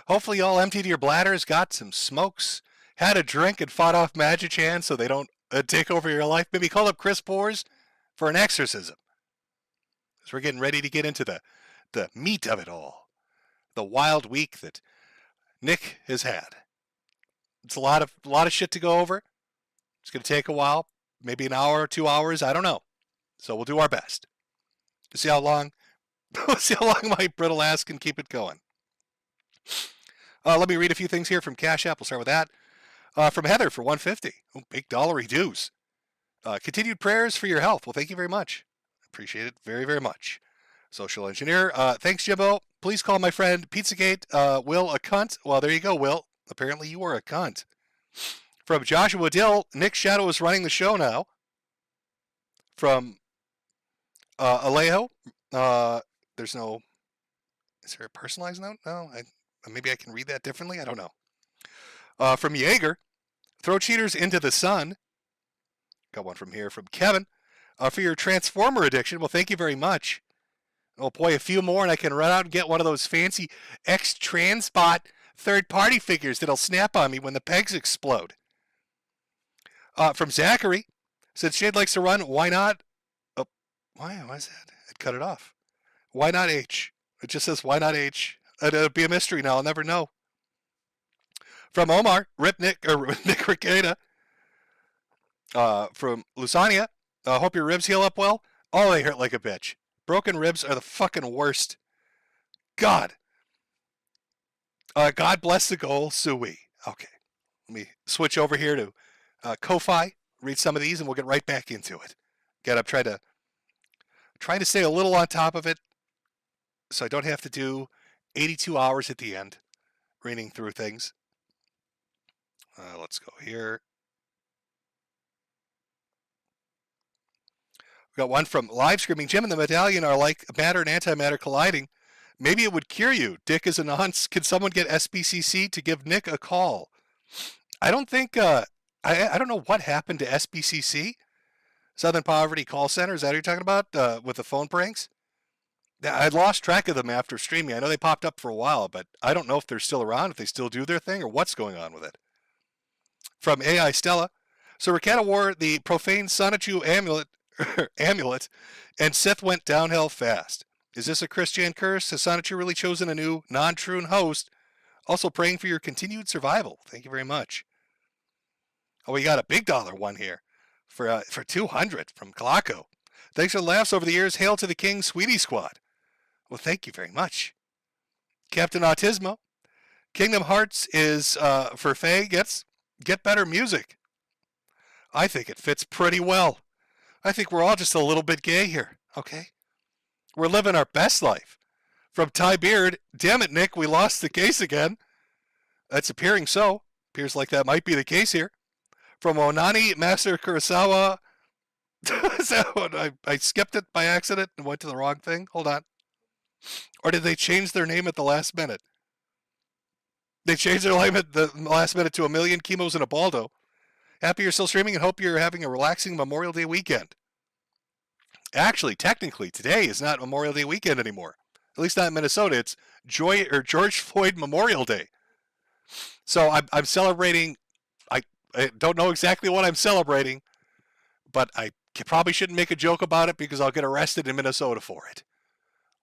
Hopefully you all emptied your bladders, got some smokes, had a drink, and fought off magic hands so they don't take over your life. Maybe call up Chris Boers for an exorcism. Because we're getting ready to get into the meat of it all. The wild week that Nick has had. It's a lot of shit to go over. It's going to take a while, maybe an hour or 2 hours. I don't know. So we'll do our best. We'll see how long my brittle ass can keep it going. Let me read a few things here from Cash App. We'll start with that. From Heather for $150. Oh, big dollary dues. Continued prayers for your health. Well, thank you very much. Appreciate it very, very much. Social engineer. Thanks, Jimbo. Please call my friend Pizzagate Will a cunt. Well, there you go, Will. Apparently you are a cunt. From Joshua Dill. Nick Shadow is running the show now. From Alejo. There's no... Is there a personalized note? No, maybe I can read that differently. I don't know. From Jaeger, throw cheaters into the sun. Got one from here from Kevin. For your Transformer addiction. Well, thank you very much. Oh boy, a few more and I can run out and get one of those fancy X-Transpot third-party figures that'll snap on me when the pegs explode. From Zachary, since Shade likes to run, why not? Oh, why is that? I'd cut it off. Why not H? It just says, why not H? It'll be a mystery now. I'll never know. From Omar, Rip Nick Rekieta. From Lusania, hope your ribs heal up well. Oh, they hurt like a bitch. Broken ribs are the fucking worst. God. God bless the goal, Sui. Okay. Let me switch over here to Ko-Fi, read some of these, and we'll get right back into it. Again, I'm trying to stay a little on top of it so I don't have to do 82 hours at the end reading through things. Let's go here. We got one from Live Screaming. Jim and the Medallion are like matter and antimatter colliding. Maybe it would cure you. Dick is a nonce. Can someone get SBCC to give Nick a call? I don't think, I don't know what happened to SBCC. Southern Poverty Call Center. Is that what you're talking about with the phone pranks? I lost track of them after streaming. I know they popped up for a while, but I don't know if they're still around, if they still do their thing, or what's going on with it. From AI Stella. So Rekieta wore the profane Sonichu amulet, and Sith went downhill fast. Is this a Christian curse? Has Sonichu really chosen a new non-true host? Also praying for your continued survival. Thank you very much. Oh, we got a big dollar one here for 200 from Kalako. Thanks for the laughs over the years. Hail to the King, Sweetie Squad. Well, thank you very much. Captain Autismo. Kingdom Hearts is for Faye get better music. I think it fits pretty well. I think we're all just a little bit gay here, okay? We're living our best life. From Ty Beard, damn it, Nick, we lost the case again. That's appearing so. Appears like that might be the case here. From Onani, Master Kurosawa. I skipped it by accident and went to the wrong thing. Hold on. Or did they change their name at the last minute? They changed their name at the last minute to A Million Chemos and a Baldo. Happy you're still streaming and hope you're having a relaxing Memorial Day weekend. Actually, technically, today is not Memorial Day weekend anymore. At least not in Minnesota. It's George Floyd Memorial Day. So I'm celebrating. I don't know exactly what I'm celebrating, but I probably shouldn't make a joke about it because I'll get arrested in Minnesota for it.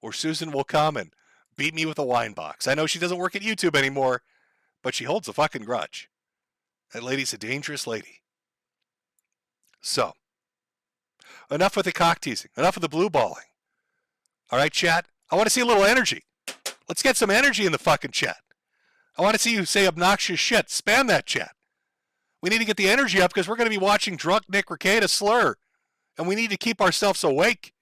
Or Susan will come and beat me with a wine box. I know she doesn't work at YouTube anymore, but she holds a fucking grudge. That lady's a dangerous lady. So, enough with the cock teasing. Enough with the blue balling. All right, chat? I want to see a little energy. Let's get some energy in the fucking chat. I want to see you say obnoxious shit. Spam that chat. We need to get the energy up because we're going to be watching drunk Nick Rekieta slur. And we need to keep ourselves awake.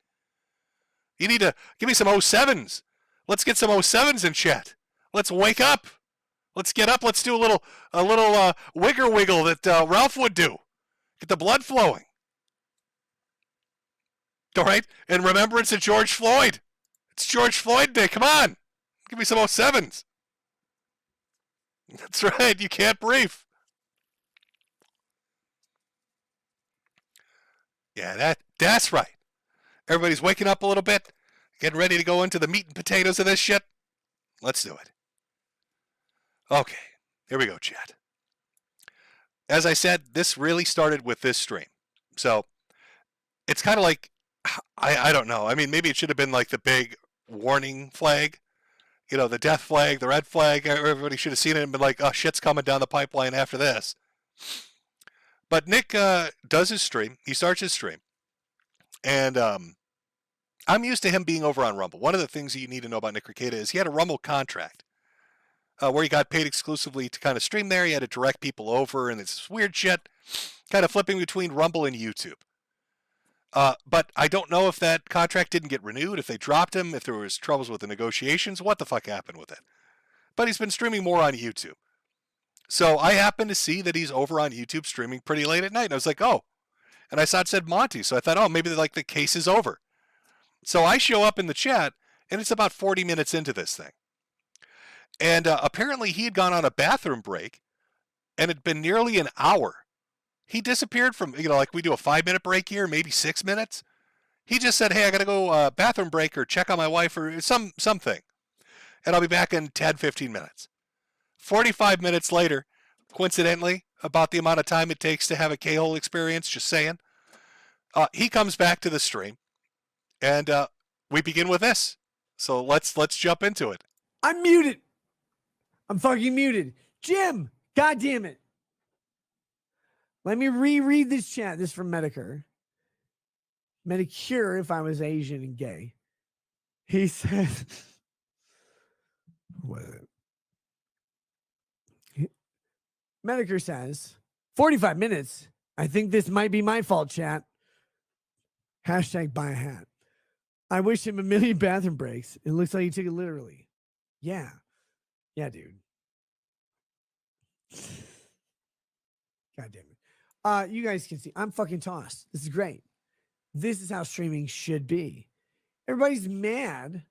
You need to give me some 07s. Let's get some 07s in chat. Let's wake up. Let's get up. Let's do a little wigger wiggle that Ralph would do. Get the blood flowing. All right? In remembrance of George Floyd. It's George Floyd Day. Come on. Give me some 07s. That's right. You can't brief. Yeah, that's right. Everybody's waking up a little bit, getting ready to go into the meat and potatoes of this shit. Let's do it. Okay, here we go, chat. As I said, this really started with this stream. So it's kind of like, I don't know. I mean, maybe it should have been like the big warning flag, the death flag, the red flag. Everybody should have seen it and been like, oh, shit's coming down the pipeline after this. But Nick does his stream. He starts his stream. And I'm used to him being over on Rumble. One of the things you need to know about Nick Rekieta is he had a Rumble contract where he got paid exclusively to kind of stream there. He had to direct people over, and it's this weird shit, kind of flipping between Rumble and YouTube. But I don't know if that contract didn't get renewed, if they dropped him, if there was troubles with the negotiations, what the fuck happened with it. But he's been streaming more on YouTube. So I happened to see that he's over on YouTube streaming pretty late at night. And I was like, oh. And I saw it said Monty. So I thought, oh, maybe like the case is over. So I show up in the chat, and it's about 40 minutes into this thing. And apparently he had gone on a bathroom break, and it'd been nearly an hour. He disappeared from, like we do a 5-minute break here, maybe 6 minutes. He just said, hey, I got to go bathroom break or check on my wife or something. And I'll be back in 10, 15 minutes. 45 minutes later, coincidentally, about the amount of time it takes to have a K-hole experience, just saying, he comes back to the stream, and we begin with this. So let's jump into it. I'm muted. I'm fucking muted. Jim, God damn it. Let me reread this chat. This is from Metokur. Metokur, if I was Asian and gay. He said, what is it? Metokur says, 45 minutes. I think this might be my fault, chat. Hashtag buy a hat. I wish him a million bathroom breaks. It looks like he took it literally. Yeah. Yeah, dude. God damn it. You guys can see I'm fucking tossed. This is great. This is how streaming should be. Everybody's mad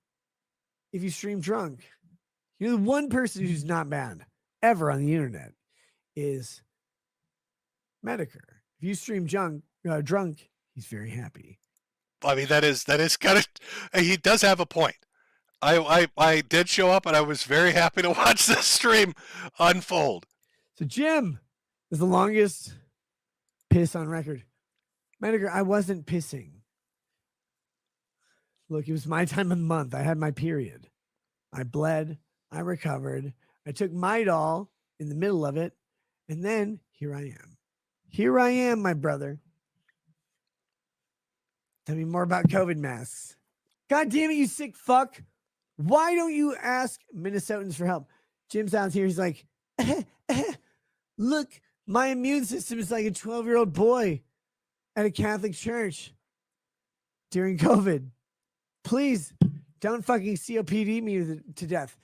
if you stream drunk. The one person who's not mad ever on the internet is Metokur. If you stream drunk, he's very happy. I mean, that is kind of, he does have a point. I did show up, and I was very happy to watch this stream unfold. So Jim is the longest piss on record. Metokur, I wasn't pissing. Look, it was my time of the month. I had my period. I bled. I recovered. I took Midol in the middle of it. And then here I am. Here I am, my brother. Tell me more about COVID masks. God damn it, you sick fuck. Why don't you ask Minnesotans for help? Jim's out here. He's like, look, my immune system is like a 12-year-old boy at a Catholic church during COVID. Please don't fucking COPD me to death.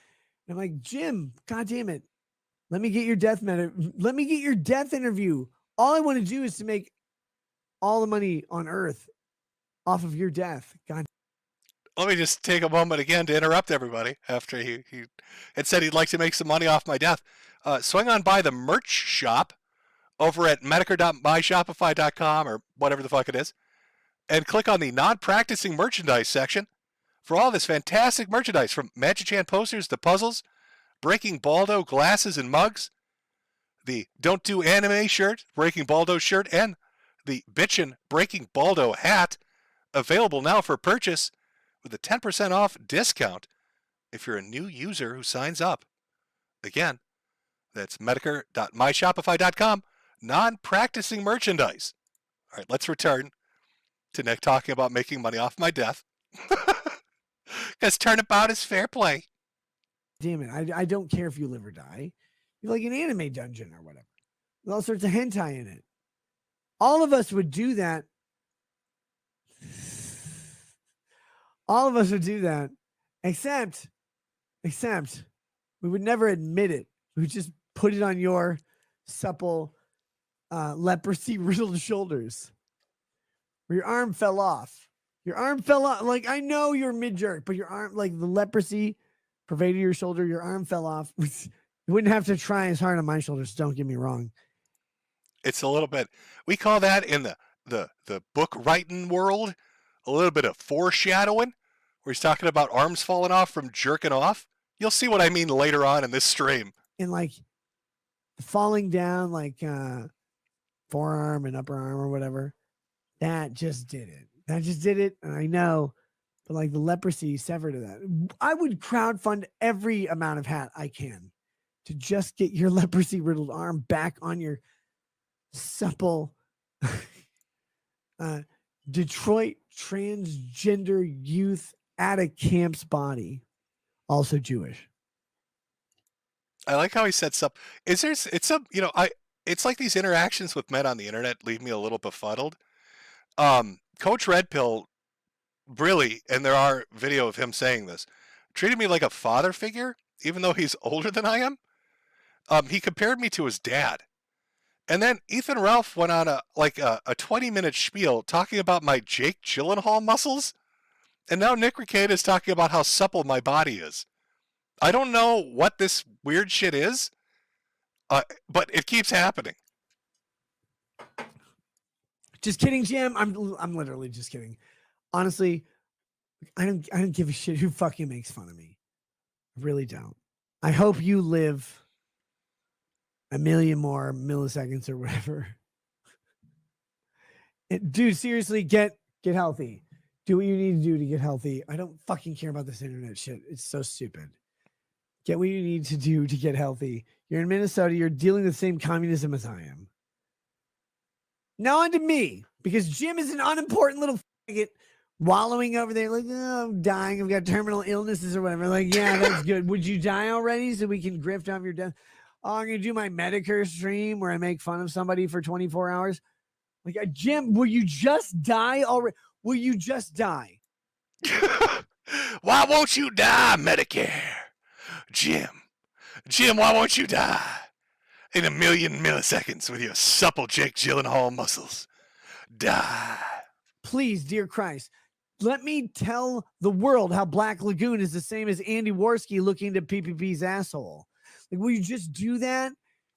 And I'm like, Jim, God damn it. Let me get your death interview. All I want to do is to make all the money on earth off of your death. God. Let me just take a moment again to interrupt everybody after he had said he'd like to make some money off my death. Swing on by the merch shop over at metokur.myshopify.com or whatever the fuck it is, and click on the non-practicing merchandise section for all this fantastic merchandise, from Magic Chan posters to puzzles, Breaking Baldo glasses and mugs, the Don't Do Anime shirt, Breaking Baldo shirt, and the Bitchin' Breaking Baldo hat, available now for purchase with a 10% off discount if you're a new user who signs up. Again, that's metokur.myshopify.com, non-practicing merchandise. All right, let's return to Nick talking about making money off my death. Because turnabout is fair play. Damn it, I don't care if you live or die. You're like an anime dungeon or whatever. With all sorts of hentai in it. All of us would do that. All of us would do that, except we would never admit it. We would just put it on your supple, leprosy-riddled shoulders. Where your arm fell off. Your arm fell off. Like, I know you're mid-jerk, but your arm, like the leprosy pervaded your shoulder, your arm fell off. You wouldn't have to try as hard on my shoulders, don't get me wrong. It's a little bit, we call that in the book writing world, a little bit of foreshadowing, where he's talking about arms falling off from jerking off. You'll see what I mean later on in this stream. and like falling down, like forearm and upper arm or whatever. That just did it. That just did it. And I know, but like the leprosy severed of that. I would crowdfund every amount of hat I can to just get your leprosy riddled arm back on your supple Detroit transgender youth at a camp's body, also Jewish. I like how he sets up. It's it's like these interactions with men on the internet leave me a little befuddled. Coach Red Pill really, and there are video of him saying this, treated me like a father figure, even though he's older than I am. He compared me to his dad. And then Ethan Ralph went on a 20-minute spiel talking about my Jake Gyllenhaal muscles. And now Nick Rekieta is talking about how supple my body is. I don't know what this weird shit is, but it keeps happening. Just kidding, Jim. I'm literally just kidding. Honestly, I don't give a shit who fucking makes fun of me. I really don't. I hope you live a million more milliseconds or whatever. Dude, seriously, get healthy. Do what you need to do to get healthy. I don't fucking care about this internet shit. It's so stupid. Get what you need to do to get healthy. You're in Minnesota. You're dealing with the same communism as I am. Now on to me, because Jim is an unimportant little faggot wallowing over there like, oh, I'm dying. I've got terminal illnesses or whatever. Like, yeah, that's good. Would you die already so we can grift off your death? Oh, I'm going to do my Metokur stream where I make fun of somebody for 24 hours. Like, Jim, will you just die already? Will you just die? Why won't you die, Medicare? Jim, why won't you die? In a million milliseconds with your supple Jake Gyllenhaal muscles. Die. Please, dear Christ, let me tell the world how Black Lagoon is the same as Andy Worski looking to PPP's asshole. Like, will you just do that?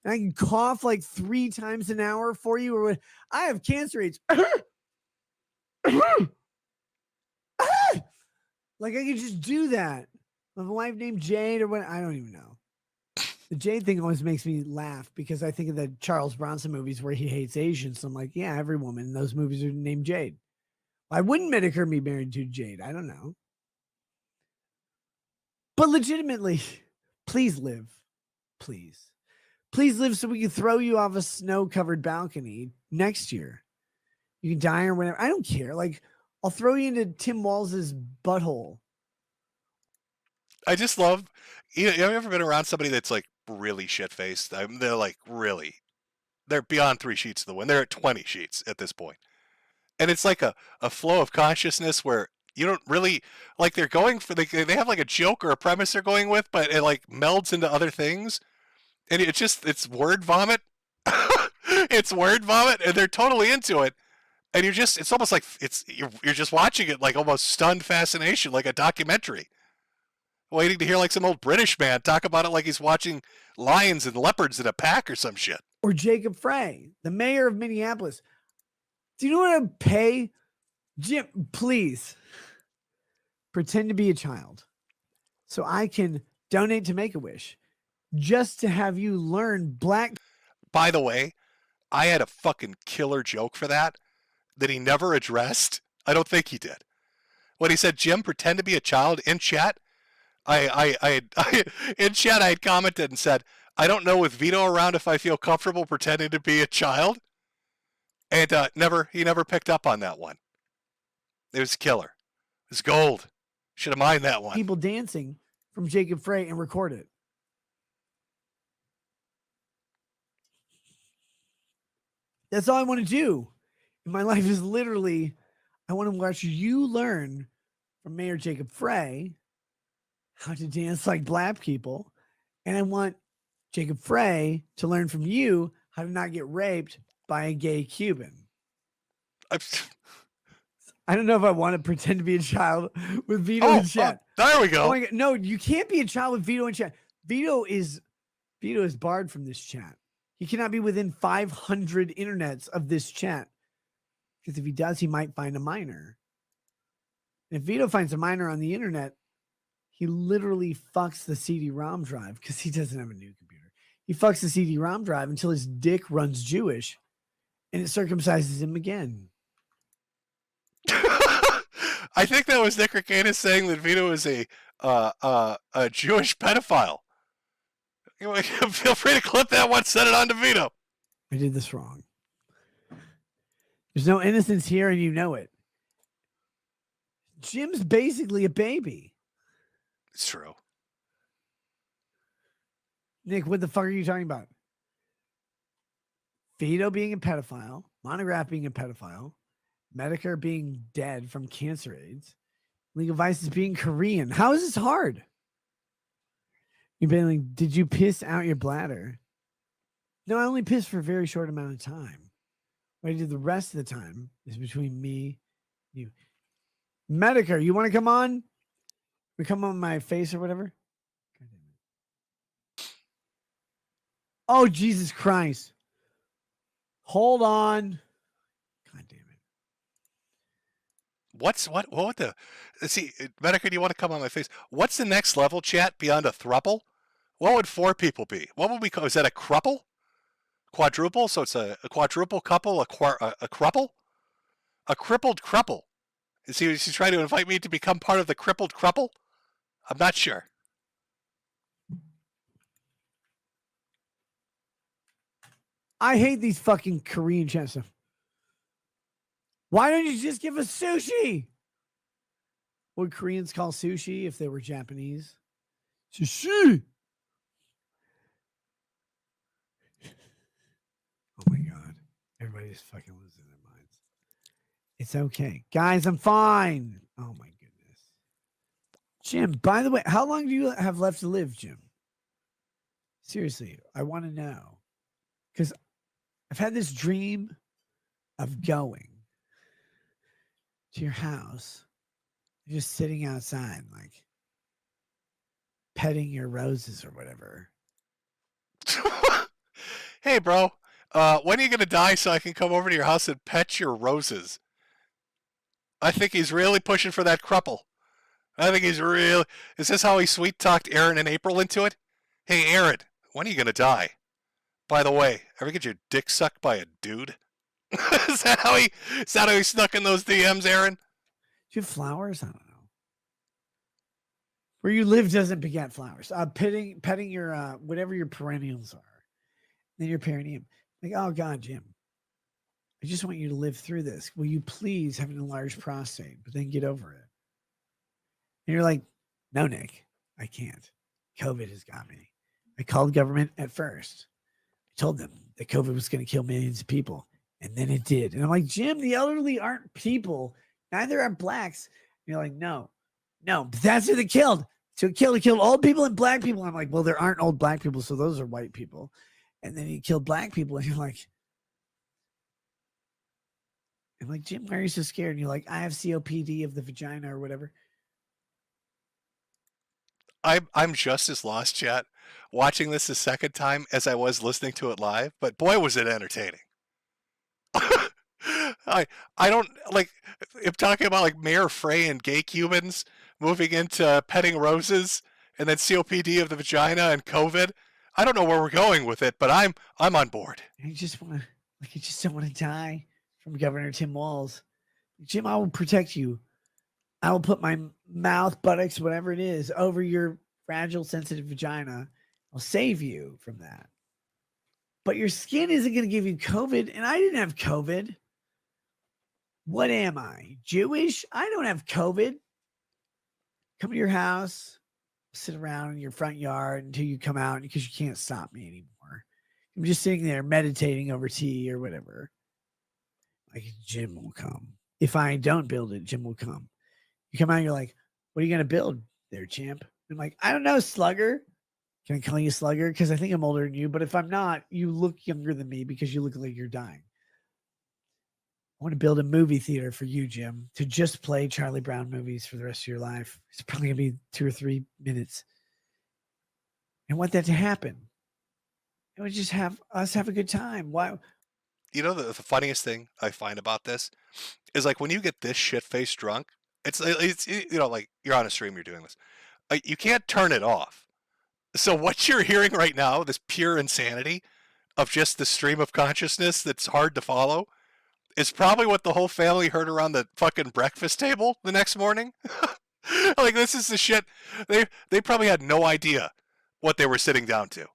And I can cough like 3 times an hour for you? Or I have cancer rates. Like, I could just do that. I have a wife named Jade or what? I don't even know. The Jade thing always makes me laugh because I think of the Charles Bronson movies where he hates Asians. So I'm like, yeah, every woman in those movies are named Jade. Why wouldn't Metokur be married to Jade? I don't know. But legitimately, please live. Please. Please live so we can throw you off a snow-covered balcony next year. You can die or whatever. I don't care. Like, I'll throw you into Tim Walz's butthole. I just love, have you ever been around somebody that's like really shit-faced? They're like really, they're beyond 3 sheets of the wind. They're at 20 sheets at this point. And it's like a flow of consciousness where you don't really, like they're going for, they have like a joke or a premise they're going with, but it like melds into other things. And it's word vomit. It's word vomit, and they're totally into it. And it's almost like you're just watching it like almost stunned fascination, like a documentary. Waiting to hear like some old British man talk about it like he's watching lions and leopards in a pack or some shit. Or Jacob Frey, the mayor of Minneapolis. Do you know what I'd pay? Jim, please pretend to be a child so I can donate to Make-A-Wish just to have you learn black. By the way, I had a fucking killer joke for that he never addressed. I don't think he did. When he said, Jim, pretend to be a child in chat, in chat, I had commented and said, I don't know with Vito around if I feel comfortable pretending to be a child. And he never picked up on that one. It was killer. It was gold. Should have mined that one. People dancing from Jacob Frey and record it. That's all I want to do. My life is literally, I want to watch you learn from Mayor Jacob Frey how to dance like black people. And I want Jacob Frey to learn from you how to not get raped by a gay Cuban. I don't know if I want to pretend to be a child with Vito in chat. There we go. Oh my God. No, you can't be a child with Vito in chat. Vito is barred from this chat. He cannot be within 500 internets of this chat. Because if he does, he might find a minor. And if Vito finds a minor on the internet, he literally fucks the CD-ROM drive because he doesn't have a new computer. He fucks the CD-ROM drive until his dick runs Jewish, and it circumcises him again. I think that was Nick Rekieta saying that Vito is a Jewish pedophile. Feel free to clip that one, send it on to Vito. I did this wrong. There's no innocence here, and you know it. Jim's basically a baby. It's true. Nick, what the fuck are you talking about? Vito being a pedophile, Monograph being a pedophile, Metokur being dead from cancer AIDS, Legal Vices being Korean. How is this hard? You've been like, did you piss out your bladder? No, I only pissed for a very short amount of time. What I did the rest of the time is between me and you. Metokur, you want to come on? We come on my face or whatever? Oh, Jesus Christ. Hold on. God damn it. What the? Let's see, Metokur, do you want to come on my face? What's the next level, chat, beyond a thruple? What would 4 people be? What would we call? Is that a cruple? Quadruple? So it's a quadruple couple, a cruple? A crippled cruple. Is he trying to invite me to become part of the crippled cruple? I'm not sure. I hate these fucking Korean chat stuff. Why don't you just give us sushi? What would Koreans call sushi if they were Japanese? Sushi. Oh my God. Everybody's fucking losing their minds. It's okay. Guys, I'm fine. Oh my goodness. Jim, by the way, how long do you have left to live, Jim? Seriously, I want to know. Because I've had this dream of going to your house, just sitting outside, like petting your roses or whatever. Hey, bro, when are you going to die so I can come over to your house and pet your roses? I think he's really pushing for that cruple. I think he's really... Is this how he sweet-talked Aaron and April into it? Hey, Aaron, when are you going to die? By the way, ever get your dick sucked by a dude? Is that how he snuck in those DMs, Aaron? Do you have flowers? I don't know. Where you live doesn't beget flowers. Petting your whatever your perennials are. Then your perineum. Like, oh God, Jim. I just want you to live through this. Will you please have an enlarged prostate, but then get over it? And you're like, no, Nick, I can't. COVID has got me. I called government at first. I told them that COVID was going to kill millions of people. And then it did. And I'm like, Jim, the elderly aren't people. Neither are blacks. And you're like, no, but that's who they killed. So it killed old people and black people. I'm like, well, there aren't old black people. So those are white people. And then he killed black people. And you're like, I'm like, Jim, why are you so scared? And you're like, I have COPD of the vagina or whatever. I'm just as lost, chat, watching this the second time as I was listening to it live. But boy, was it entertaining. I don't like. I'm talking about like Mayor Frey and gay Cubans moving into petting roses, and then COPD of the vagina and COVID. I don't know where we're going with it, but I'm on board. You just want to, like, you just don't want to die from Governor Tim Walz. Jim, I will protect you. I will put my mouth, buttocks, whatever it is, over your fragile, sensitive vagina. I'll save you from that. But your skin isn't going to give you COVID, and I didn't have COVID. What am I? Jewish? I don't have COVID. Come to your house, sit around in your front yard until you come out because you can't stop me anymore. I'm just sitting there meditating over tea or whatever. Like, Jim will come. If I don't build it, Jim will come. You come out and you're like, what are you going to build there, champ? I'm like, I don't know, Slugger. Can I call you Slugger? Because I think I'm older than you. But if I'm not, you look younger than me because you look like you're dying. I want to build a movie theater for you, Jim, to just play Charlie Brown movies for the rest of your life. It's probably going to be 2 or 3 minutes. I want that to happen. And we just have us have a good time. Why? You know, the funniest thing I find about this is like when you get this shit-faced drunk, it's you know, like you're on a stream, you're doing this. You can't turn it off. So what you're hearing right now, this pure insanity of just the stream of consciousness that's hard to follow, is probably what the whole family heard around the fucking breakfast table the next morning. Like, this is the shit. They probably had no idea what they were sitting down to.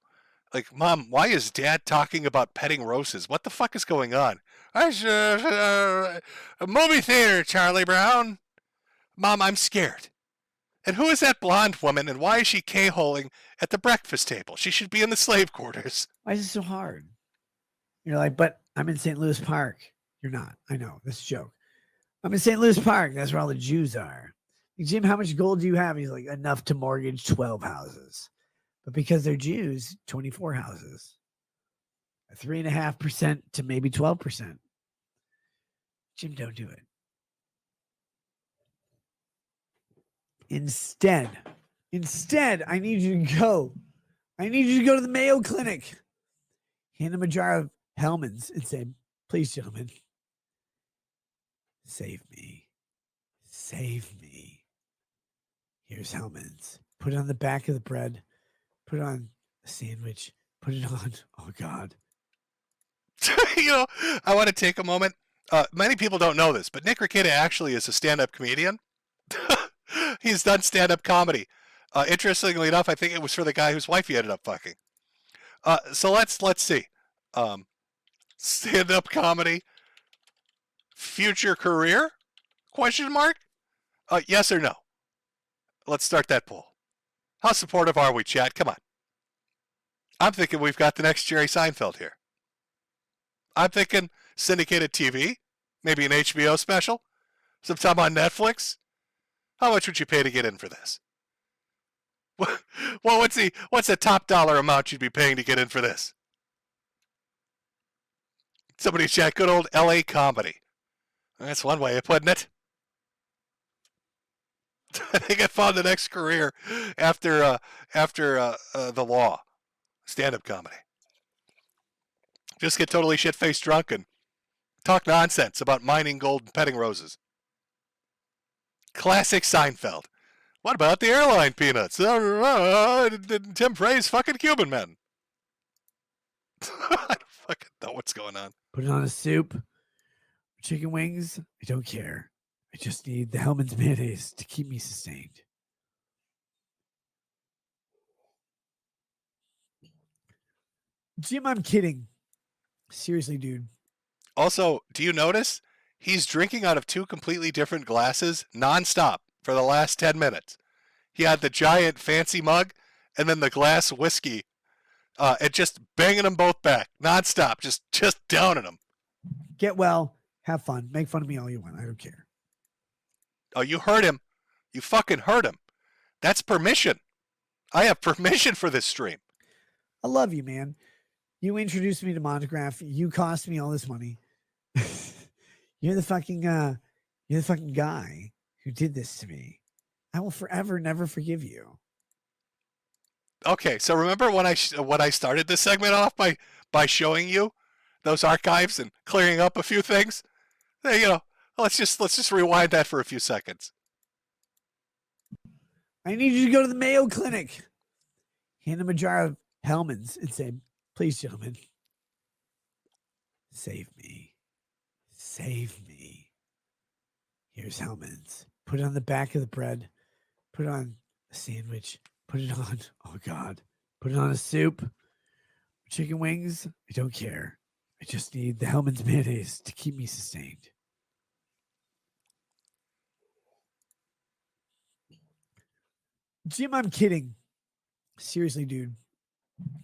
Like, Mom, why is Dad talking about petting roses? What the fuck is going on? A movie theater, Charlie Brown. Mom, I'm scared. And who is that blonde woman, and why is she K-holing at the breakfast table? She should be in the slave quarters. Why is it so hard? You're like, but I'm in St. Louis Park. You're not. I know. This is a joke. I'm in St. Louis Park. That's where all the Jews are. Like, Jim, how much gold do you have? He's like, enough to mortgage 12 houses. But because they're Jews, 24 houses. 3.5% to maybe 12%. Jim, don't do it. Instead, I need you to go. I need you to go to the Mayo Clinic. Hand him a jar of Hellman's and say, please, gentlemen, save me. Save me. Here's Hellman's. Put it on the back of the bread. Put it on a sandwich. Put it on. Oh, God. You know, I want to take a moment. Many people don't know this, but Nick Rekieta actually is a stand-up comedian. He's done stand-up comedy. Interestingly enough, I think it was for the guy whose wife he ended up fucking. So let's see. Stand-up comedy, future career? Question mark? Yes or no? Let's start that poll. How supportive are we, chat? Come on. I'm thinking we've got the next Jerry Seinfeld here. I'm thinking syndicated TV, maybe an HBO special, sometime on Netflix. How much would you pay to get in for this? Well, what's the top dollar amount you'd be paying to get in for this? Somebody chat, good old LA comedy. That's one way of putting it. I think I found the next career after the law. Stand-up comedy. Just get totally shit-faced drunk and talk nonsense about mining gold and petting roses. Classic Seinfeld. What about the airline peanuts? Tim praise fucking Cuban men. I don't fucking know what's going on. Put it on a soup. Chicken wings. I don't care. I just need the Hellman's mayonnaise to keep me sustained. Jim, I'm kidding. Seriously, dude. Also, do you notice he's drinking out of two completely different glasses nonstop for the last 10 minutes? He had the giant fancy mug and then the glass whiskey, and just banging them both back nonstop, just downing them. Get well, have fun, make fun of me all you want. I don't care. Oh, you heard him. You fucking heard him. That's permission. I have permission for this stream. I love you, man. You introduced me to Monograph. You cost me all this money. You're the fucking guy who did this to me. I will forever never forgive you. Okay, so remember when I started this segment off by showing you those archives and clearing up a few things? You know, let's just rewind that for a few seconds. I need you to go to the Mayo Clinic. Hand him a jar of Hellman's and say, please, gentlemen, save me. Save me. Here's Hellman's. Put it on the back of the bread. Put it on a sandwich. Put it on, oh God. Put it on a soup. Chicken wings. I don't care. I just need the Hellman's mayonnaise to keep me sustained. Jim, I'm kidding. Seriously, dude.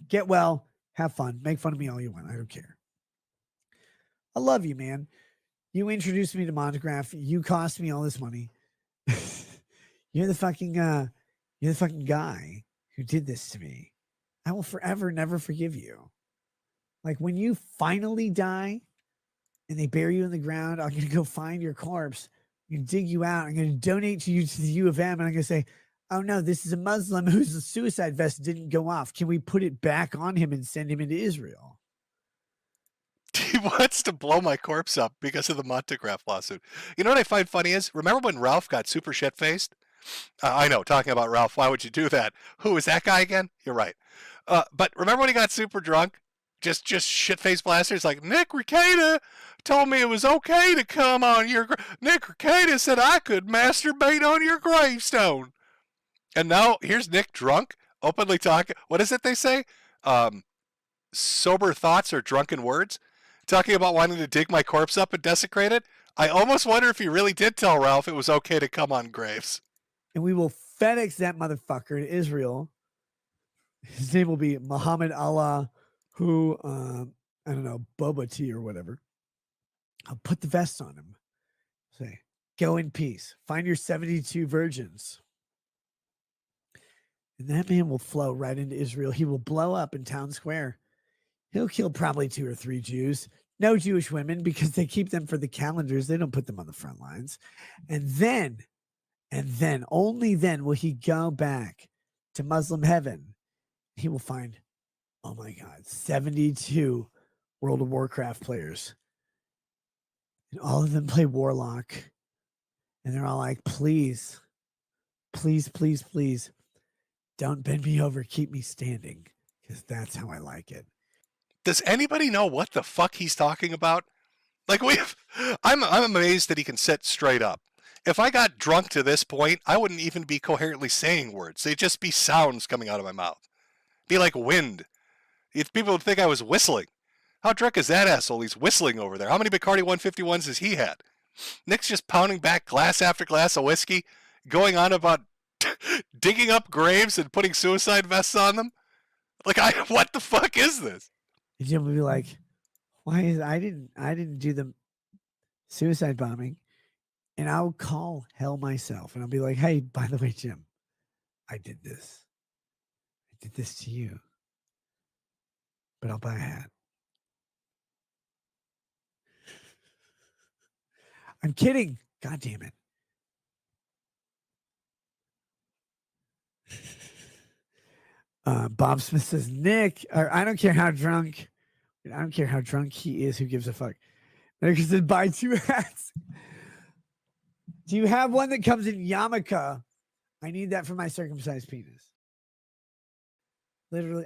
Get well, have fun, make fun of me all you want. I don't care. I love you, man. You introduced me to Monograph. You cost me all this money. You're the fucking guy who did this to me. I will forever never forgive you. Like when you finally die and they bury you in the ground, I'm gonna go find your corpse. I'm gonna dig you out. I'm gonna donate to you to the U of M, and I'm gonna say, oh no, this is a Muslim whose suicide vest didn't go off. Can we put it back on him and send him into Israel? He wants to blow my corpse up because of the Montegraph lawsuit. You know what I find funny is, remember when Ralph got super shit-faced I know, talking about Ralph, why would you do that? Who is that guy again? You're right. But remember when he got super drunk? Just shit-faced blasters like, Nick Rekieta told me it was okay to come on your... Nick Rekieta said I could masturbate on your gravestone. And now here's Nick drunk, openly talking. What is it they say? Sober thoughts or drunken words? Talking about wanting to dig my corpse up and desecrate it? I almost wonder if he really did tell Ralph it was okay to come on graves. And we will FedEx that motherfucker to Israel. His name will be Muhammad Allah, who, I don't know, Boba Tea or whatever. I'll put the vest on him. Say, go in peace. Find your 72 virgins. And that man will flow right into Israel. He will blow up in town square. He'll kill probably 2 or 3 Jews. No Jewish women because they keep them for the calendars. They don't put them on the front lines. And then, only then will he go back to Muslim heaven. He will find, oh my God, 72 World of Warcraft players. And all of them play Warlock. And they're all like, please, please, please, please, don't bend me over. Keep me standing. Because that's how I like it. Does anybody know what the fuck he's talking about? Like, I'm amazed that he can sit straight up. If I got drunk to this point, I wouldn't even be coherently saying words. They'd just be sounds coming out of my mouth. Be like wind. People would think I was whistling. How drunk is that asshole? He's whistling over there. How many Bacardi 151s has he had? Nick's just pounding back glass after glass of whiskey, going on about digging up graves and putting suicide vests on them. Like, what the fuck is this? Jim would be like, why is I didn't do the suicide bombing. And I'll call hell myself. And I'll be like, hey, by the way, Jim, I did this. I did this to you. But I'll buy a hat. I'm kidding. God damn it. Bob Smith says, Nick, I don't care how drunk. I don't care how drunk he is. Who gives a fuck? Nick said, buy 2 hats. Do you have one that comes in yarmulke? I need that for my circumcised penis. Literally,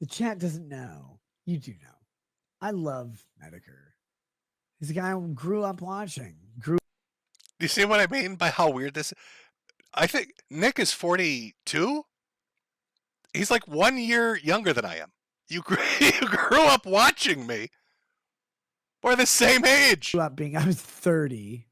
the chat doesn't know. You do know. I love Metokur. He's a guy who grew up watching. Do you see what I mean by how weird this is? I think Nick is 42. He's like 1 year younger than I am. You grew up watching me. We're the same age. I was 30.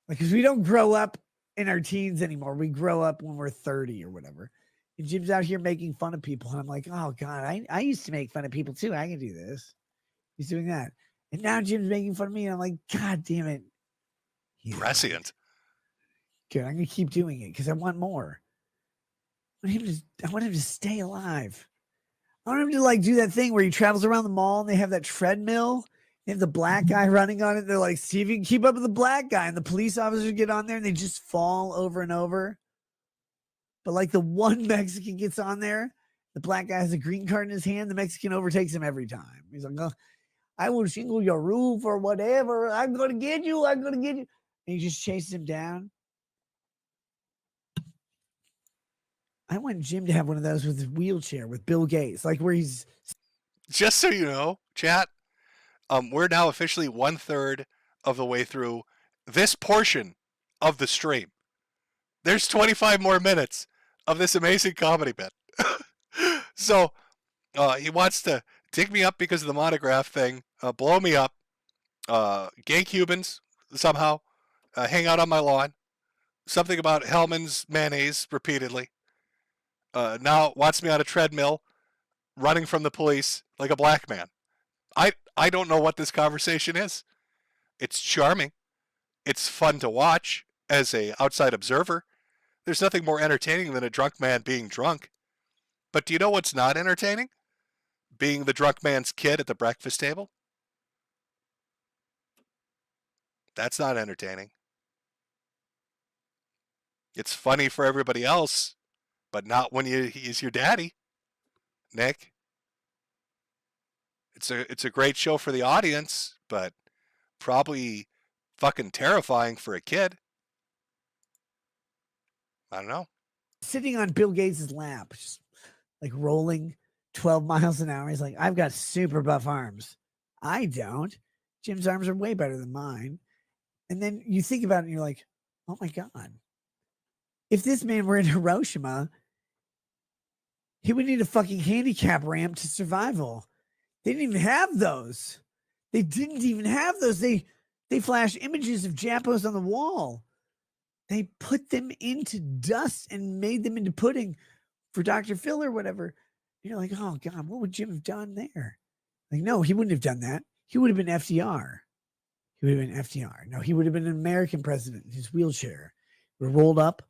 Like, because we don't grow up in our teens anymore. We grow up when we're 30 or whatever. And Jim's out here making fun of people. And I'm like, oh, God, I used to make fun of people too. I can do this. He's doing that. And now Jim's making fun of me. And I'm like, God damn it. Prescient. Good. I'm going to keep doing it because I want more. I want him to stay alive. I want him to like do that thing where he travels around the mall and they have that treadmill. They have the black guy running on it. They're like, see if you can keep up with the black guy. And the police officers get on there and they just fall over and over. But like the one Mexican gets on there, the black guy has a green card in his hand. The Mexican overtakes him every time. He's like, oh, I will shingle your roof or whatever. I'm going to get you. I'm going to get you. And he just chases him down. I want Jim to have one of those with his wheelchair with Bill Gates, like where he's. Just so you know, chat, we're now officially 1/3 of the way through this portion of the stream. There's 25 more minutes of this amazing comedy bit. So he wants to dig me up because of the monograph thing, blow me up, gay Cubans somehow, hang out on my lawn, something about Hellman's mayonnaise repeatedly. Now wants me on a treadmill, running from the police like a black man. I don't know what this conversation is. It's charming. It's fun to watch as a outside observer. There's nothing more entertaining than a drunk man being drunk. But do you know what's not entertaining? Being the drunk man's kid at the breakfast table. That's not entertaining. It's funny for everybody else, but not when he's your daddy, Nick. It's a great show for the audience, but probably fucking terrifying for a kid. I don't know. Sitting on Bill Gates' lap, just like rolling 12 miles an hour. He's like, I've got super buff arms. I don't. Jim's arms are way better than mine. And then you think about it and you're like, oh my God. If this man were in Hiroshima, he would need a fucking handicap ramp to survival. They didn't even have those. They didn't even have those. They flash images of Japos on the wall. They put them into dust and made them into pudding for Dr. Phil or whatever. You're like, oh God, what would Jim have done there? Like, no, he wouldn't have done that. He would have been FDR. He would have been FDR. No, he would have been an American president in his wheelchair. Would have rolled up.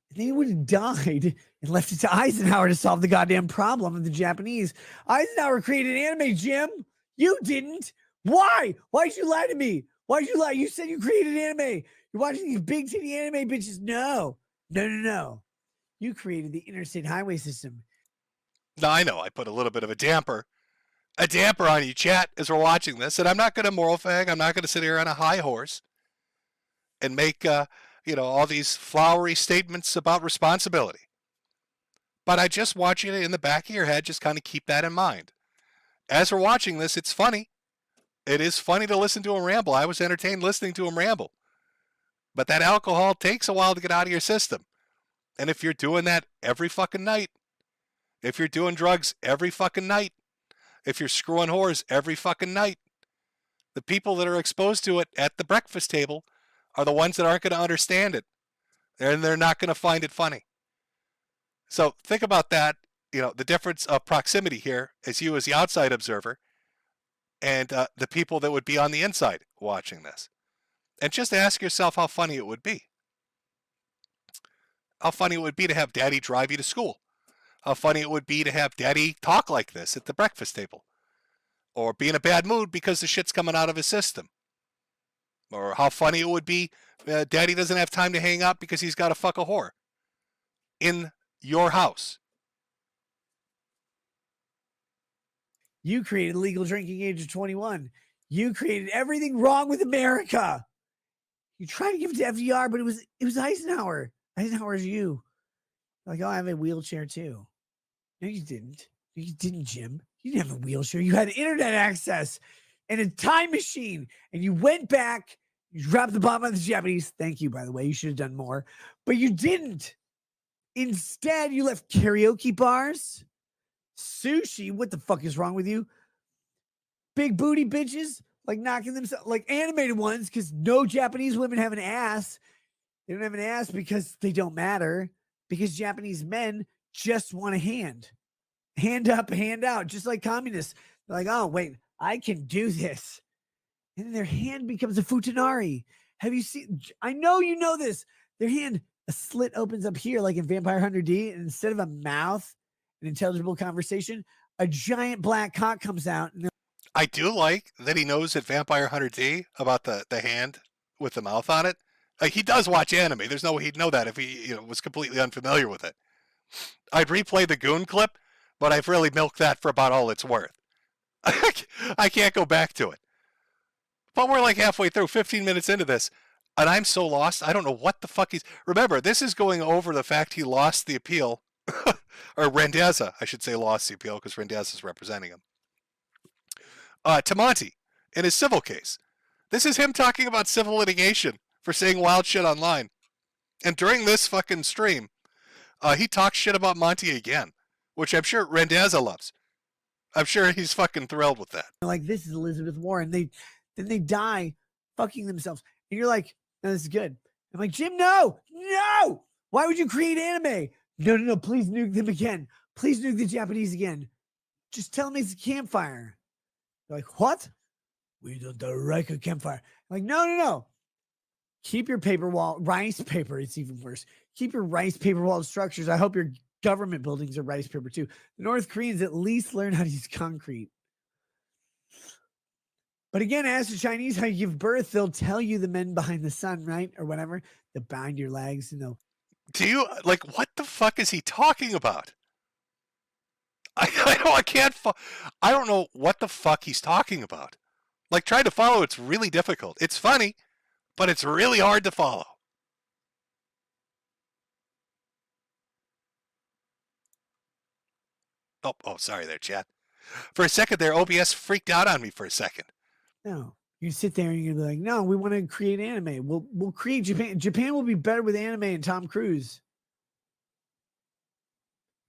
And then he would have died and left it to Eisenhower to solve the goddamn problem of the Japanese. Eisenhower created anime, Jim. You didn't. Why? Why'd you lie to me? Why'd you lie? You said you created anime. You're watching these big titty anime bitches. No. You created the interstate highway system. No, I know. I put a little bit of a damper on you, chat, as we're watching this. And I'm not going to moral fag. I'm not going to sit here on a high horse and make, all these flowery statements about responsibility. But I just want you to, in the back of your head, just kind of keep that in mind. As we're watching this, it's funny. It is funny to listen to him ramble. I was entertained listening to him ramble. But that alcohol takes a while to get out of your system. And if you're doing that every fucking night, if you're doing drugs every fucking night, if you're screwing whores every fucking night, the people that are exposed to it at the breakfast table are the ones that aren't going to understand it. And they're not going to find it funny. So think about that, the difference of proximity here as you as the outside observer and the people that would be on the inside watching this. And just ask yourself how funny it would be. How funny it would be to have daddy drive you to school. How funny it would be to have daddy talk like this at the breakfast table. Or be in a bad mood because the shit's coming out of his system. Or how funny it would be daddy doesn't have time to hang out because he's got to fuck a whore in your house. You created legal drinking age of 21. You created everything wrong with America. You tried to give it to FDR, but it was Eisenhower. Eisenhower's you. Like, oh, I have a wheelchair too. No, you didn't. You didn't, Jim. You didn't have a wheelchair. You had internet access and a time machine. And you went back, you dropped the bomb on the Japanese. Thank you, by the way. You should have done more. But you didn't. Instead, you left karaoke bars, sushi. What the fuck is wrong with you? Big booty bitches, like knocking themselves, like animated ones, because no Japanese women have an ass. They don't have an ass because they don't matter. Because Japanese men just want a hand. Hand up, hand out, just like communists. They're like, oh, wait, I can do this. And then their hand becomes a futanari. Have you seen? I know you know this. Their hand, a slit opens up here, like in Vampire Hunter D, and instead of a mouth, an intelligible conversation, a giant black cock comes out. And I do like that he knows at Vampire Hunter D about the hand with the mouth on it. Like, he does watch anime. There's no way he'd know that if he was completely unfamiliar with it. I'd replay the Goon clip, but I've really milked that for about all it's worth. I can't go back to it. But we're like halfway through, 15 minutes into this, and I'm so lost. I don't know what the fuck he's... Remember, this is going over the fact he lost the appeal, or Randazza, I should say, lost the appeal because Randazza's representing him, to Monty in his civil case. This is him talking about civil litigation for saying wild shit online. And during this fucking stream, he talks shit about Monty again, which I'm sure Randazza loves. I'm sure he's fucking thrilled with that. like, this is Elizabeth Warren. Then they die fucking themselves. And you're like, no, this is good. I'm like, Jim, no. Why would you create anime? No, please nuke them again. Please nuke the Japanese again. Just tell them it's a campfire. They're like, what? We don't direct a campfire. I'm like, no. Keep your paper wall, rice paper. It's even worse. Keep your rice paper wall structures. I hope your government buildings are rice paper too. The North Koreans at least learn how to use concrete. But again, ask the Chinese how you give birth. They'll tell you the men behind the sun, right? Or whatever. They'll bind your legs and they'll... Do you, like, what the fuck is he talking about? I don't know what the fuck he's talking about. Like, trying to follow, it's really difficult. It's funny, but it's really hard to follow. Oh, sorry there, chat. For a second there, OBS freaked out on me for a second. No, you sit there and you're like, no, we want to create anime. We'll create Japan. Japan will be better with anime and Tom Cruise.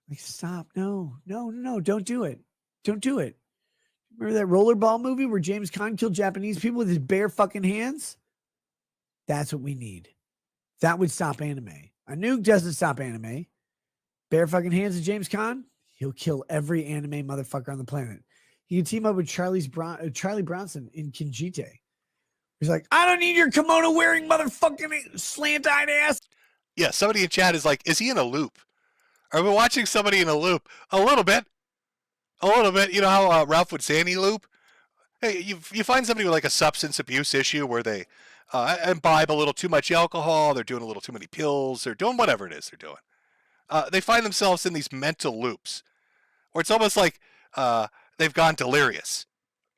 Like, stop. No, don't do it. Don't do it. Remember that rollerball movie where James Caan killed Japanese people with his bare fucking hands? That's what we need. That would stop anime. A nuke doesn't stop anime. Bare fucking hands of James Caan, he'll kill every anime motherfucker on the planet. He can team up with Charlie Bronson in Kinjite. He's like, I don't need your kimono wearing motherfucking slant-eyed ass. Yeah, somebody in chat is like, is he in a loop? Are we watching somebody in a loop? A little bit. You know how Ralph would say any loop? Hey, you find somebody with like a substance abuse issue where they imbibe a little too much alcohol, they're doing a little too many pills, they're doing whatever it is they're doing. They find themselves in these mental loops where it's almost like they've gone delirious,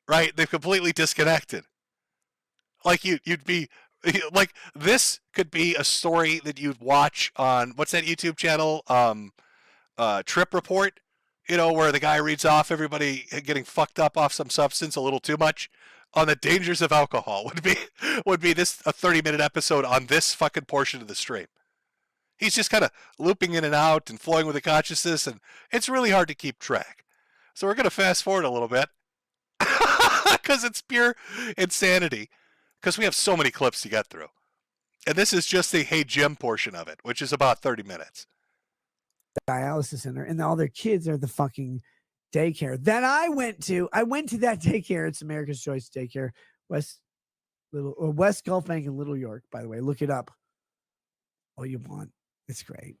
right? They've completely disconnected. Like you'd be like, this could be a story that you'd watch on, what's that YouTube channel? Trip Report, you know, where the guy reads off everybody getting fucked up off some substance a little too much on the dangers of alcohol would be this a 30-minute episode on this fucking portion of the stream. He's just kind of looping in and out and flowing with the consciousness, and it's really hard to keep track. So we're going to fast forward a little bit because it's pure insanity, because we have so many clips to get through. And this is just the Hey Jim portion of it, which is about 30 minutes. Dialysis center, and all their kids are the fucking daycare that I went to. I went to that daycare. It's America's Choice Daycare, West Gulf Bank in Little York, by the way. Look it up. All you want. It's great.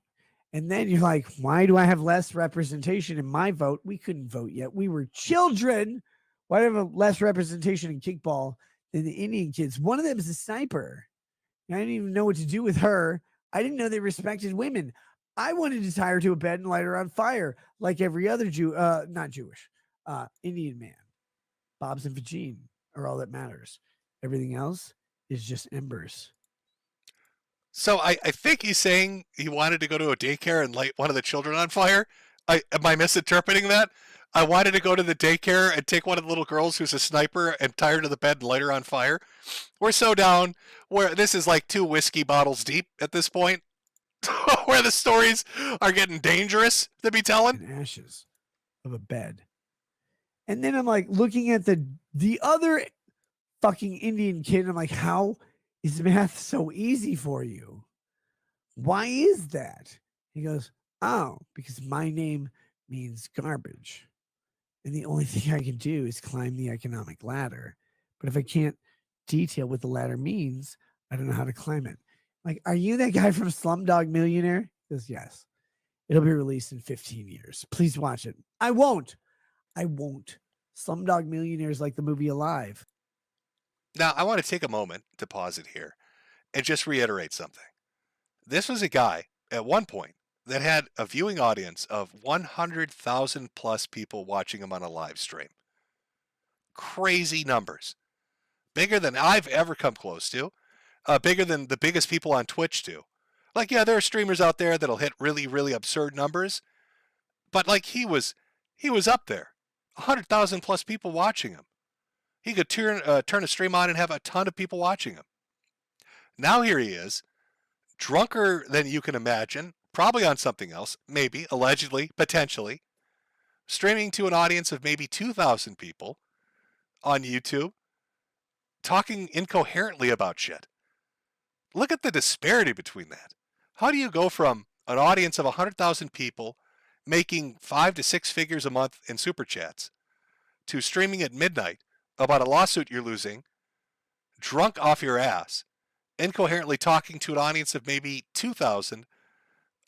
And then you're like, why do I have less representation in my vote? We couldn't vote yet. We were children. Why do I have less representation in kickball than the Indian kids? One of them is a sniper. I didn't even know what to do with her. I didn't know they respected women. I wanted to tie her to a bed and light her on fire like every other Indian man. Bob's and Vagine are all that matters. Everything else is just embers. So I think he's saying he wanted to go to a daycare and light one of the children on fire. Am I misinterpreting that? I wanted to go to the daycare and take one of the little girls who's a sniper and tie her to the bed and light her on fire. We're so down where this is like 2 whiskey bottles deep at this point, where the stories are getting dangerous to be telling. Ashes of a bed. And then I'm like looking at the other fucking Indian kid. And I'm like, how is math so easy for you? Why is that? He goes, oh, because my name means garbage. And the only thing I can do is climb the economic ladder. But if I can't detail what the ladder means, I don't know how to climb it. Like, are you that guy from Slumdog Millionaire? He goes, yes. It'll be released in 15 years. Please watch it. I won't. Slumdog Millionaire is like the movie Alive. Now, I want to take a moment to pause it here and just reiterate something. This was a guy at one point that had a viewing audience of 100,000 plus people watching him on a live stream. Crazy numbers. Bigger than I've ever come close to. Bigger than the biggest people on Twitch do. Like, yeah, there are streamers out there that'll hit really, really absurd numbers. But like he was up there. 100,000 plus people watching him. He could turn a stream on and have a ton of people watching him. Now here he is, drunker than you can imagine, probably on something else, maybe, allegedly, potentially, streaming to an audience of maybe 2,000 people on YouTube, talking incoherently about shit. Look at the disparity between that. How do you go from an audience of 100,000 people making 5 to 6 figures a month in super chats to streaming at midnight about a lawsuit you're losing, drunk off your ass, incoherently talking to an audience of maybe 2,000,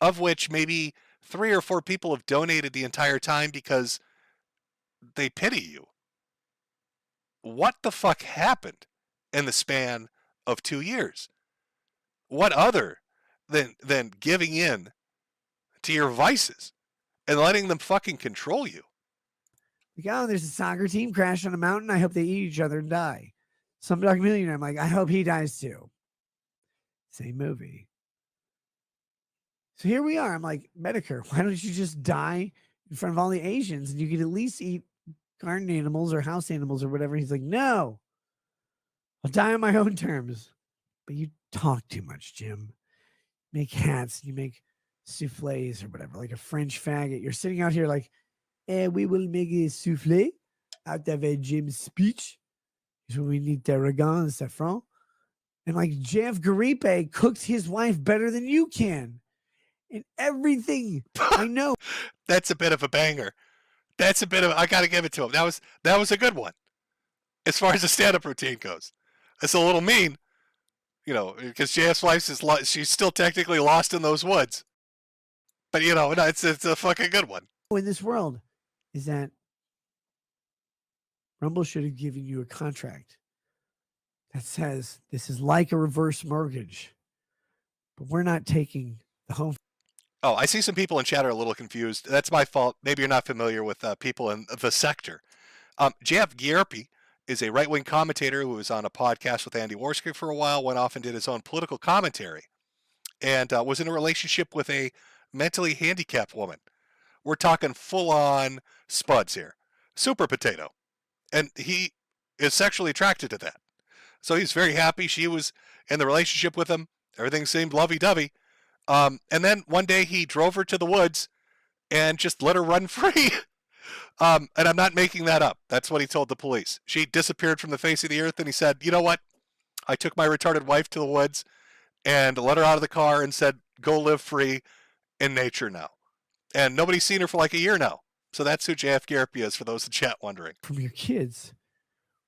of which maybe 3 or 4 people have donated the entire time because they pity you? What the fuck happened in the span of 2 years? What other than giving in to your vices and letting them fucking control you? Like, oh, there's a soccer team crash on a mountain. I hope they eat each other and die. Slumdog Millionaire. I'm like, I hope he dies too. Same movie. So here we are. I'm like, Metokur, why don't you just die in front of all the Asians, and you could at least eat garden animals or house animals or whatever. He's like, no, I'll die on my own terms. But you talk too much, Jim. Make hats, you make souffles or whatever, like a French faggot. You're sitting out here like, we will make a souffle out of a Jim's speech. So we need tarragon and saffron. And like Jeff Garipe cooks his wife better than you can. And everything I know. That's a bit of a banger. That's a bit of, I got to give it to him. That was a good one. As far as the stand-up routine goes. It's a little mean, you know, because JF's wife is, she's still technically lost in those woods. But, you know, it's a fucking good one. In this world is that Rumble should have given you a contract that says this is like a reverse mortgage, but we're not taking the home. Oh, I see some people in chat are a little confused. That's my fault. Maybe you're not familiar with people in the sector. Jeff Gierpe is a right-wing commentator who was on a podcast with Andy Warski for a while, went off and did his own political commentary, and was in a relationship with a mentally handicapped woman. We're talking full-on spuds here. Super potato. And he is sexually attracted to that. So he's very happy she was in the relationship with him. Everything seemed lovey-dovey. And then one day he drove her to the woods and just let her run free. And I'm not making that up. That's what he told the police. She disappeared from the face of the earth, and he said, you know what? I took my retarded wife to the woods and let her out of the car and said, go live free in nature now. And nobody's seen her for like a year now. So that's who JF Gierpe is, for those in chat wondering. From your kids,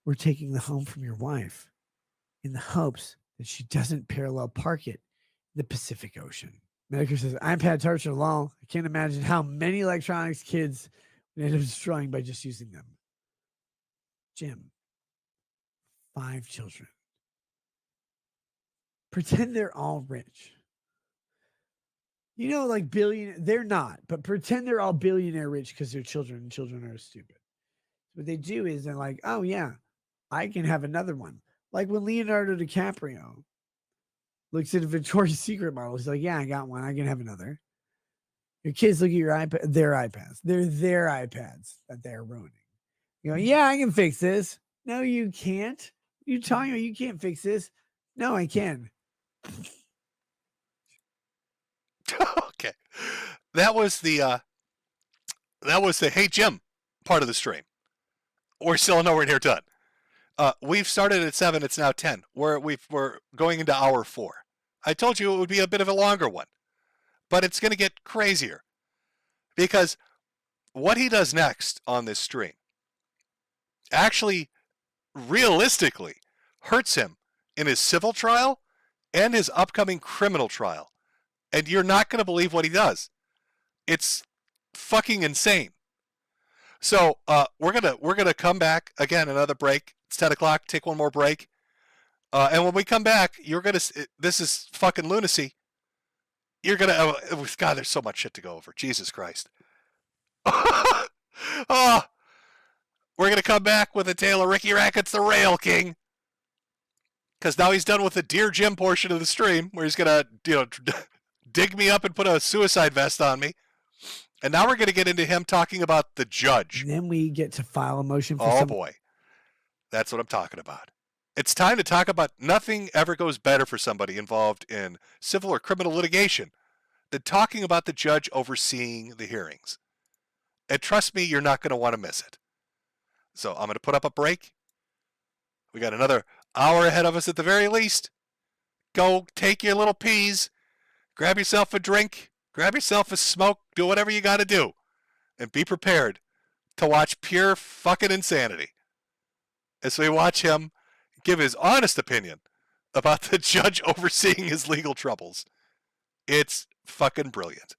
we're taking the home from your wife in the hopes that she doesn't parallel park it in the Pacific Ocean. Metokur says, iPad Touch are long. I can't imagine how many electronics kids would end up destroying by just using them. Jim, 5 children. Pretend they're all rich. You know, like they're not, but pretend they're all billionaire rich because they're children, and children are stupid. What they do is they're like, oh yeah, I can have another one. Like when Leonardo DiCaprio looks at a Victoria's Secret model, he's like, yeah, I got one. I can have another. Your kids look at your iPad, their iPads. They're their iPads that they're ruining. You go, yeah, I can fix this. No, you can't. You telling me you can't fix this? No, I can. Okay. That was the Hey Jim part of the stream. We're still nowhere near done. We've started at 7, it's now 10. We're going into hour 4. I told you it would be a bit of a longer one. But it's going to get crazier. Because what he does next on this stream actually realistically hurts him in his civil trial and his upcoming criminal trial. And you're not going to believe what he does. It's fucking insane. So we're gonna come back again. Another break. It's 10 o'clock. Take one more break. And when we come back, you're gonna. This is fucking lunacy. You're gonna. God, there's so much shit to go over. Jesus Christ. Oh, we're gonna come back with a tale of Ricky Rackets, the Rail King. Because now he's done with the Dear Jim portion of the stream, where he's gonna, dig me up and put a suicide vest on me. And now we're going to get into him talking about the judge. And then we get to file a motion for Oh, boy. That's what I'm talking about. It's time to talk about nothing ever goes better for somebody involved in civil or criminal litigation than talking about the judge overseeing the hearings. And trust me, you're not going to want to miss it. So I'm going to put up a break. We got another hour ahead of us at the very least. Go take your little peas. Grab yourself a drink. Grab yourself a smoke, do whatever you got to do, and be prepared to watch pure fucking insanity as we watch him give his honest opinion about the judge overseeing his legal troubles. It's fucking brilliant.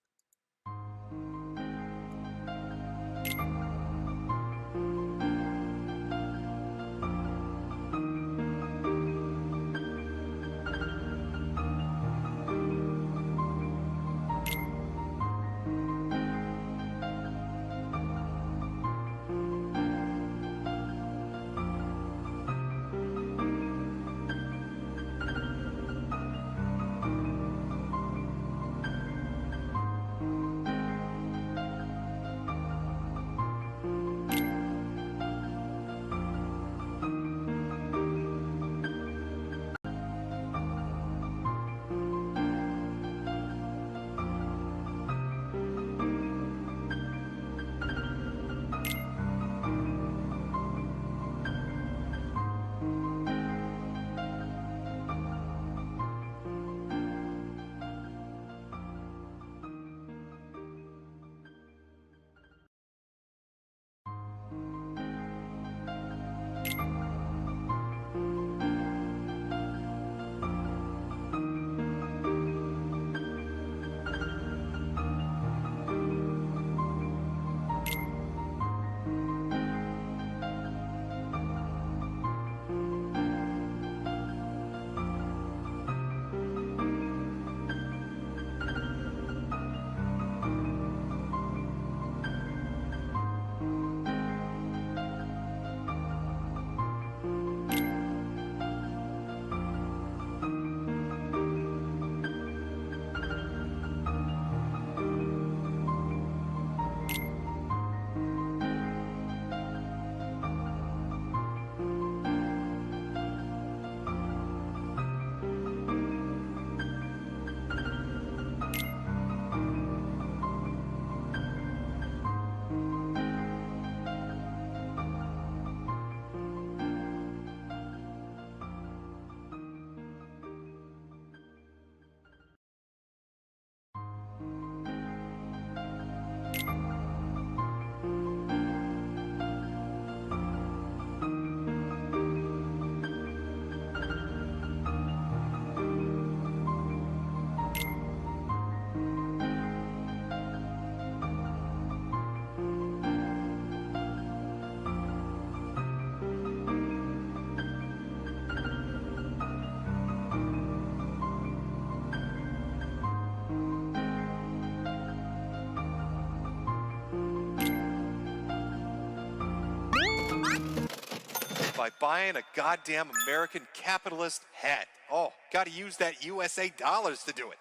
by buying a goddamn American capitalist hat. Oh, gotta use that USA dollars to do it.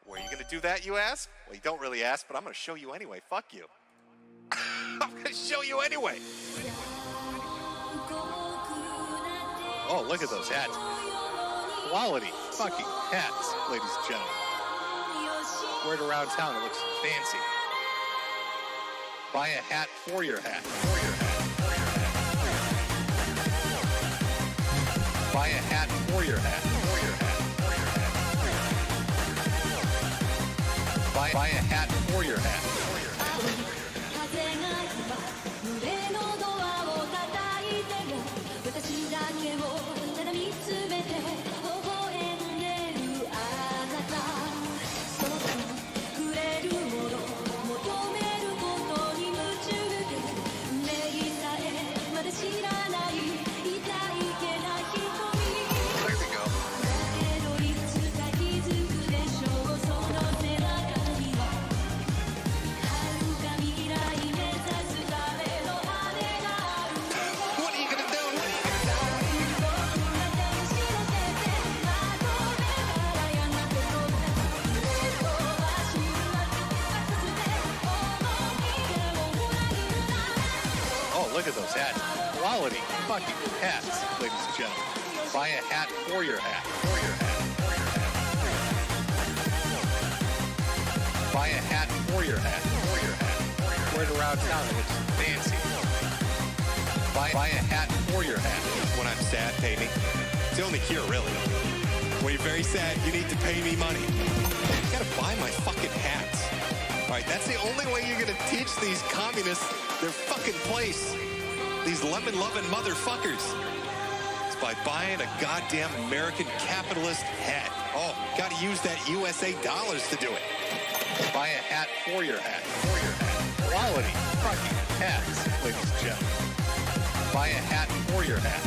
Where are you gonna do that, you ask? Well, you don't really ask, but I'm gonna show you anyway. Fuck you. I'm gonna show you anyway. Oh, look at those hats. Quality fucking hats, ladies and gentlemen. Wear it around town, it looks fancy. Buy a hat for your hat. Buy a hat for your hat. Buy a hat for your hat. Look at those hats. Quality fucking hats, ladies and gentlemen. Buy a hat for your hat. Buy a hat for your hat. Wear it around town, it looks fancy. Buy a hat for your hat. When I'm sad, pay me. It's the only cure, really. When you're very sad, you need to pay me money. You gotta buy my fucking hats. All right, that's the only way you're gonna teach these communists their fucking place. These lemon-loving motherfuckers. It's by buying a goddamn American capitalist hat. Oh, gotta use that USA dollars to do it. Buy a hat for your hat. Quality fucking hats, ladies and gentlemen. Buy a hat for your hat.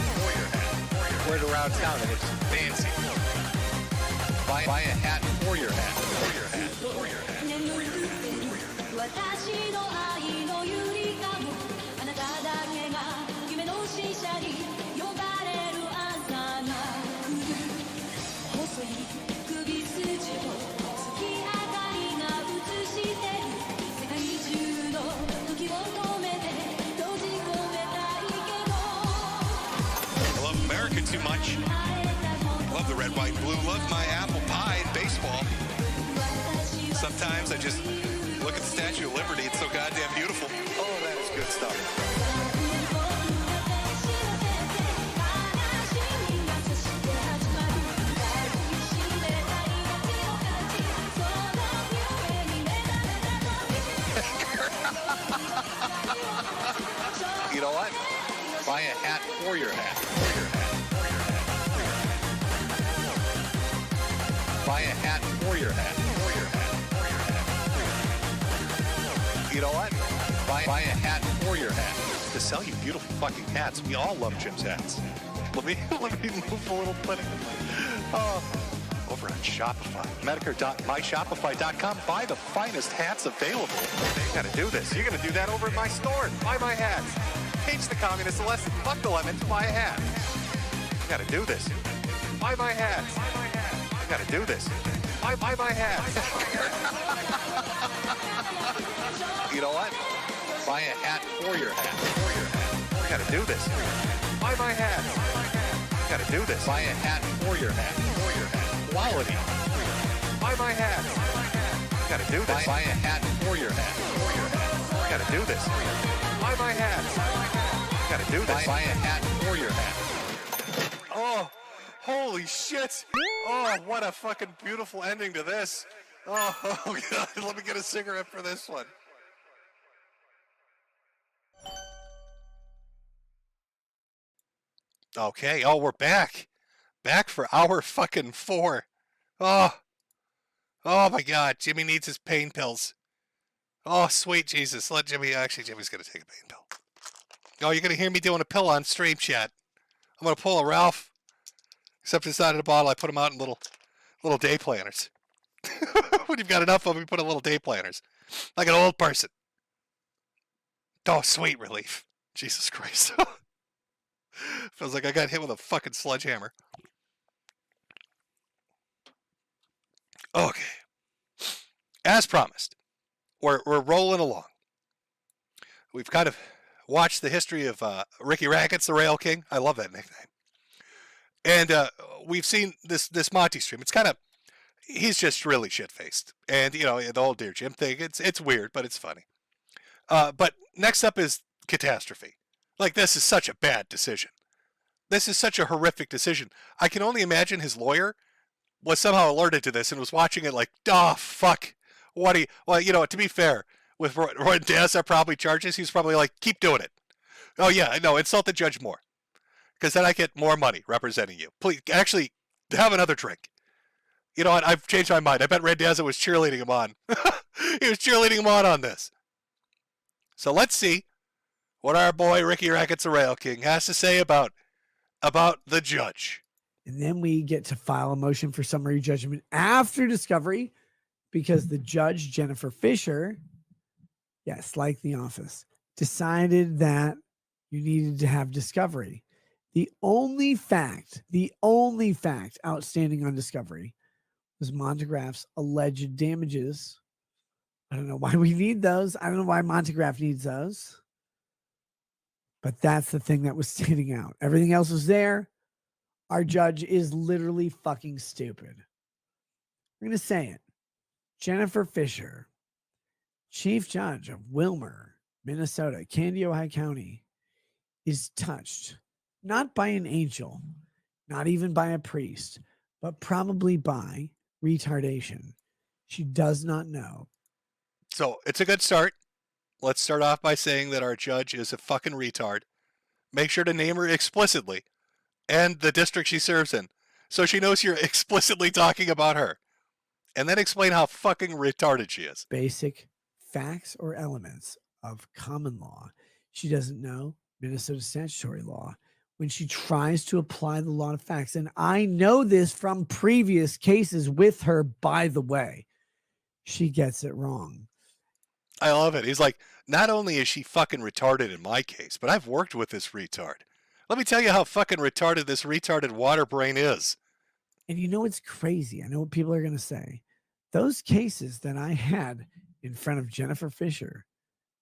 Wear it around town, it looks fancy. Buy a hat for your hat. Too much. Love the red, white, and blue. Love my apple pie and baseball. Sometimes I just look at the Statue of Liberty. It's so goddamn beautiful. Oh, that is good stuff. You know what? Buy a hat for your hat. Buy a hat for your hat. You know what? Buy a hat for your hat. To sell you beautiful fucking hats. We all love Jim's hats. Let me move a little bit. Over on Shopify. Metokur.myshopify.com. Buy the finest hats available. You gotta do this. You're gonna do that over at my store. Buy my hats. Teach the communists a lesson. Fuck the lemons. Buy a hat. You gotta do this. Buy my hats. I gotta do this. Buy my hat. You know what? Buy a hat for your hat. I gotta do this. Buy my hat. I gotta do this. Buy a hat for your hat. Quality. Buy my hat. I gotta do this. Buy a hat for your hat. I gotta do this. Buy my hat. I gotta do this. Buy a hat for your hat. Oh. Holy shit! Oh, what a fucking beautiful ending to this. Oh, God, let me get a cigarette for this one. Okay, oh, we're back. Back for hour fucking 4. Oh my God, Jimmy needs his pain pills. Oh, sweet Jesus, let Jimmy, actually, Jimmy's gonna take a pain pill. Oh, you're gonna hear me doing a pill on stream chat. I'm gonna pull a Ralph. Except inside of the bottle, I put them out in little day planners. When you've got enough of them, you put in little day planners. Like an old person. Oh, sweet relief. Jesus Christ. Feels like I got hit with a fucking sledgehammer. Okay. As promised, we're rolling along. We've kind of watched the history of Ricky Rackets, the Rail King. I love that nickname. And we've seen this Monty stream. It's kind of, he's just really shit-faced. And, the old Dear Jim thing, it's weird, but it's funny. But next up is Catastrophe. Like, this is such a bad decision. This is such a horrific decision. I can only imagine his lawyer was somehow alerted to this and was watching it like, oh, fuck. Well, to be fair, with Roy Diaz, probably charges, he's probably like, keep doing it. Oh, yeah, no, insult the judge more. Because then I get more money representing you. Please, actually, have another drink. You know what? I've changed my mind. I bet Red Daza was cheerleading him on. He was cheerleading him on this. So let's see what our boy Ricky Rackets, the Rail King, has to say about the judge. And then we get to file a motion for summary judgment after discovery because the judge, Jennifer Fisher, yes, like The Office, decided that you needed to have discovery. The only fact outstanding on discovery was Montegraph's alleged damages. I don't know why we need those. I don't know why Montegraph needs those. But that's the thing that was standing out. Everything else was there. Our judge is literally fucking stupid. I'm going to say it. Jennifer Fisher, Chief Judge of Wilmer, Minnesota, Candy, Ohio County, is touched not by an angel, not even by a priest, but probably by retardation. She does not know. So it's a good start. Let's start off by saying that our judge is a fucking retard. Make sure to name her explicitly and the district she serves in so she knows you're explicitly talking about her. And then explain how fucking retarded she is. Basic facts or elements of common law. She doesn't know Minnesota statutory law when she tries to apply the law to facts. And I know this from previous cases with her, by the way. She gets it wrong. I love it. He's like, not only is she fucking retarded in my case, but I've worked with this retard. Let me tell you how fucking retarded this retarded water brain is. And you know what's crazy? I know what people are going to say. Those cases that I had in front of Jennifer Fisher,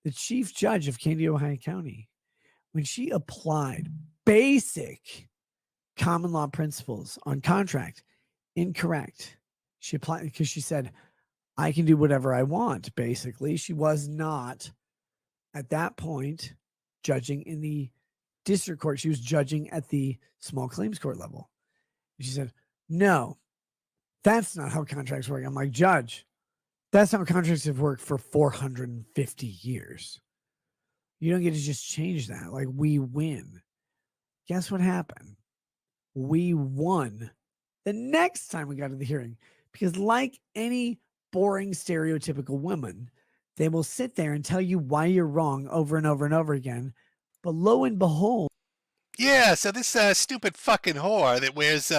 the chief judge of Candy, Ohio County, when she applied basic common law principles on contract, incorrect. She applied because she said, I can do whatever I want, basically. She was not, at that point, judging in the district court. She was judging at the small claims court level. And she said, no, that's not how contracts work. I'm like, Judge, that's how contracts have worked for 450 years. You don't get to just change that. Like, we win. Guess what happened? We won the next time we got to the hearing. Because like any boring, stereotypical woman, they will sit there and tell you why you're wrong over and over and over again. But lo and behold. Yeah, so this stupid fucking whore that wears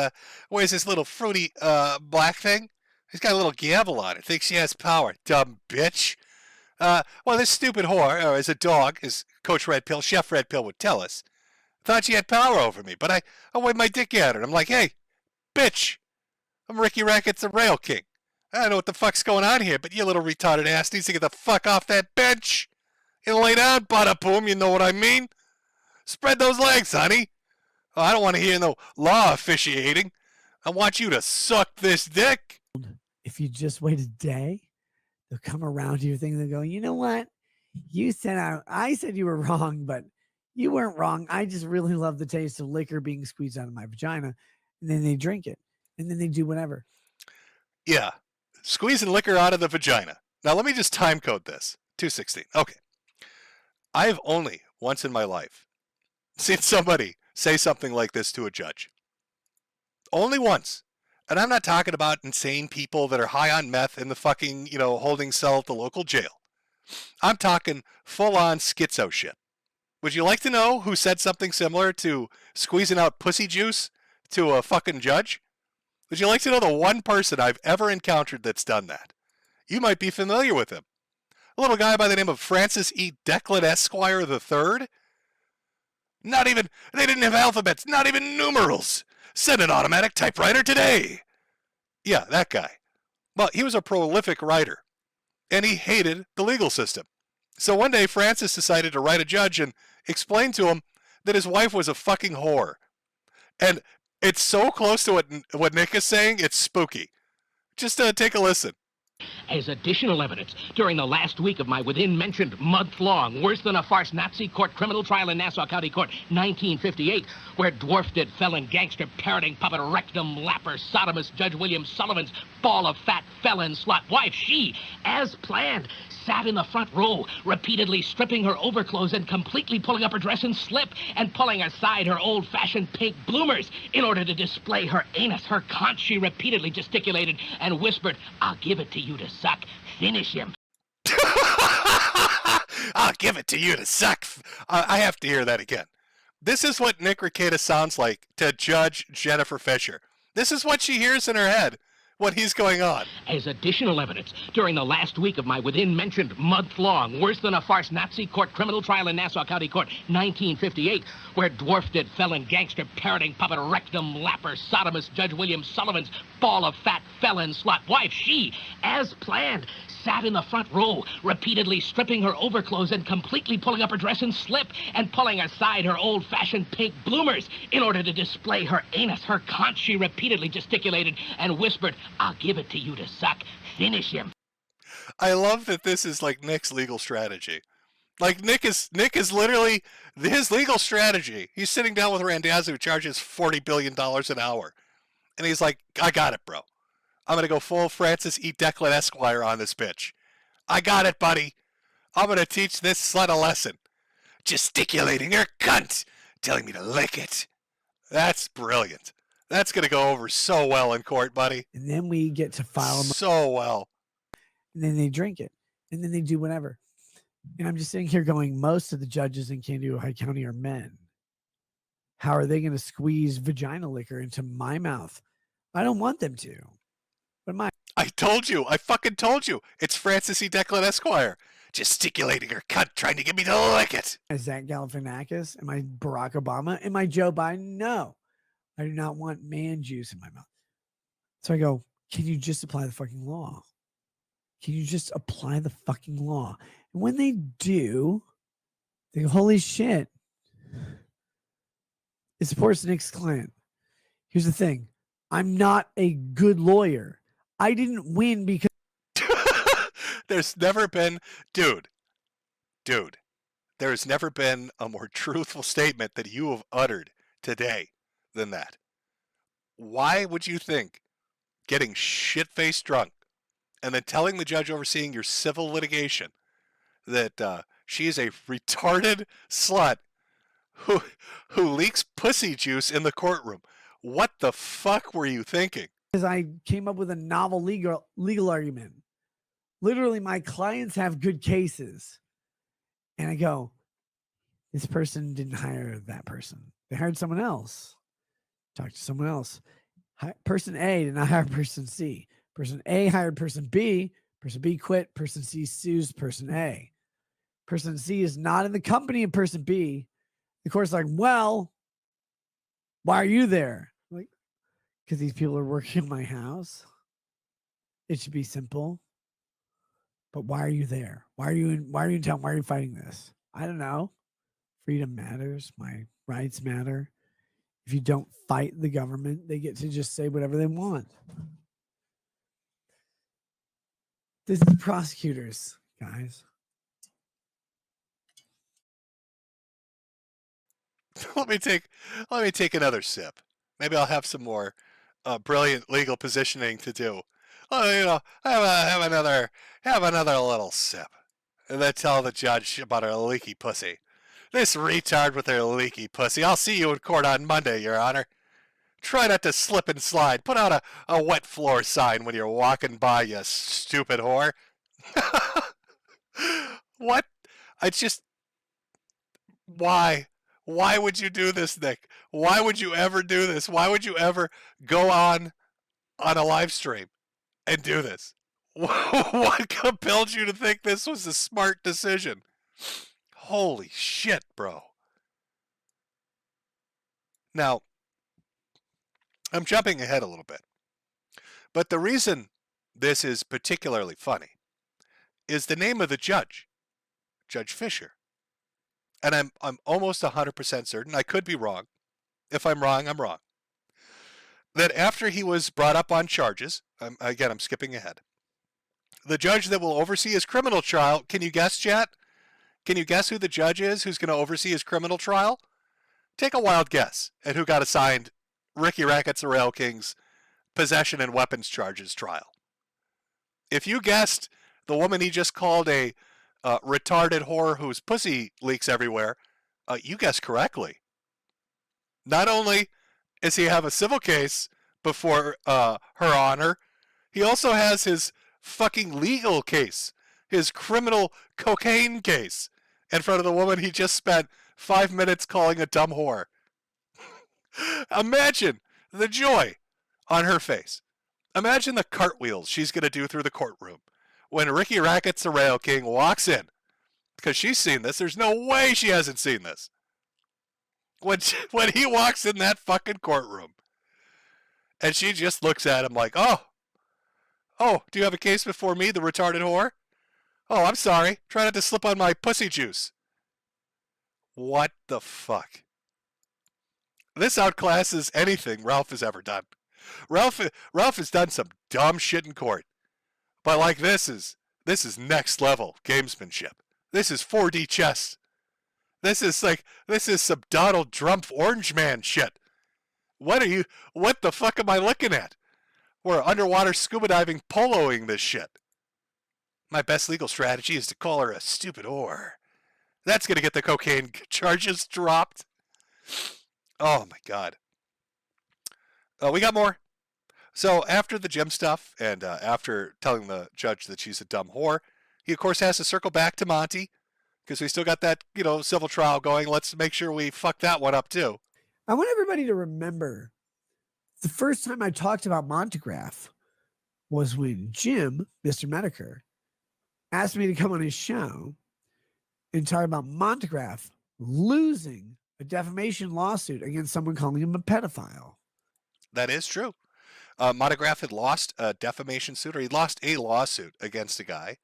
this little fruity black thing, she's got a little gavel on it, thinks she has power, dumb bitch. Well, this stupid whore, or as a dog, as Coach Red Pill, Chef Red Pill would tell us, thought she had power over me, but I waved my dick at her, and I'm like, hey, bitch, I'm Ricky Rackets, the Rail King. I don't know what the fuck's going on here, but you little retarded ass needs to get the fuck off that bench and lay down, bada boom, you know what I mean? Spread those legs, honey. Oh, I don't want to hear no law officiating. I want you to suck this dick. If you just wait a day, they'll come around to your thing and they'll go, you know what? You said I said you were wrong, but you weren't wrong. I just really love the taste of liquor being squeezed out of my vagina. And then they drink it. And then they do whatever. Yeah. Squeezing liquor out of the vagina. Now, let me just time code this. 216. Okay. I've only once in my life seen somebody say something like this to a judge. Only once. And I'm not talking about insane people that are high on meth in the fucking, holding cell at the local jail. I'm talking full-on schizo shit. Would you like to know who said something similar to squeezing out pussy juice to a fucking judge? Would you like to know the one person I've ever encountered that's done that? You might be familiar with him. A little guy by the name of Francis E. Declan Esquire III. They didn't have alphabets, not even numerals. Send an automatic typewriter today. Yeah, that guy. Well, he was a prolific writer, and he hated the legal system. So one day, Francis decided to write a judge and explain to him that his wife was a fucking whore. And it's so close to what Nick is saying, it's spooky. Just take a listen. As additional evidence, during the last week of my within-mentioned month-long, worse-than-a-farce Nazi court criminal trial in Nassau County Court, 1958, where dwarf-dead felon, gangster, parroting, puppet, rectum, lapper, sodomist Judge William Sullivan's ball of fat felon slut wife, she, as planned, sat in the front row, repeatedly stripping her overclothes and completely pulling up her dress and slip and pulling aside her old-fashioned pink bloomers in order to display her anus. Her conch, she repeatedly gesticulated and whispered, "I'll give it to you to suck. Finish him." I'll give it to you to suck. I have to hear that again. This is what Nick Rekieta sounds like to Judge Jennifer Fisher. This is what she hears in her head when he's going on. As additional evidence, during the last week of my within-mentioned month-long, worse-than-a-farce Nazi court criminal trial in Nassau County Court, 1958, where dwarf-dead felon, gangster, parroting, puppet, rectum, lapper, sodomist Judge William Sullivan's ball of fat felon slut wife, she, as planned, sat in the front row, repeatedly stripping her overclothes and completely pulling up her dress and slip and pulling aside her old-fashioned pink bloomers in order to display her anus. Her conch, she repeatedly gesticulated and whispered, "I'll give it to you to suck. Finish him." I love that this is like Nick's legal strategy. Like Nick is literally his legal strategy. He's sitting down with Randazzo, who charges $40 billion an hour. And he's like, I got it, bro. I'm going to go full Francis E. Declan Esquire on this bitch. I got it, buddy. I'm going to teach this slut a lesson. Gesticulating her cunt, telling me to lick it. That's brilliant. That's going to go over so well in court, buddy. And then we get to file them. So well. And then they drink it. And then they do whatever. And I'm just sitting here going, most of the judges in Kansas County are men. How are they going to squeeze vagina liquor into my mouth? I don't want them to. But I told you. I fucking told you. It's Francis E. Declan Esquire. Gesticulating her cunt, trying to get me to lick it. Is that Galifianakis? Am I Barack Obama? Am I Joe Biden? No. I do not want man juice in my mouth. So I go, can you just apply the fucking law? Can you just apply the fucking law? And when they do, they go, holy shit. It supports Nick's client. Here's the thing. I'm not a good lawyer. I didn't win because there's never been, dude, there's never been a more truthful statement that you have uttered today than that. Why would you think getting shit-faced drunk and then telling the judge overseeing your civil litigation that she is a retarded slut who leaks pussy juice in the courtroom? What the fuck were you thinking? Because I came up with a novel legal argument. Literally, my clients have good cases. And I go, this person didn't hire that person. They hired someone else. Talk to someone else. Person A did not hire person C. Person A hired person B. Person B quit. Person C sues person A. Person C is not in the company of person B. The court's like, well, why are you there? Like, because these people are working in my house. It should be simple. But why are you there? Why are you in town? Why are you fighting this? I don't know. Freedom matters. My rights matter. If you don't fight the government, they get to just say whatever they want. This is prosecutors, guys. Let me take another sip. Maybe I'll have some more brilliant legal positioning to do. Have another little sip, and then tell the judge about her leaky pussy. This retard with her leaky pussy. I'll see you in court on Monday, Your Honor. Try not to slip and slide. Put out a wet floor sign when you're walking by, you stupid whore. What? Why? Why would you do this, Nick? Why would you ever do this? Why would you ever go on a live stream and do this? What compelled you to think this was a smart decision? Holy shit, bro. Now, I'm jumping ahead a little bit, but the reason this is particularly funny is the name of the judge, Judge Fisher. And I'm almost 100% certain, I could be wrong. If I'm wrong, I'm wrong. That after he was brought up on charges, again, I'm skipping ahead, the judge that will oversee his criminal trial, can you guess, chat? Can you guess who the judge is who's going to oversee his criminal trial? Take a wild guess at who got assigned Ricky Rackets the Rail King's possession and weapons charges trial. If you guessed the woman he just called a retarded whore whose pussy leaks everywhere, you guessed correctly. Not only does he have a civil case before Her Honor, he also has his fucking legal case, his criminal cocaine case, in front of the woman he just spent 5 minutes calling a dumb whore. Imagine the joy on her face. Imagine the cartwheels she's going to do through the courtroom when Ricky Rackets the Rail King walks in. Because she's seen this. There's no way she hasn't seen this. When he walks in that fucking courtroom. And she just looks at him like, oh, do you have a case before me, the retarded whore? Oh, I'm sorry. Try not to slip on my pussy juice. What the fuck? This outclasses anything Ralph has ever done. Ralph has done some dumb shit in court. But like this is next level gamesmanship. This is 4D chess. This is some Donald Trump Orange Man shit. What the fuck am I looking at? We're underwater scuba diving poloing this shit. My best legal strategy is to call her a stupid whore. That's going to get the cocaine charges dropped. Oh my God. We got more. So after the gym stuff and after telling the judge that she's a dumb whore, he of course has to circle back to Monty because we still got that, civil trial going. Let's make sure we fuck that one up too. I want everybody to remember the first time I talked about Montegraph was when Jim, Mr. Metokur, asked me to come on his show and talk about Montegraph losing a defamation lawsuit against someone calling him a pedophile. That is true. Montegraph had lost a defamation suit, or he lost a lawsuit against a guy.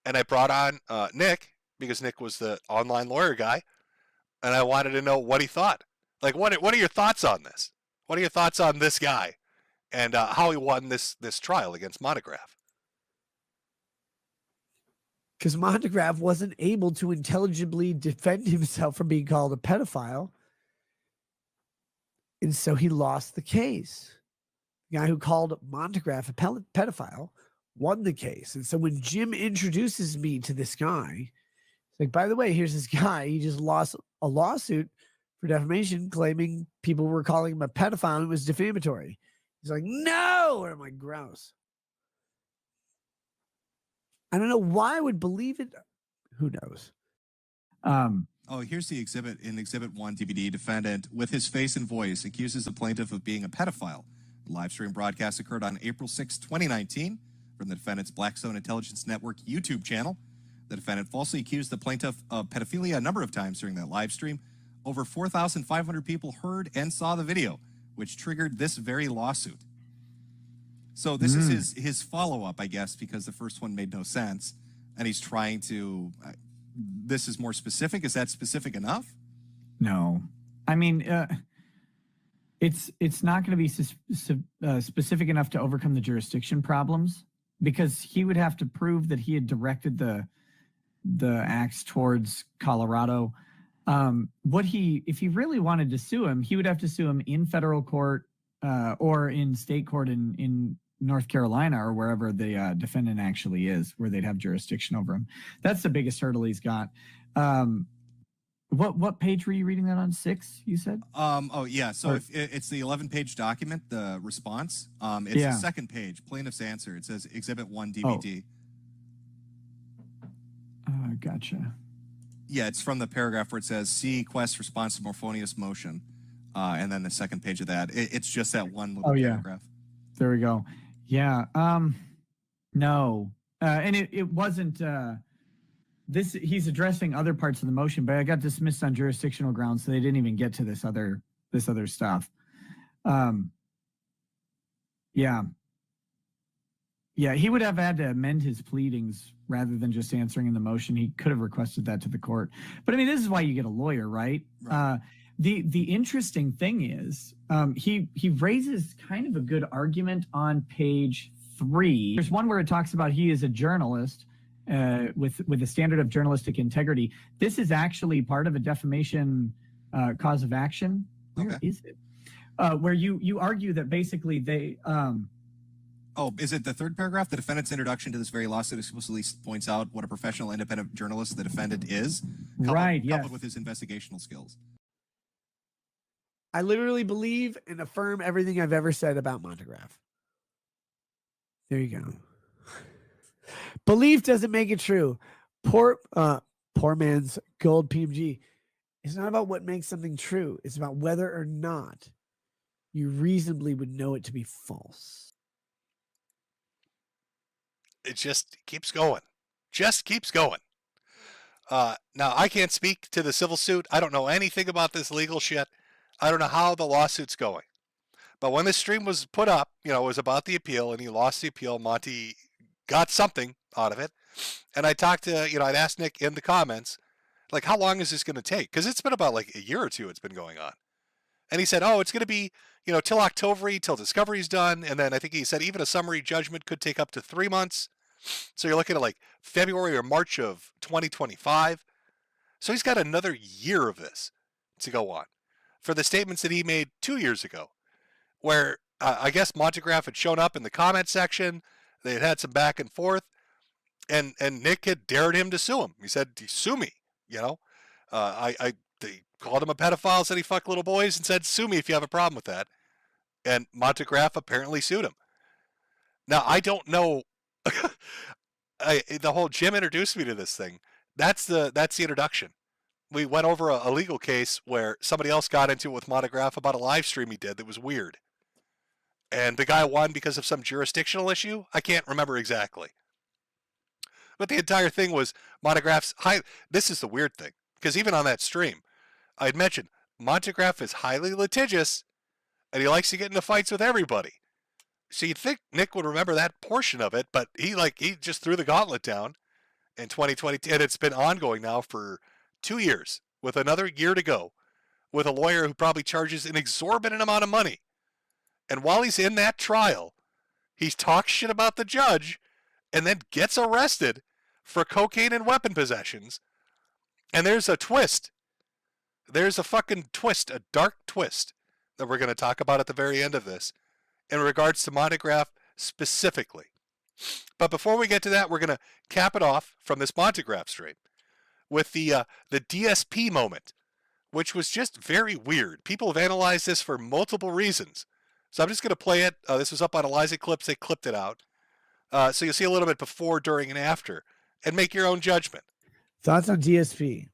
And I brought on Nick, because Nick was the online lawyer guy, and I wanted to know what he thought. Like, what are your thoughts on this? What are your thoughts on this guy and how he won this trial against Montegraph? Because Montegraph wasn't able to intelligibly defend himself from being called a pedophile. And so he lost the case. The guy who called Montegraph a pedophile won the case. And so when Jim introduces me to this guy, he's like, by the way, here's this guy. He just lost a lawsuit for defamation claiming people were calling him a pedophile and it was defamatory. He's like, no! And I'm like, gross. I don't know why I would believe it. Who knows? Here's the exhibit in Exhibit 1 DVD. Defendant, with his face and voice, accuses the plaintiff of being a pedophile. The live stream broadcast occurred on April 6, 2019 from the defendant's Blackstone Intelligence Network YouTube channel. The defendant falsely accused the plaintiff of pedophilia a number of times during that live stream. Over 4,500 people heard and saw the video, which triggered this very lawsuit. So this is his follow-up, I guess, because the first one made no sense. And he's trying to... this is more specific. Is that specific enough? No. I mean, it's not going to be specific enough to overcome the jurisdiction problems, because he would have to prove that he had directed the acts towards Colorado. If he really wanted to sue him, he would have to sue him in federal court or in state court in North Carolina or wherever the defendant actually is, where they'd have jurisdiction over him. That's the biggest hurdle he's got. What page were you reading that on? 6, you said? So if it's the 11-page document, the response. It's the second page, plaintiff's answer. It says Exhibit 1 DVD. Gotcha. Yeah, it's from the paragraph where it says, see quest response to Morphonius motion. And then the second page of that. It's just that one little paragraph. There we go. Yeah. No. And it wasn't... he's addressing other parts of the motion, but I got dismissed on jurisdictional grounds, so they didn't even get to this other this other stuff. Yeah. Yeah, he would have had to amend his pleadings rather than just answering in the motion. He could have requested that to the court. But I mean, this is why you get a lawyer, right? The interesting thing is he raises kind of a good argument on page 3. There's one where it talks about he is a journalist with a standard of journalistic integrity. This is actually part of a defamation cause of action. Where is it? Where you argue that basically they Oh, is it the third paragraph? The defendant's introduction to this very lawsuit explicitly points out what a professional independent journalist the defendant is, coupled with his investigational skills. I literally believe and affirm everything I've ever said about Montegraph. There you go. Belief doesn't make it true. Poor man's gold PMG. It's not about what makes something true. It's about whether or not you reasonably would know it to be false. It just keeps going. Just keeps going. Now, I can't speak to the civil suit. I don't know anything about this legal shit. I don't know how the lawsuit's going. But when this stream was put up, it was about the appeal, and he lost the appeal. Monty got something out of it. And I talked to, I'd asked Nick in the comments, like, how long is this going to take? Because it's been about like a year or two it's been going on. And he said, oh, it's going to be, till October, till discovery's done. And then I think he said even a summary judgment could take up to 3 months. So you're looking at like February or March of 2025. So he's got another year of this to go on for the statements that he made 2 years ago, where I guess Montegraph had shown up in the comment section. They had some back and forth, and Nick had dared him to sue him. He said, sue me, they called him a pedophile, said he fucked little boys, and said, sue me if you have a problem with that. And Montegraph apparently sued him. Now, I don't know. The whole Jim introduced me to this thing. That's the introduction. We went over a legal case where somebody else got into it with Montegraph about a live stream he did that was weird. And the guy won because of some jurisdictional issue. I can't remember exactly. But the entire thing was Montegraph's high. This is the weird thing, because even on that stream, I'd mentioned Montegraph is highly litigious, and he likes to get into fights with everybody. So you'd think Nick would remember that portion of it, but he just threw the gauntlet down in 2020, and it's been ongoing now for 2 years with another year to go, with a lawyer who probably charges an exorbitant amount of money. And while he's in that trial, he talks shit about the judge and then gets arrested for cocaine and weapon possessions. And there's a twist. There's a fucking twist, a dark twist that we're going to talk about at the very end of this in regards to Montegraph specifically. But before we get to that, we're going to cap it off from this Montegraph stream with the DSP moment, which was just very weird. People have analyzed this for multiple reasons. So I'm just going to play it. This was up on Eliza Clips. They clipped it out. So you'll see a little bit before, during, and after, and make your own judgment. Thoughts on DSP?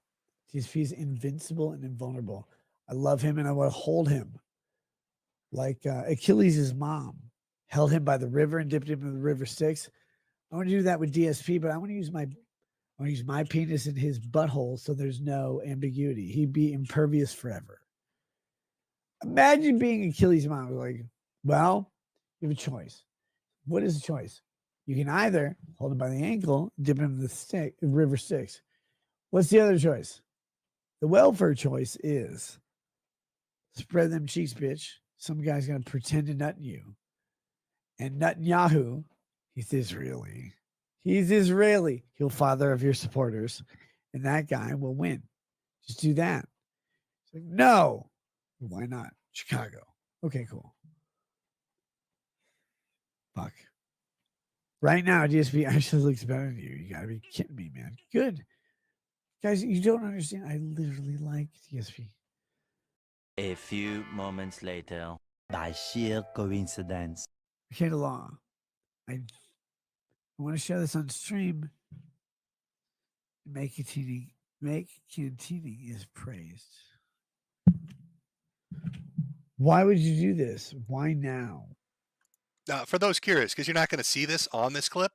DSP is invincible and invulnerable. I love him, and I want to hold him. Like Achilles' mom held him by the river and dipped him in the river Styx. I want to do that with DSP, but I want to use my penis in his butthole so there's no ambiguity. He'd be impervious forever. Imagine being Achilles' mom. Like, well, you have a choice. What is the choice? You can either hold him by the ankle, dip him in the river Styx. What's the other choice? The welfare choice is spread them cheeks, bitch. Some guy's going to pretend to nut you. And Netanyahu, he's Israeli. He's Israeli. He'll father of your supporters. And that guy will win. Just do that. It's like, no. Why not? Chicago. Okay, cool. Fuck. Right now, DSP actually looks better than you. You got to be kidding me, man. Good. Guys, you don't understand. I literally like DSP. A few moments later, by sheer coincidence. Okay, the law. I want to share this on stream. Make Cantini is praised. Why would you do this? Why now? For those curious, because you're not going to see this on this clip,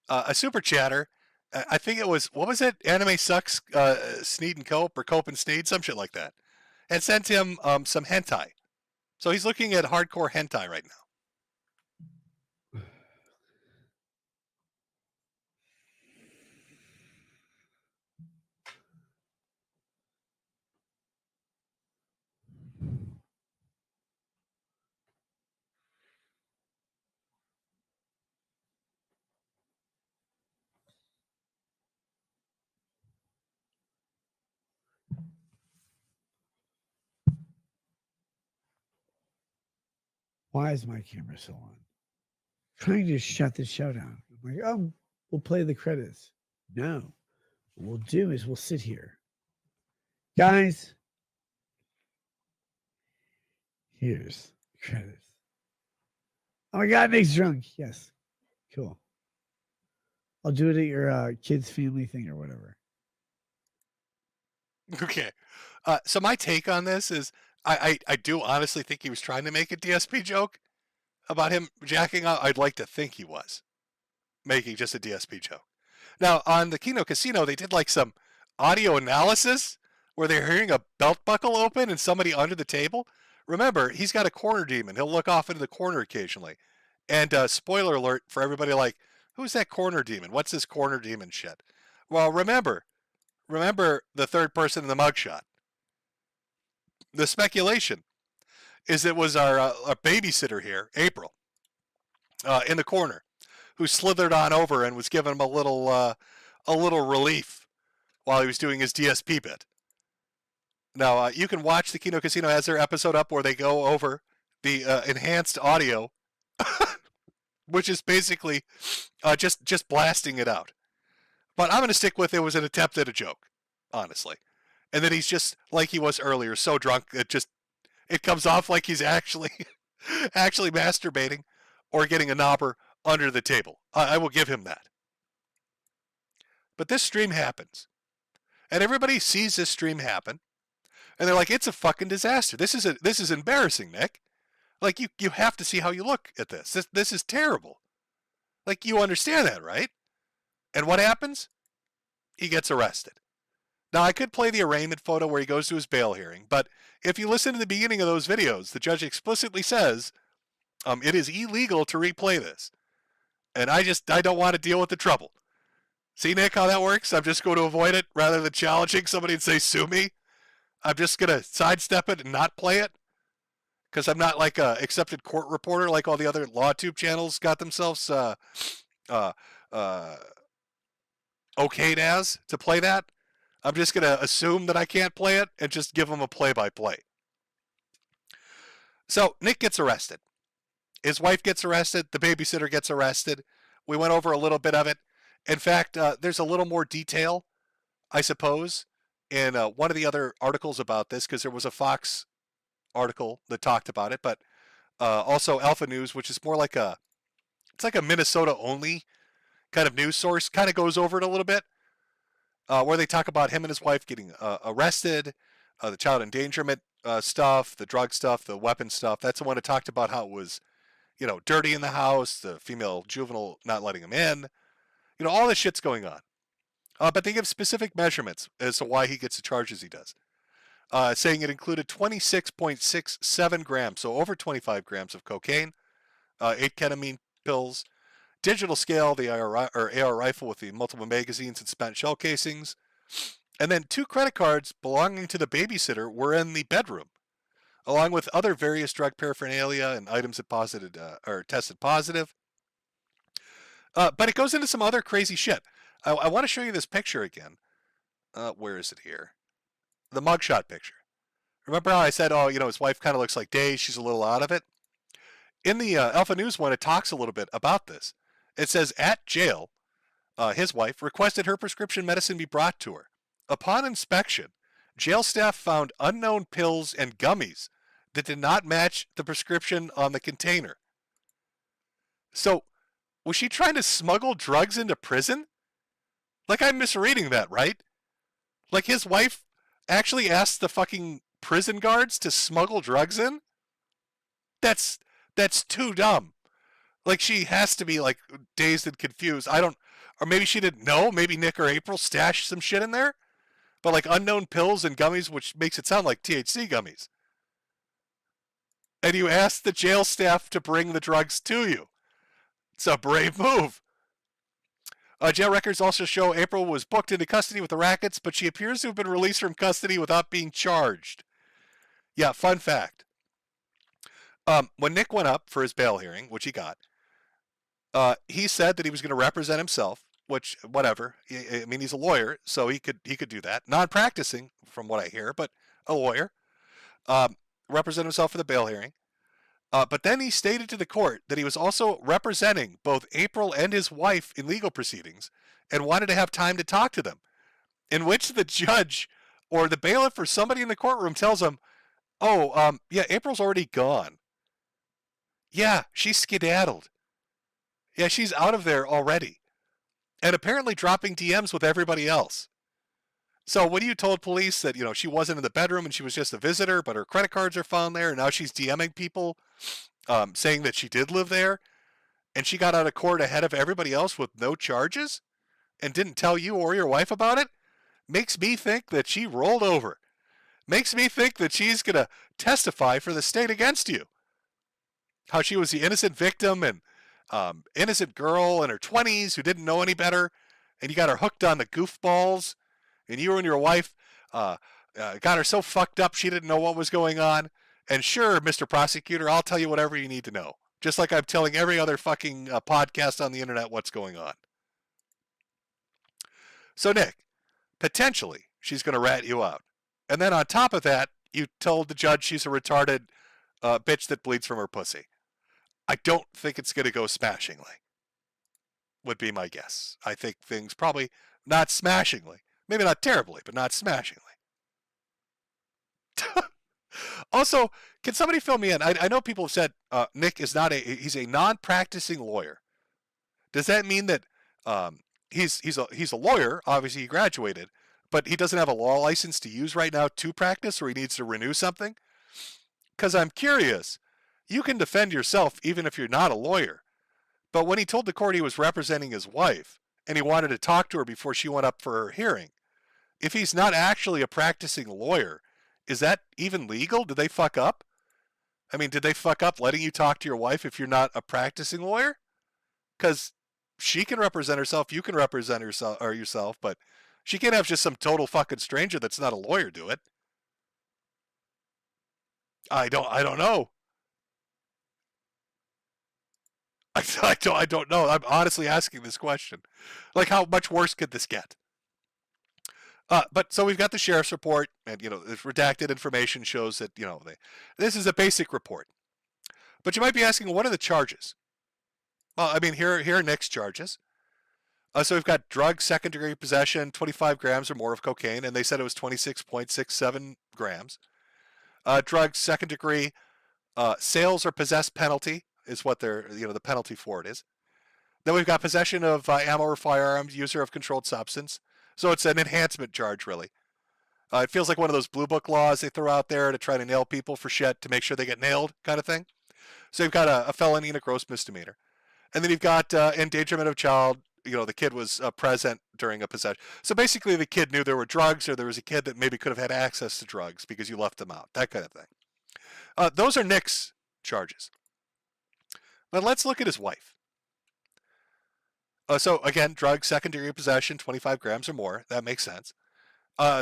a super chatter, I think it was, what was it? Anime Sucks, Sneed and Cope, or Cope and Sneed, some shit like that. and sent him some hentai. So he's looking at hardcore hentai right now. Why is my camera so on? Trying to shut the show down. I'm like, oh, we'll play the credits. No. What we'll do is we'll sit here. Guys, here's the credits. Oh my God, Nick's drunk. Yes. Cool. I'll do it at your kids' family thing or whatever. Okay. So my take on this is I do honestly think he was trying to make a DSP joke about him jacking out. I'd like to think he was making just a DSP joke. Now, on the Kino Casino, they did like some audio analysis where they're hearing a belt buckle open and somebody under the table. Remember, he's got a corner demon. He'll look off into the corner occasionally. And spoiler alert for everybody like, who's that corner demon? What's this corner demon shit? Well, remember the third person in the mugshot. The speculation is it was our babysitter here, April, in the corner, who slithered on over and was giving him a little relief while he was doing his DSP bit. Now, you can watch the Kino Casino has their episode up where they go over the enhanced audio, which is basically just blasting it out. But I'm going to stick with it was an attempt at a joke, honestly. And then he's just like he was earlier, so drunk it comes off like he's actually masturbating or getting a knobber under the table. I will give him that. But this stream happens. And everybody sees this stream happen. And they're like, it's a fucking disaster. This is embarrassing, Nick. Like you have to see how you look at this. This is terrible. Like you understand that, right? And what happens? He gets arrested. Now, I could play the arraignment photo where he goes to his bail hearing, but if you listen to the beginning of those videos, the judge explicitly says it is illegal to replay this. And I don't want to deal with the trouble. See, Nick, how that works? I'm just going to avoid it rather than challenging somebody and say, sue me. I'm just going to sidestep it and not play it because I'm not like a accepted court reporter like all the other LawTube channels got themselves okayed as to play that. I'm just going to assume that I can't play it and just give them a play-by-play. So Nick gets arrested. His wife gets arrested. The babysitter gets arrested. We went over a little bit of it. In fact, there's a little more detail, I suppose, in one of the other articles about this because there was a Fox article that talked about it, but also Alpha News, which is more like it's like a Minnesota-only kind of news source, kind of goes over it a little bit. Where they talk about him and his wife getting arrested, the child endangerment stuff, the drug stuff, the weapon stuff. That's the one that talked about how it was, dirty in the house, the female juvenile not letting him in. All this shit's going on. But they give specific measurements as to why he gets the charges he does. Saying it included 26.67 grams, so over 25 grams of cocaine, 8 ketamine pills, digital scale, the AR rifle with the multiple magazines and spent shell casings, and then 2 credit cards belonging to the babysitter were in the bedroom, along with other various drug paraphernalia and items that tested positive. But it goes into some other crazy shit. I want to show you this picture again. Where is it here? The mugshot picture. Remember how I said, his wife kind of looks like Day, she's a little out of it? In the Alpha News one, it talks a little bit about this. It says, at jail, his wife requested her prescription medicine be brought to her. Upon inspection, jail staff found unknown pills and gummies that did not match the prescription on the container. So, was she trying to smuggle drugs into prison? Like, I'm misreading that, right? Like, his wife actually asked the fucking prison guards to smuggle drugs in? That's too dumb. Like, she has to be, like, dazed and confused. Or maybe she didn't know. Maybe Nick or April stashed some shit in there. but like unknown pills and gummies, which makes it sound like THC gummies. And you asked the jail staff to bring the drugs to you. It's a brave move. Jail records also show April was booked into custody with the rackets, but she appears to have been released from custody without being charged. Yeah, fun fact. When Nick went up for his bail hearing, which he got, he said that he was going to represent himself, which, whatever. I mean, he's a lawyer, so he could do that. Non-practicing, from what I hear, but a lawyer. Represent himself for the bail hearing. But then he stated to the court that he was also representing both April and his wife in legal proceedings and wanted to have time to talk to them, in which the judge or the bailiff or somebody in the courtroom tells him, yeah, April's already gone. Yeah, she's skedaddled. Yeah, she's out of there already. And apparently dropping DMs with everybody else. So when you told police that, she wasn't in the bedroom and she was just a visitor, but her credit cards are found there, and now she's DMing people saying that she did live there, and she got out of court ahead of everybody else with no charges and didn't tell you or your wife about it, makes me think that she rolled over. Makes me think that she's going to testify for the state against you. How she was the innocent victim and innocent girl in her 20s who didn't know any better, and you got her hooked on the goofballs, and you and your wife got her so fucked up she didn't know what was going on. And sure, Mr. Prosecutor, I'll tell you whatever you need to know. Just like I'm telling every other fucking podcast on the internet what's going on. So, Nick, potentially, she's going to rat you out. And then on top of that, you told the judge she's a retarded bitch that bleeds from her pussy. I don't think it's going to go smashingly, would be my guess. I think things probably not smashingly. Maybe not terribly, but not smashingly. Also, can somebody fill me in? I know people have said Nick is he's a non-practicing lawyer. Does that mean that he's a lawyer? Obviously, he graduated, but he doesn't have a law license to use right now to practice, or he needs to renew something? Because I'm curious. You can defend yourself even if you're not a lawyer. But when he told the court he was representing his wife and he wanted to talk to her before she went up for her hearing, if he's not actually a practicing lawyer, is that even legal? Did they fuck up? I mean, did they fuck up letting you talk to your wife if you're not a practicing lawyer? Because she can represent herself, you can represent yourself, but she can't have just some total fucking stranger that's not a lawyer do it. I don't know. I don't know. I'm honestly asking this question. Like, how much worse could this get? But so we've got the sheriff's report, and this redacted information shows that this is a basic report. But you might be asking, what are the charges? Well, I mean, here are Nick's charges. So we've got drug second-degree possession, 25 grams or more of cocaine, and they said it was 26.67 grams. Drug second-degree sales or possess penalty is what they're, the penalty for it is. Then we've got possession of ammo or firearms, user of controlled substance. So it's an enhancement charge, really. It feels like one of those blue book laws they throw out there to try to nail people for shit to make sure they get nailed kind of thing. So you've got a felony and a gross misdemeanor. And then you've got endangerment of child. The kid was present during a possession. So basically the kid knew there were drugs, or there was a kid that maybe could have had access to drugs because you left them out, that kind of thing. Those are Nick's charges. But let's look at his wife. So again, drug second-degree possession, 25 grams or more. That makes sense.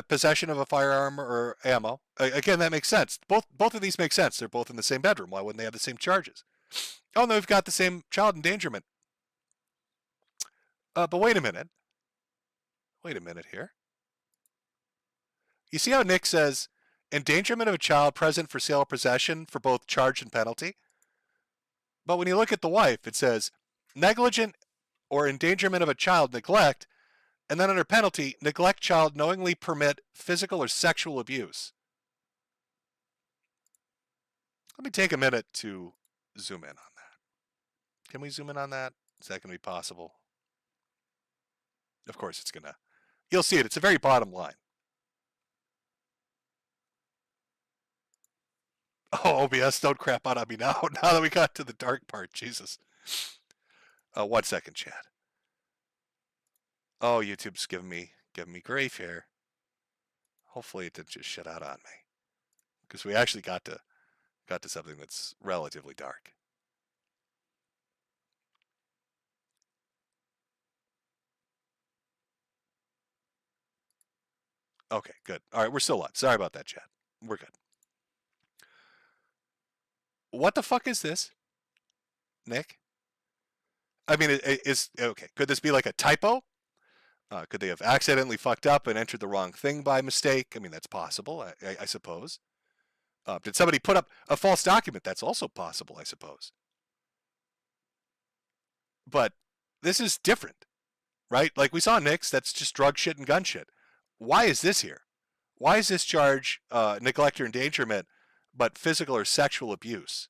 Possession of a firearm or ammo. Again, that makes sense. Both of these make sense. They're both in the same bedroom. Why wouldn't they have the same charges? Oh, no, we've got the same child endangerment. But wait a minute. Wait a minute here. You see how Nick says endangerment of a child present for sale or possession for both charge and penalty? But when you look at the wife, it says negligent or endangerment of a child neglect, and then under penalty, neglect child knowingly permit physical or sexual abuse. Let me take a minute to zoom in on that. Can we zoom in on that? Is that going to be possible? Of course it's going to. You'll see it. It's a very bottom line. Oh, OBS, don't crap out on me now. Now that we got to the dark part, Jesus. 1 second, chat. Oh, YouTube's giving me grief here. Hopefully it didn't just shut out on me, because we actually got to something that's relatively dark. Okay, good. All right, we're still on. Sorry about that, chat. We're good. What the fuck is this, Nick? I mean, is okay. Could this be like a typo? Could they have accidentally fucked up and entered the wrong thing by mistake? I mean, that's possible, I suppose. Did somebody put up a false document? That's also possible, I suppose. But this is different, right? Like we saw Nick's, that's just drug shit and gun shit. Why is this here? Why is this charge neglect or endangerment, but physical or sexual abuse?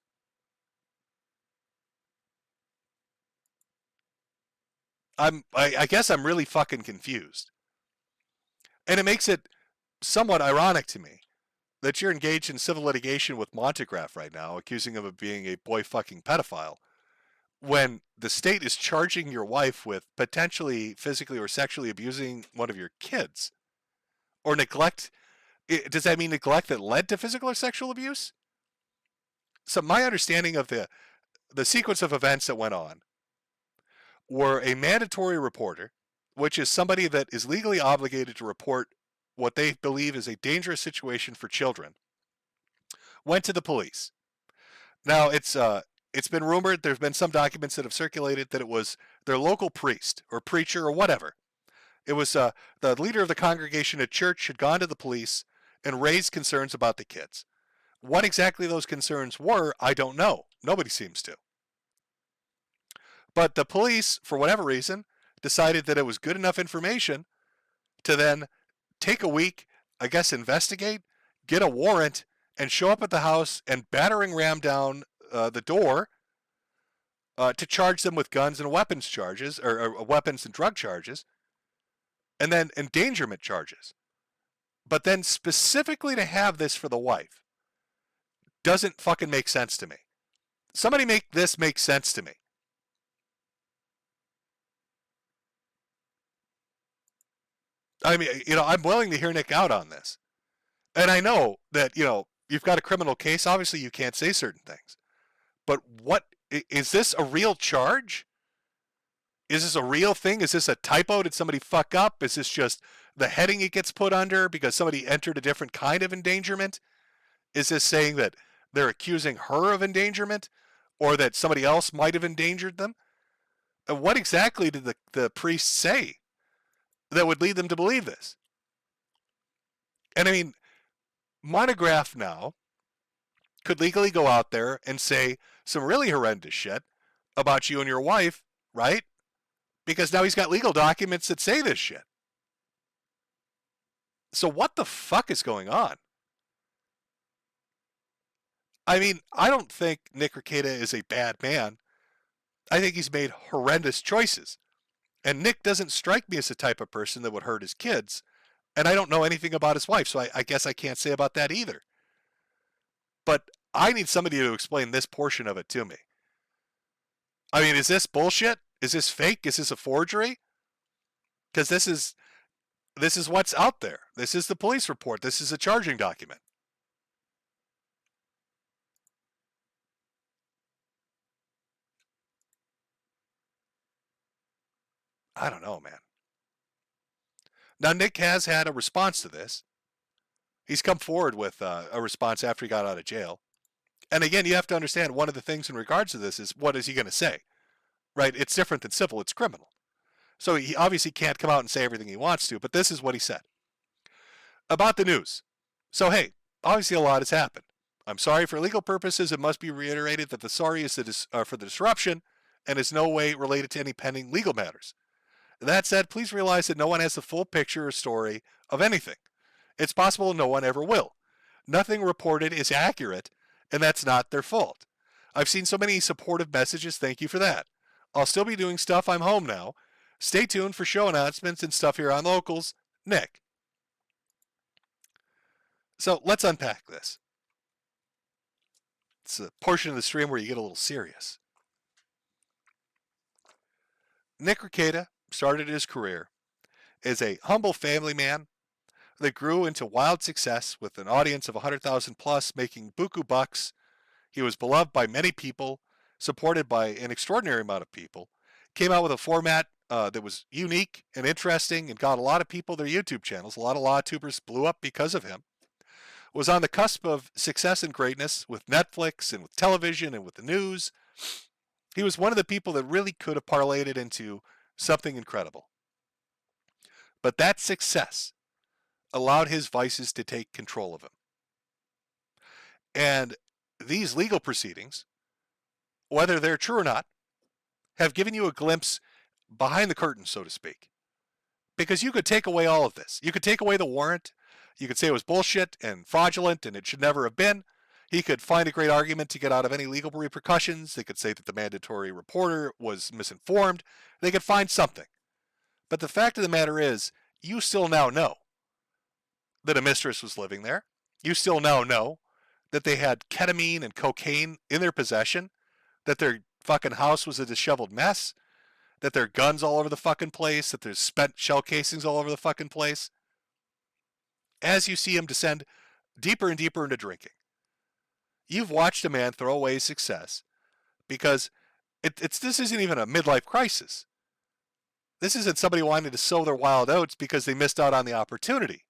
I guess I'm really fucking confused. And it makes it somewhat ironic to me that you're engaged in civil litigation with Montegraph right now, accusing him of being a boy fucking pedophile, when the state is charging your wife with potentially physically or sexually abusing one of your kids. Or neglect. Does that mean neglect that led to physical or sexual abuse? So my understanding of the sequence of events that went on were a mandatory reporter, which is somebody that is legally obligated to report what they believe is a dangerous situation for children, went to the police. Now, it's been rumored, there's been some documents that have circulated that it was their local priest or preacher or whatever. It was the leader of the congregation at church had gone to the police and raised concerns about the kids. What exactly those concerns were, I don't know. Nobody seems to. But the police, for whatever reason, decided that it was good enough information to then take a week, I guess, investigate, get a warrant, and show up at the house and battering ram down the door to charge them with guns and weapons charges, or weapons and drug charges, and then endangerment charges. But then specifically to have this for the wife doesn't fucking make sense to me. Somebody make this make sense to me. I mean, I'm willing to hear Nick out on this. And I know that, you've got a criminal case. Obviously, you can't say certain things. But what, is this a real charge? Is this a real thing? Is this a typo? Did somebody fuck up? Is this just the heading it gets put under because somebody entered a different kind of endangerment? Is this saying that they're accusing her of endangerment or that somebody else might have endangered them? And what exactly did the priest say that would lead them to believe this? And I mean, Monograph now could legally go out there and say some really horrendous shit about you and your wife, right? Because now he's got legal documents that say this shit. So what the fuck is going on? I mean, I don't think Nick Rekieta is a bad man. I think he's made horrendous choices. And Nick doesn't strike me as the type of person that would hurt his kids. And I don't know anything about his wife, so I guess I can't say about that either. But I need somebody to explain this portion of it to me. I mean, is this bullshit? Is this fake? Is this a forgery? Because this is what's out there. This is the police report. This is a charging document. I don't know, man. Now, Nick has had a response to this. He's come forward with a response after he got out of jail. And again, you have to understand one of the things in regards to this is what is he going to say? Right? It's different than civil. It's criminal. So he obviously can't come out and say everything he wants to, but this is what he said. About the news. So, hey, obviously a lot has happened. I'm sorry for legal purposes. It must be reiterated that the sorry is for the disruption and is no way related to any pending legal matters. That said, please realize that no one has the full picture or story of anything. It's possible no one ever will. Nothing reported is accurate, and that's not their fault. I've seen so many supportive messages. Thank you for that. I'll still be doing stuff. I'm home now. Stay tuned for show announcements and stuff here on Locals. Nick. So let's unpack this. It's a portion of the stream where you get a little serious. Nick Rekieta started his career as a humble family man, that grew into wild success with an audience of 100,000 plus, making buku bucks. He was beloved by many people, supported by an extraordinary amount of people. Came out with a format that was unique and interesting and got a lot of people their YouTube channels. A lot of LawTubers blew up because of him. Was on the cusp of success and greatness with Netflix and with television and with the news. He was one of the people that really could have parlayed it into something incredible. But that success allowed his vices to take control of him. And these legal proceedings, whether they're true or not, have given you a glimpse behind the curtain, so to speak. Because you could take away all of this. You could take away the warrant. You could say it was bullshit and fraudulent and it should never have been. He could find a great argument to get out of any legal repercussions. They could say that the mandatory reporter was misinformed. They could find something. But the fact of the matter is, you still now know that a mistress was living there. You still now know that they had ketamine and cocaine in their possession, that their fucking house was a disheveled mess, that there are guns all over the fucking place, that there's spent shell casings all over the fucking place. As you see him descend deeper and deeper into drinking, you've watched a man throw away his success because this isn't even a midlife crisis. This isn't somebody wanting to sow their wild oats because they missed out on the opportunity.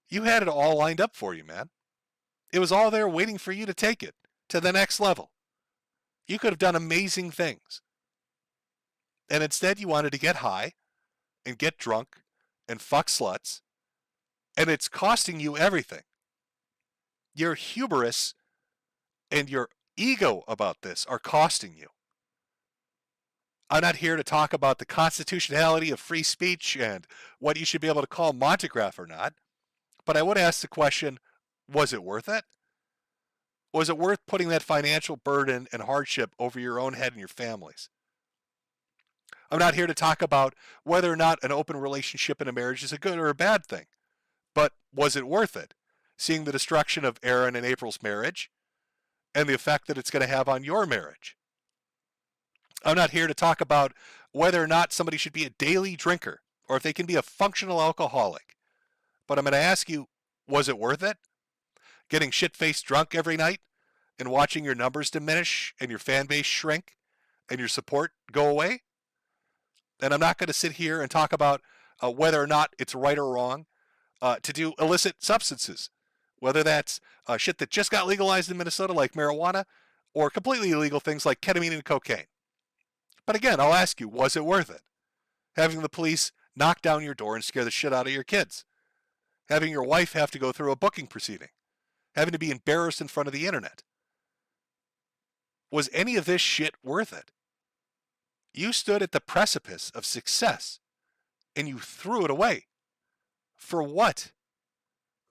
You had it all lined up for you, man. It was all there waiting for you to take it to the next level. You could have done amazing things. And instead you wanted to get high and get drunk and fuck sluts. And it's costing you everything. Your hubris and your ego about this are costing you. I'm not here to talk about the constitutionality of free speech and what you should be able to call Montegraph or not. But I would ask the question, was it worth it? Was it worth putting that financial burden and hardship over your own head and your families? I'm not here to talk about whether or not an open relationship in a marriage is a good or a bad thing. But was it worth it? Seeing the destruction of Aaron and April's marriage and the effect that it's going to have on your marriage. I'm not here to talk about whether or not somebody should be a daily drinker or if they can be a functional alcoholic. But I'm going to ask you, was it worth it? Getting shit-faced drunk every night and watching your numbers diminish and your fan base shrink and your support go away? And I'm not going to sit here and talk about whether or not it's right or wrong to do illicit substances, whether that's shit that just got legalized in Minnesota like marijuana or completely illegal things like ketamine and cocaine. But again, I'll ask you, was it worth it? Having the police knock down your door and scare the shit out of your kids. Having your wife have to go through a booking proceeding. Having to be embarrassed in front of the internet. Was any of this shit worth it? You stood at the precipice of success and you threw it away. For what?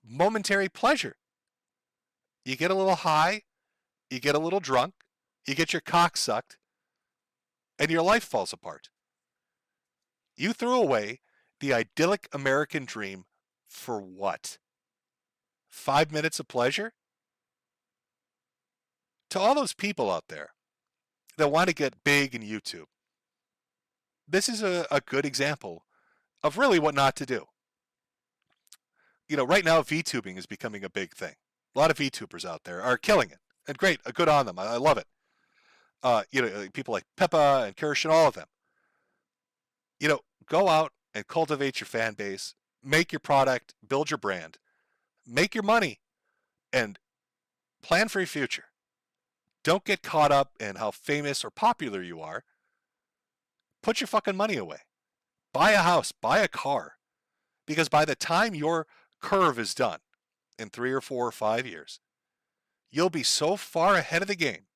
Momentary pleasure. You get a little high, you get a little drunk, you get your cock sucked, and your life falls apart. You threw away the idyllic American dream for what? 5 minutes of pleasure? To all those people out there that want to get big in YouTube, this is a good example of really what not to do. You know, right now VTubing is becoming a big thing. A lot of VTubers out there are killing it. And great, good on them. I love it. You know, people like Peppa and Kirsch and all of them. You know, go out and cultivate your fan base, make your product, build your brand, make your money, and plan for your future. Don't get caught up in how famous or popular you are. Put your fucking money away. Buy a house, buy a car. Because by the time your curve is done in 3 or 4 or 5 years, you'll be so far ahead of the game.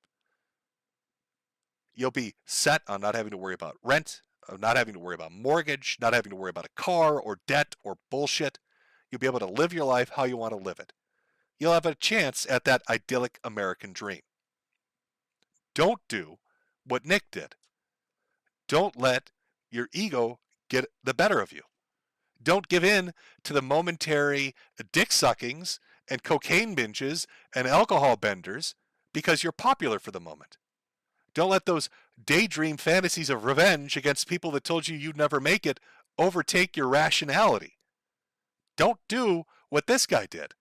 You'll be set on not having to worry about rent, not having to worry about mortgage, not having to worry about a car or debt or bullshit. You'll be able to live your life how you want to live it. You'll have a chance at that idyllic American dream. Don't do what Nick did. Don't let your ego get the better of you. Don't give in to the momentary dick suckings and cocaine binges and alcohol benders because you're popular for the moment. Don't let those daydream fantasies of revenge against people that told you you'd never make it overtake your rationality. Don't do what this guy did.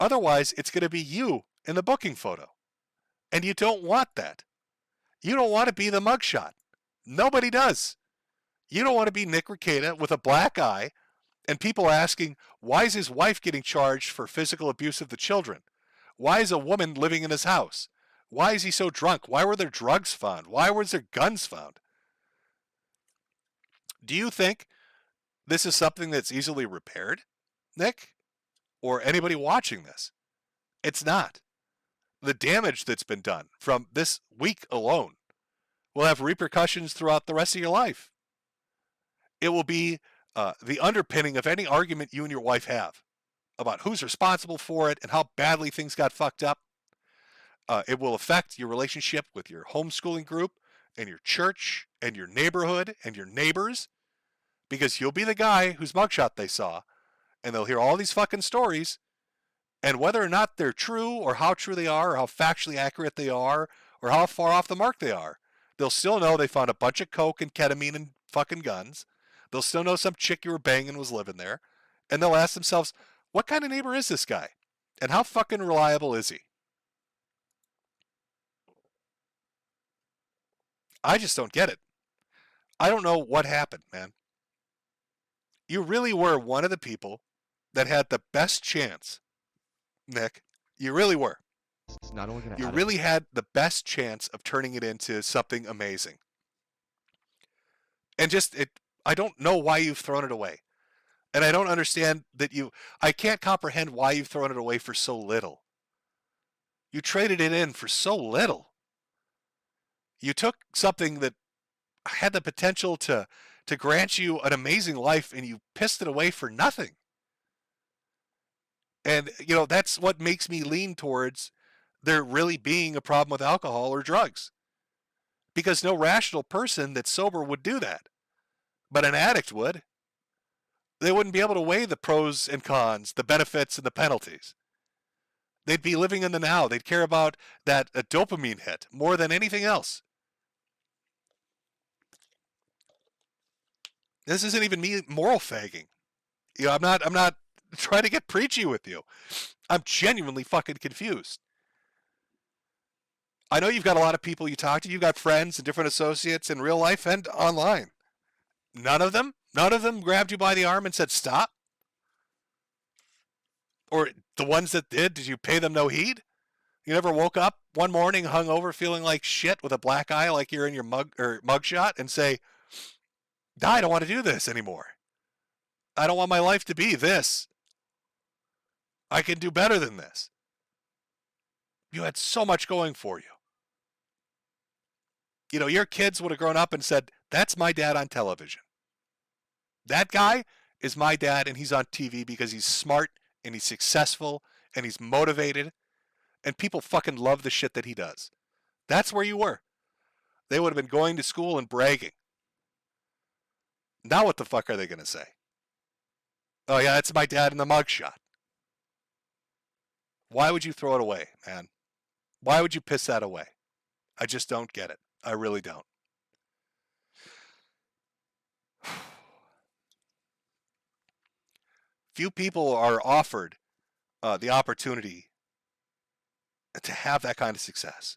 Otherwise, it's going to be you in the booking photo. And you don't want that. You don't want to be the mugshot. Nobody does. You don't want to be Nick Rekieta with a black eye and people asking, why is his wife getting charged for physical abuse of the children? Why is a woman living in his house? Why is he so drunk? Why were there drugs found? Why was there guns found? Do you think this is something that's easily repaired, Nick? Or anybody watching this? It's not. The damage that's been done from this week alone will have repercussions throughout the rest of your life. It will be the underpinning of any argument you and your wife have about who's responsible for it and how badly things got fucked up. It will affect your relationship with your homeschooling group and your church and your neighborhood and your neighbors, because you'll be the guy whose mugshot they saw, and they'll hear all these fucking stories, and whether or not they're true or how true they are or how factually accurate they are or how far off the mark they are, they'll still know they found a bunch of coke and ketamine and fucking guns. They'll still know some chick you were banging was living there, and they'll ask themselves, what kind of neighbor is this guy? And how fucking reliable is he? I just don't get it. I don't know what happened, man. You really were one of the people that had the best chance, Nick. You really were. Not only gonna You add really had the best chance of turning it into something amazing. And I don't know why you've thrown it away. And I don't understand that I can't comprehend why you've thrown it away for so little. You traded it in for so little. You took something that had the potential to grant you an amazing life, and you pissed it away for nothing. And, that's what makes me lean towards there really being a problem with alcohol or drugs. Because no rational person that's sober would do that. But an addict would. They wouldn't be able to weigh the pros and cons, the benefits and the penalties. They'd be living in the now. They'd care about a dopamine hit more than anything else. This isn't even me moral fagging. I'm not trying to get preachy with you. I'm genuinely fucking confused. I know you've got a lot of people you talk to. You've got friends and different associates in real life and online. None of them grabbed you by the arm and said, stop? Or the ones that did you pay them no heed? You never woke up one morning hungover feeling like shit with a black eye like you're in your mugshot and say, I don't want to do this anymore. I don't want my life to be this. I can do better than this. You had so much going for you. Your kids would have grown up and said, that's my dad on television. That guy is my dad, and he's on TV because he's smart and he's successful and he's motivated, and people fucking love the shit that he does. That's where you were. They would have been going to school and bragging. Now what the fuck are they going to say? Oh yeah, it's my dad in the mugshot. Why would you throw it away, man? Why would you piss that away? I just don't get it. I really don't. Few people are offered the opportunity to have that kind of success.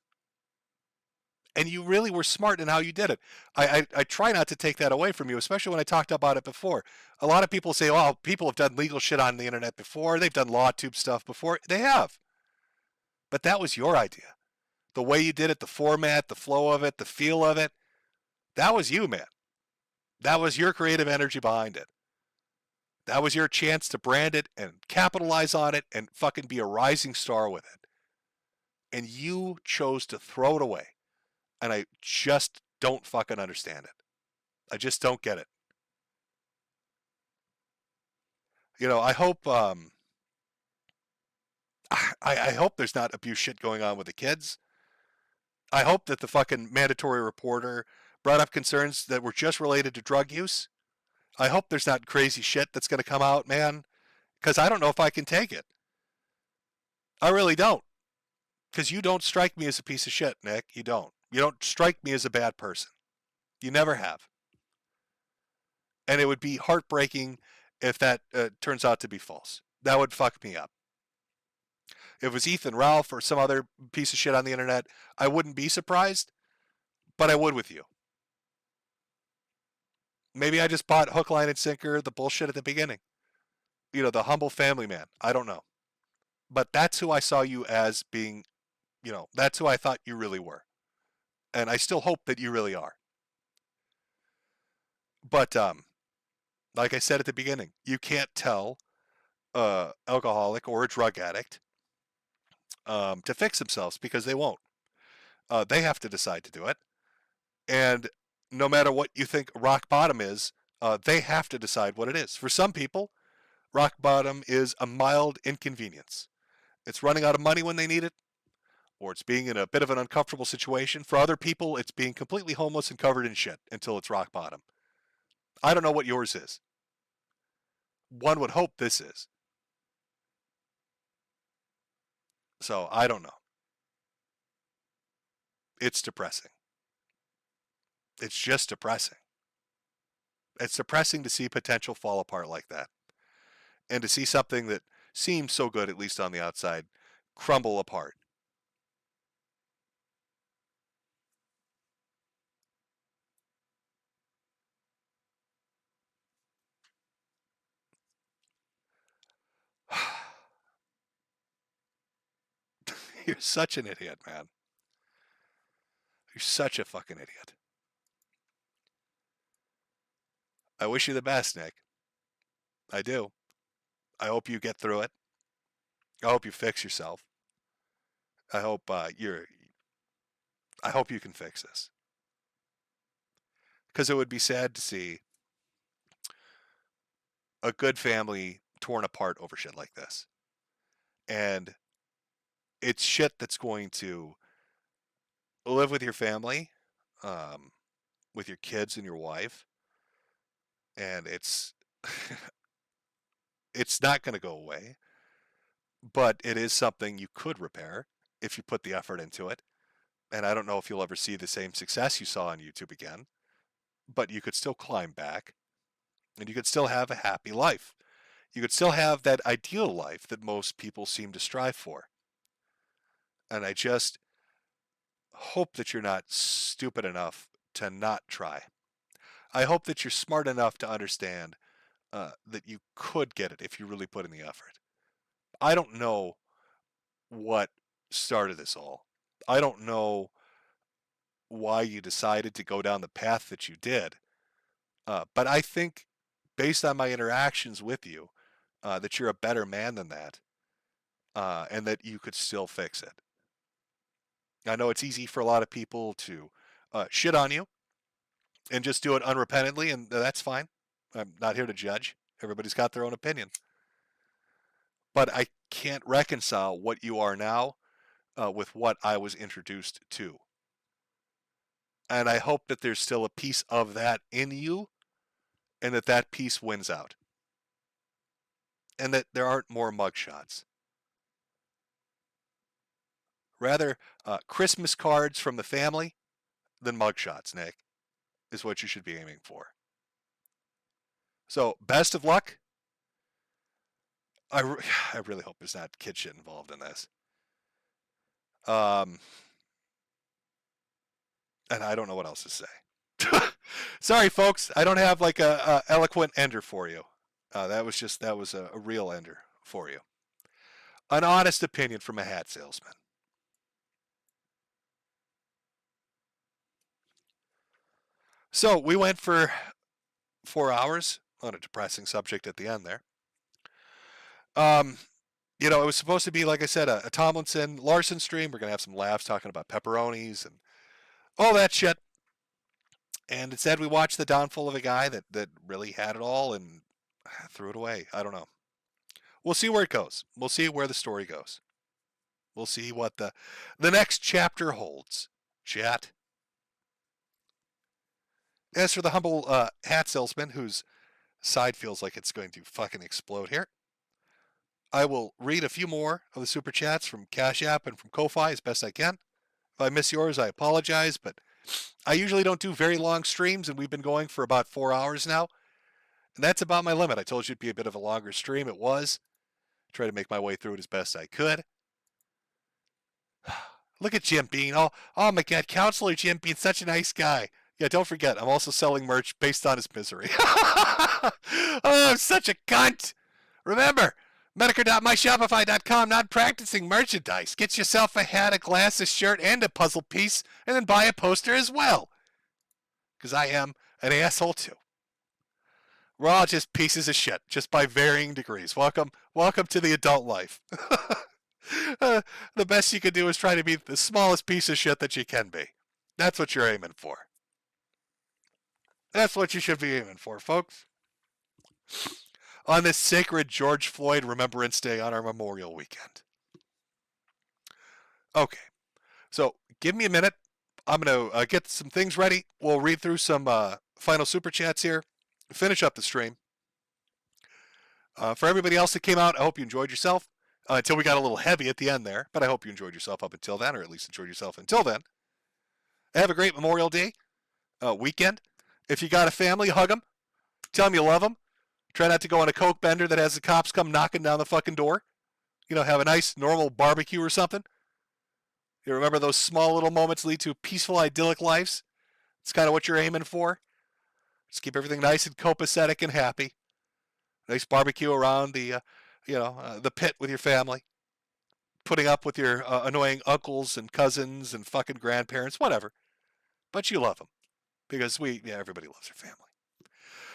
And you really were smart in how you did it. I try not to take that away from you, especially when I talked about it before. A lot of people say, well, people have done legal shit on the internet before. They've done LawTube stuff before. They have. But that was your idea. The way you did it, the format, the flow of it, the feel of it. That was you, man. That was your creative energy behind it. That was your chance to brand it and capitalize on it and fucking be a rising star with it. And you chose to throw it away. And I just don't fucking understand it. I just don't get it. I hope I hope there's not abuse shit going on with the kids. I hope that the fucking mandatory reporter brought up concerns that were just related to drug use. I hope there's not crazy shit that's going to come out, man, because I don't know if I can take it. I really don't. Because you don't strike me as a piece of shit, Nick. You don't. You don't strike me as a bad person. You never have. And it would be heartbreaking if that turns out to be false. That would fuck me up. If it was Ethan Ralph or some other piece of shit on the internet, I wouldn't be surprised, but I would with you. Maybe I just bought hook, line, and sinker the bullshit at the beginning. You know, the humble family man. I don't know. But that's who I saw you as being, you know, that's who I thought you really were. And I still hope that you really are. But like I said at the beginning, you can't tell an alcoholic or a drug addict to fix themselves because they won't. They have to decide to do it. And no matter what you think rock bottom is, they have to decide what it is. For some people, rock bottom is a mild inconvenience. It's running out of money when they need it, or it's being in a bit of an uncomfortable situation. For other people, it's being completely homeless and covered in shit until it's rock bottom. I don't know what yours is. One would hope this is. So I don't know. It's depressing. It's just depressing. It's depressing to see potential fall apart like that. And to see something that seems so good, at least on the outside, crumble apart. You're such an idiot, man. You're such a fucking idiot. I wish you the best, Nick. I do. I hope you get through it. I hope you fix yourself. I hope I hope you can fix this. Because it would be sad to see a good family torn apart over shit like this. And it's shit that's going to live with your family, with your kids and your wife. And it's it's not going to go away. But it is something you could repair if you put the effort into it. And I don't know if you'll ever see the same success you saw on YouTube again, but you could still climb back and you could still have a happy life. You could still have that ideal life that most people seem to strive for. And I just hope that you're not stupid enough to not try. I hope that you're smart enough to understand that you could get it if you really put in the effort. I don't know what started this all. I don't know why you decided to go down the path that you did. But I think, based on my interactions with you, that you're a better man than that, and that you could still fix it. I know it's easy for a lot of people to shit on you and just do it unrepentantly, and that's fine. I'm not here to judge. Everybody's got their own opinion. But I can't reconcile what you are now with what I was introduced to. And I hope that there's still a piece of that in you, and that that piece wins out. And that there aren't more mugshots. Rather, Christmas cards from the family than mugshots, Nick, is what you should be aiming for. So, best of luck. I really hope there's not kid shit involved in this. And I don't know what else to say. Sorry, folks. I don't have like a eloquent ender for you. That was a real ender for you. An honest opinion from a hat salesman. So we went for 4 hours on a depressing subject at the end there. You know, it was supposed to be, like I said, a Tomlinson Larson stream. We're going to have some laughs talking about pepperonis and all that shit. And instead we watched the downfall of a guy that really had it all and threw it away. I don't know. We'll see where it goes. We'll see where the story goes. We'll see what the next chapter holds. Chat. As for the humble hat salesman whose side feels like it's going to fucking explode here, I will read a few more of the super chats from Cash App and from Ko-Fi as best I can. If I miss yours, I apologize, but I usually don't do very long streams, and we've been going for about 4 hours now. And that's about my limit. I told you it'd be a bit of a longer stream. It was. Try to make my way through it as best I could. Look at Jim Bean. Oh my God, Counselor Jim Bean, such a nice guy. Yeah, don't forget, I'm also selling merch based on his misery. Oh, I'm such a cunt. Remember, Metokur.myshopify.com, not practicing merchandise. Get yourself a hat, a glass, a shirt, and a puzzle piece, and then buy a poster as well. Because I am an asshole too. We're all just pieces of shit, just by varying degrees. Welcome to the adult life. The best you can do is try to be the smallest piece of shit that you can be. That's what you're aiming for. That's what you should be aiming for, folks. On this sacred George Floyd Remembrance Day on our Memorial Weekend. Okay, so give me a minute. I'm going to get some things ready. We'll read through some final super chats here. Finish up the stream. For everybody else that came out, I hope you enjoyed yourself. Until we got a little heavy at the end there, but I hope you enjoyed yourself up until then, or at least enjoyed yourself until then. Have a great Memorial Day weekend. If you got a family, hug them. Tell them you love them. Try not to go on a coke bender that has the cops come knocking down the fucking door. You know, have a nice, normal barbecue or something. You remember those small little moments lead to peaceful, idyllic lives? It's kind of what you're aiming for. Just keep everything nice and copacetic and happy. Nice barbecue around the the pit with your family, putting up with your annoying uncles and cousins and fucking grandparents, whatever. But you love them because everybody loves their family.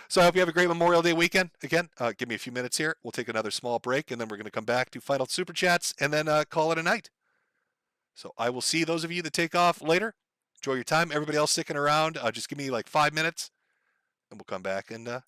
So I hope you have a great Memorial Day weekend. Again, give me a few minutes here. We'll take another small break, and then we're going to come back to final super chats and then call it a night. So I will see those of you that take off later. Enjoy your time. Everybody else sticking around, just give me like 5 minutes, and we'll come back and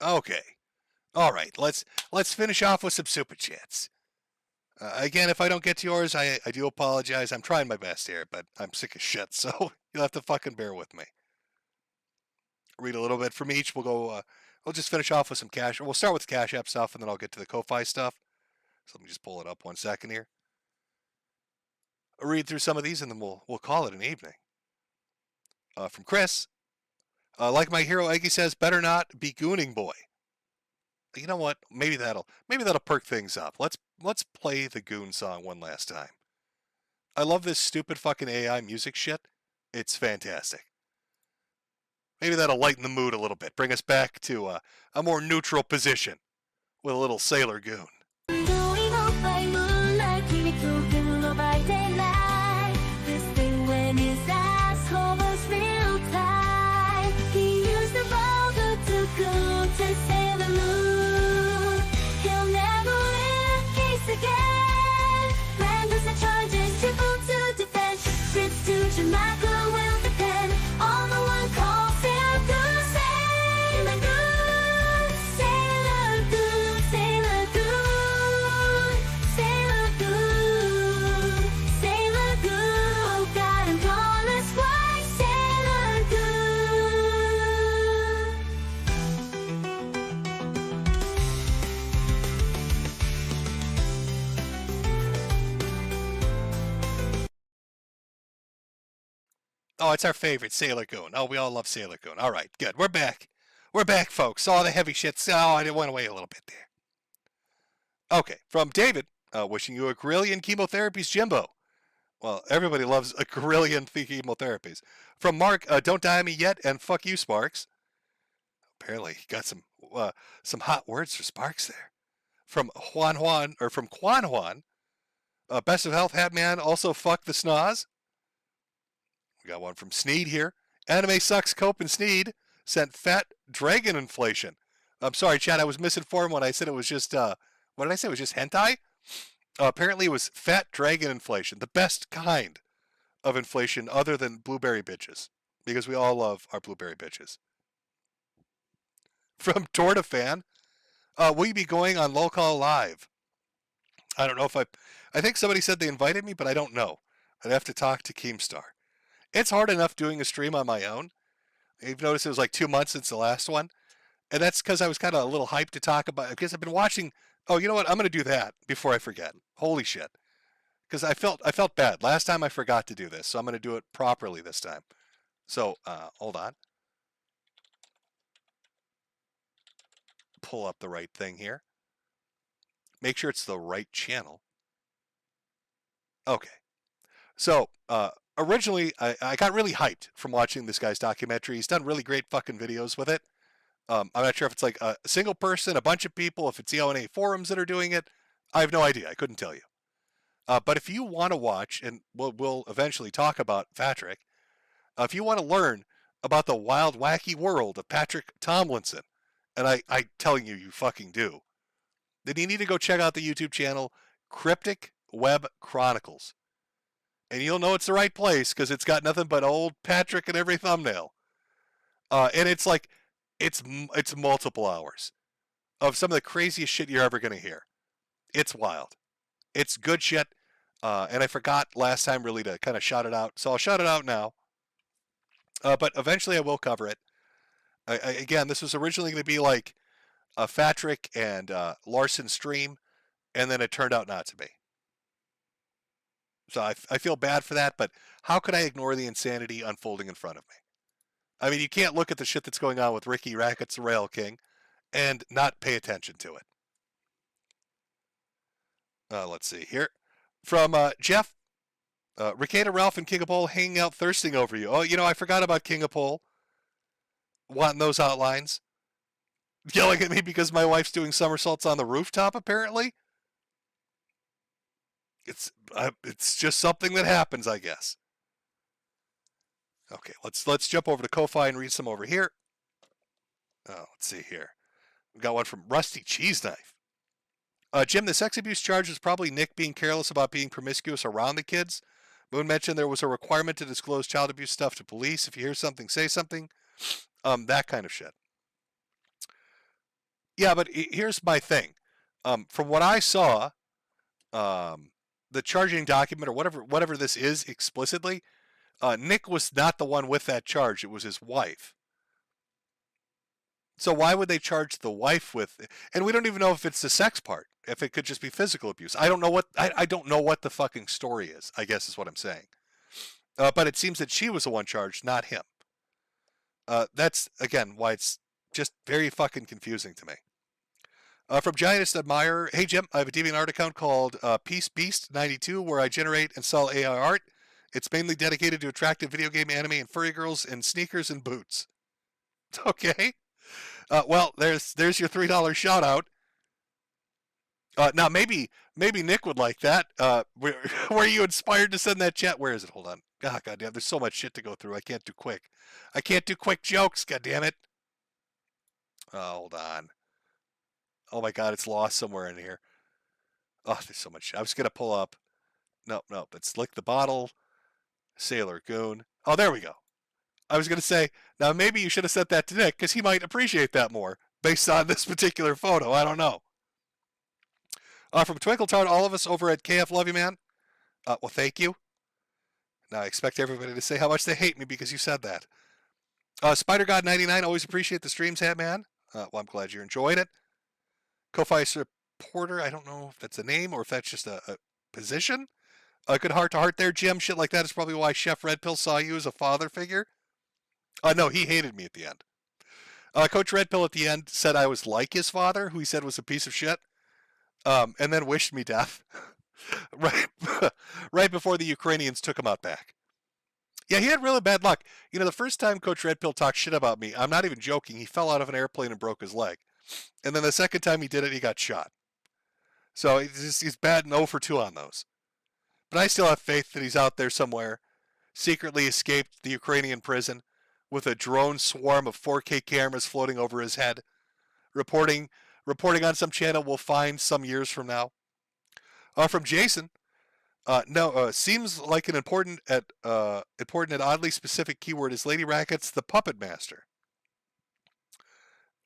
Okay. All right. Let's finish off with some super chats. Again, if I don't get to yours, I do apologize. I'm trying my best here, but I'm sick as shit, so you'll have to fucking bear with me. Read a little bit from each. We'll go. We'll just finish off with some cash. We'll start with the Cash App stuff, and then I'll get to the Ko-Fi stuff. So let me just pull it up 1 second here. I'll read through some of these, and then we'll call it an evening. From Chris, like my hero Eggy says, better not be gooning boy. You know what? Maybe that'll perk things up. Let's play the Goon song one last time. I love this stupid fucking AI music shit. It's fantastic. Maybe that'll lighten the mood a little bit. Bring us back to a more neutral position with a little Sailor Goon. Oh, it's our favorite, Sailor Goon. Oh, we all love Sailor Goon. All right, good. We're back. We're back, folks. All the heavy shit. Oh, I went away a little bit there. Okay, from David, wishing you a grillion chemotherapies, Jimbo. Well, everybody loves a grillion chemotherapies. From Mark, don't die on me yet, and fuck you, Sparks. Apparently, he got some hot words for Sparks there. From Quan Juan, best of health, Hat Man. Also, fuck the snaz. We got one from Sneed here. Anime sucks, Cope and Sneed sent fat dragon inflation. I'm sorry, Chad, I was misinformed when I said it was just, what did I say? It was just hentai? Apparently it was fat dragon inflation, the best kind of inflation other than blueberry bitches, because we all love our blueberry bitches. From Torta Fan, will you be going on Local Live? I don't know if I think somebody said they invited me, but I don't know. I'd have to talk to Keemstar. It's hard enough doing a stream on my own. You've noticed it was like 2 months since the last one. And that's because I was kind of a little hyped to talk about it. Because I've been watching. Oh, you know what? I'm going to do that before I forget. Holy shit. Because I felt bad. Last time I forgot to do this. So I'm going to do it properly this time. So hold on. Pull up the right thing here. Make sure it's the right channel. Okay. So originally, I got really hyped from watching this guy's documentary. He's done really great fucking videos with it. I'm not sure if it's like a single person, a bunch of people, if it's the O&A forums that are doing it. I have no idea. I couldn't tell you. But if you want to watch, and we'll eventually talk about Patrick, if you want to learn about the wild, wacky world of Patrick Tomlinson, and I telling you, you fucking do, then you need to go check out the YouTube channel Cryptic Web Chronicles. And you'll know it's the right place because it's got nothing but old Patrick in every thumbnail. And it's like, it's multiple hours of some of the craziest shit you're ever going to hear. It's wild. It's good shit. And I forgot last time really to kind of shout it out. So I'll shout it out now. But eventually I will cover it. Again, this was originally going to be like a Patrick and Larson stream. And then it turned out not to be. So I feel bad for that, but how could I ignore the insanity unfolding in front of me? I mean, you can't look at the shit that's going on with Ricky Rackets, the Rail King, and not pay attention to it. Let's see here. From Jeff, Rekieta, Ralph, and King of Pole hanging out thirsting over you. Oh, you know, I forgot about King of Pole. Wanting those outlines. Yelling at me because my wife's doing somersaults on the rooftop, apparently. It's just something that happens, I guess. Okay, let's jump over to Ko-Fi and read some over here. Oh, let's see here. We got one from Rusty Cheese Knife. Jim, the sex abuse charge is probably Nick being careless about being promiscuous around the kids. Moon mentioned there was a requirement to disclose child abuse stuff to police. If you hear something, say something. That kind of shit. Yeah, but here's my thing. From what I saw, the charging document or whatever this is explicitly, Nick was not the one with that charge. It was his wife. So why would they charge the wife with? And we don't even know if it's the sex part. If it could just be physical abuse. I don't know what I don't know what the fucking story is. I guess is what I'm saying. But it seems that she was the one charged, not him. That's again why it's just very fucking confusing to me. From Giantist Admirer, hey Jim, I have a DeviantArt account called Peace Beast 92 where I generate and sell AI art. It's mainly dedicated to attractive video game, anime, and furry girls in sneakers and boots. Okay. Well, there's your $3 shout out. Now maybe Nick would like that. Were you inspired to send that chat? Where is it? Hold on. God damn, there's so much shit to go through. I can't do quick. I can't do quick jokes. God damn it. Hold on. Oh my God, it's lost somewhere in here. Oh, there's so much. I was gonna pull up. Nope. It's Lick the Bottle, Sailor Goon. Oh, there we go. I was gonna say now maybe you should have sent that to Nick because he might appreciate that more based on this particular photo. I don't know. From Twinkle Tart, all of us over at KF love you, man. Well, thank you. Now I expect everybody to say how much they hate me because you said that. Spider God 99, always appreciate the streams, hat man. Well, I'm glad you're enjoying it. Ko-Fi supporter, I don't know if that's a name or if that's just a position. Good heart to heart there, Jim. Shit like that is probably why Chef Red Pill saw you as a father figure. No, he hated me at the end. Coach Red Pill at the end said I was like his father, who he said was a piece of shit, and then wished me death right before the Ukrainians took him out back. Yeah, he had really bad luck. You know, the first time Coach Red Pill talked shit about me, I'm not even joking, he fell out of an airplane and broke his leg. And then the second time he did it, he got shot. So he's bad and 0 for 2 on those. But I still have faith that he's out there somewhere, secretly escaped the Ukrainian prison with a drone swarm of 4K cameras floating over his head, reporting on some channel we'll find some years from now. From Jason, seems like an important and oddly specific keyword is Lady Rackets the Puppet Master.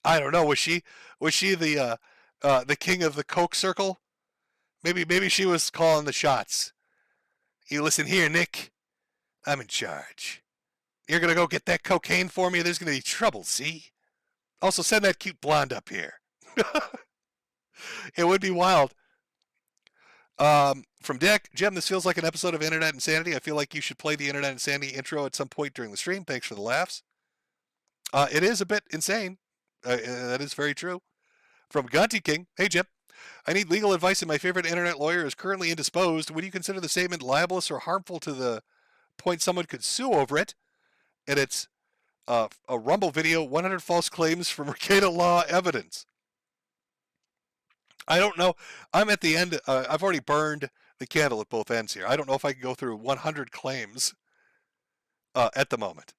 I don't know. Was she the king of the Coke circle? Maybe she was calling the shots. You listen here, Nick. I'm in charge. You're gonna go get that cocaine for me. There's gonna be trouble. See. Also, send that cute blonde up here. It would be wild. From Dick, Jim, this feels like an episode of Internet Insanity. I feel like you should play the Internet Insanity intro at some point during the stream. Thanks for the laughs. It is a bit insane. That is very true. From Gunty King, hey Jim, I need legal advice and my favorite internet lawyer is currently indisposed. Would you consider the statement libelous or harmful to the point someone could sue over it? And it's a Rumble video, 100 false claims from Rekieta law evidence. I don't know. I'm at the end. I've already burned the candle at both ends here. I don't know if I can go through 100 claims at the moment.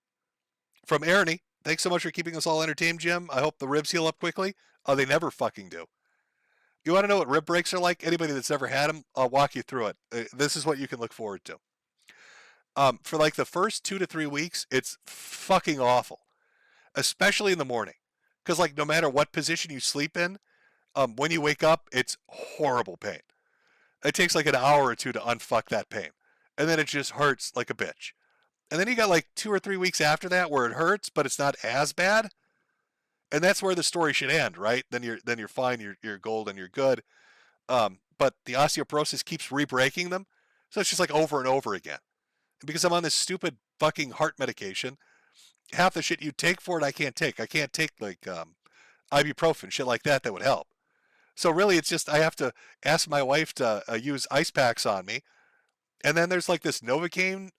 From Ernie, thanks so much for keeping us all entertained, Jim. I hope the ribs heal up quickly. They never fucking do. You want to know what rib breaks are like? Anybody that's ever had them, I'll walk you through it. This is what you can look forward to. For like the first 2 to 3 weeks, it's fucking awful, especially in the morning. Because like no matter what position you sleep in, when you wake up, it's horrible pain. It takes like an hour or 2 to unfuck that pain. And then it just hurts like a bitch. And then you got like 2 or 3 weeks after that where it hurts, but it's not as bad. And that's where the story should end, right? Then you're fine, you're golden, you're good. But the osteoporosis keeps re-breaking them. So it's just like over and over again. And because I'm on this stupid fucking heart medication, half the shit you take for it I can't take. I can't take like ibuprofen, shit like that would help. So really it's just I have to ask my wife to use ice packs on me. And then there's like this Novocaine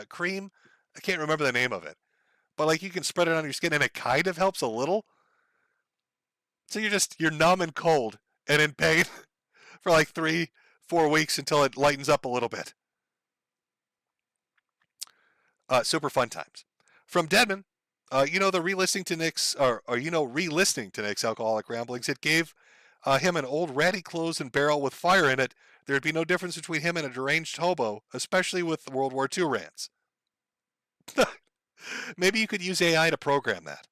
cream. I can't remember the name of it. But like you can spread it on your skin and it kind of helps a little. So you're numb and cold and in pain for like 3-4 weeks until it lightens up a little bit. Super fun times. From Deadman, the re-listening to Nick's re-listening to Nick's Alcoholic Ramblings, it gave him an old ratty clothes and barrel with fire in it. There'd be no difference between him and a deranged hobo, especially with World War II rants. Maybe you could use AI to program that.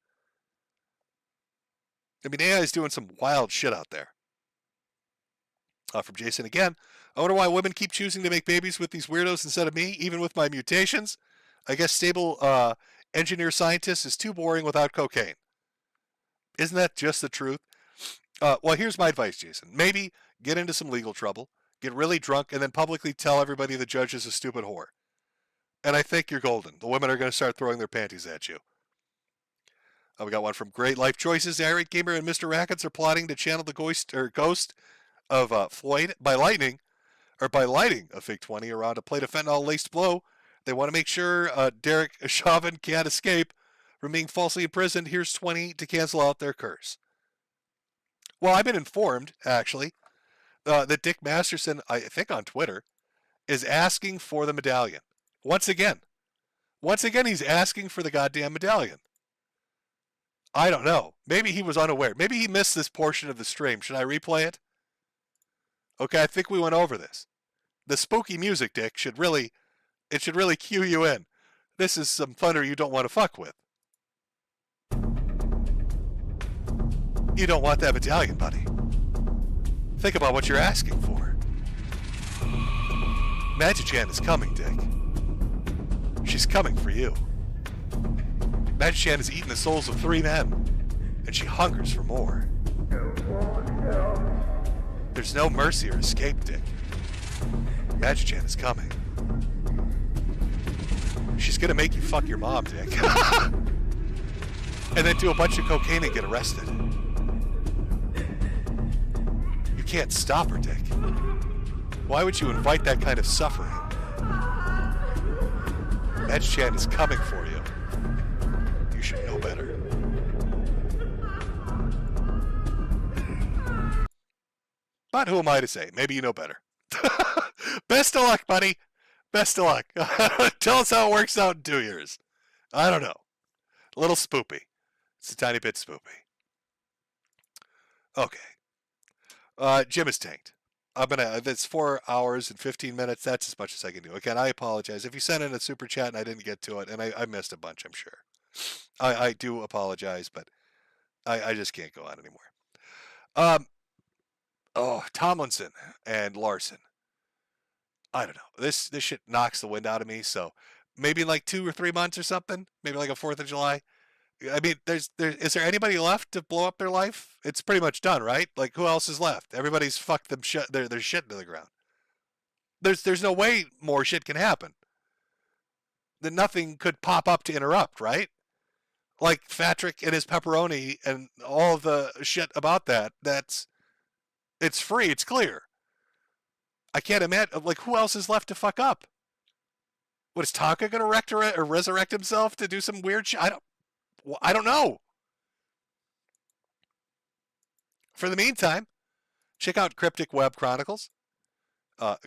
I mean, AI is doing some wild shit out there. From Jason again. I wonder why women keep choosing to make babies with these weirdos instead of me, even with my mutations. I guess stable engineer scientist is too boring without cocaine. Isn't that just the truth? Well, here's my advice, Jason. Maybe get into some legal trouble, get really drunk, and then publicly tell everybody the judge is a stupid whore. And I think you're golden. The women are going to start throwing their panties at you. We got one from Great Life Choices. The Irate Gamer and Mr. Rackets are plotting to channel the ghost of Floyd by lighting a fake 20 around a plate of fentanyl-laced blow. They want to make sure Derek Chauvin can't escape from being falsely imprisoned. Here's 20 to cancel out their curse. Well, I've been informed, actually, that Dick Masterson, I think on Twitter, is asking for the medallion. Once again, he's asking for the goddamn medallion. I don't know. Maybe he was unaware. Maybe he missed this portion of the stream. Should I replay it? Okay, I think we went over this. The spooky music, Dick, should really cue you in. This is some thunder you don't want to fuck with. You don't want that medallion, buddy. Think about what you're asking for. Magichan is coming, Dick. She's coming for you. Magichan has eaten the souls of 3 men, and she hungers for more. There's no mercy or escape, Dick. Magichan is coming. She's gonna make you fuck your mom, Dick. And then do a bunch of cocaine and get arrested. You can't stop her, Dick. Why would you invite that kind of suffering? Magichan is coming for you. You should know better. But who am I to say? Maybe you know better. Best of luck, buddy. Best of luck. Tell us how it works out in 2 years. I don't know. A little spoopy. It's a tiny bit spoopy. Okay. Jim is tanked. It's 4 hours and 15 minutes. That's as much as I can do. Again, I apologize. If you sent in a super chat and I didn't get to it, and I missed a bunch, I'm sure. I do apologize, but I just can't go on anymore. Tomlinson and Larson. I don't know. This shit knocks the wind out of me. So maybe in like 2 or 3 months or something. Maybe like a 4th of July. I mean, is there anybody left to blow up their life? It's pretty much done, right? Like, who else is left? Everybody's fucked them their shit into the ground. There's no way more shit can happen. That nothing could pop up to interrupt, right? Like Patrick and his pepperoni and all the shit about that. It's free. It's clear. I can't imagine, like, who else is left to fuck up? What, is Tonka going to resurrect himself to do some weird shit? I don't know. For the meantime, check out Cryptic Web Chronicles.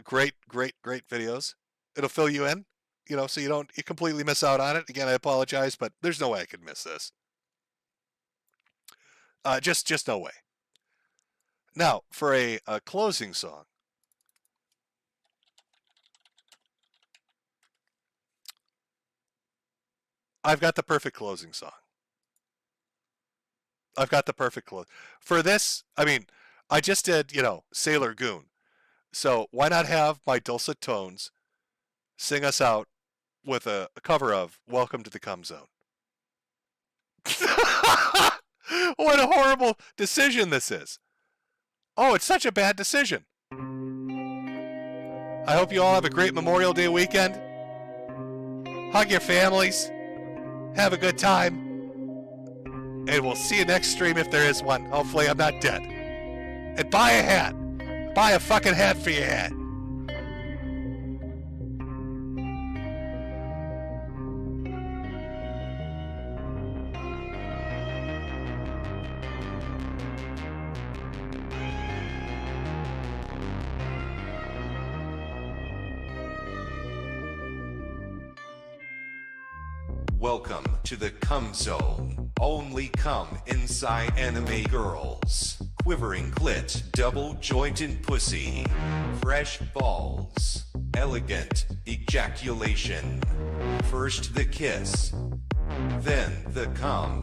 Great videos. It'll fill you in, so you don't completely miss out on it. Again, I apologize, but there's no way I could miss this. Just no way. Now, for a closing song. I've got the perfect closing song. I've got the perfect close. For this, I mean, I just did, Sailor Goon. So why not have my dulcet tones sing us out with a cover of Welcome to the Cum Zone? What a horrible decision this is. Oh, it's such a bad decision. I hope you all have a great Memorial Day weekend. Hug your families. Have a good time. And we'll see you next stream if there is one. Hopefully I'm not dead. And buy a hat. Buy a fucking hat for your hat. Welcome to the Cum Zone. Only cum inside anime girls. Quivering clit, double jointed pussy. Fresh balls. Elegant ejaculation. First the kiss, then the cum.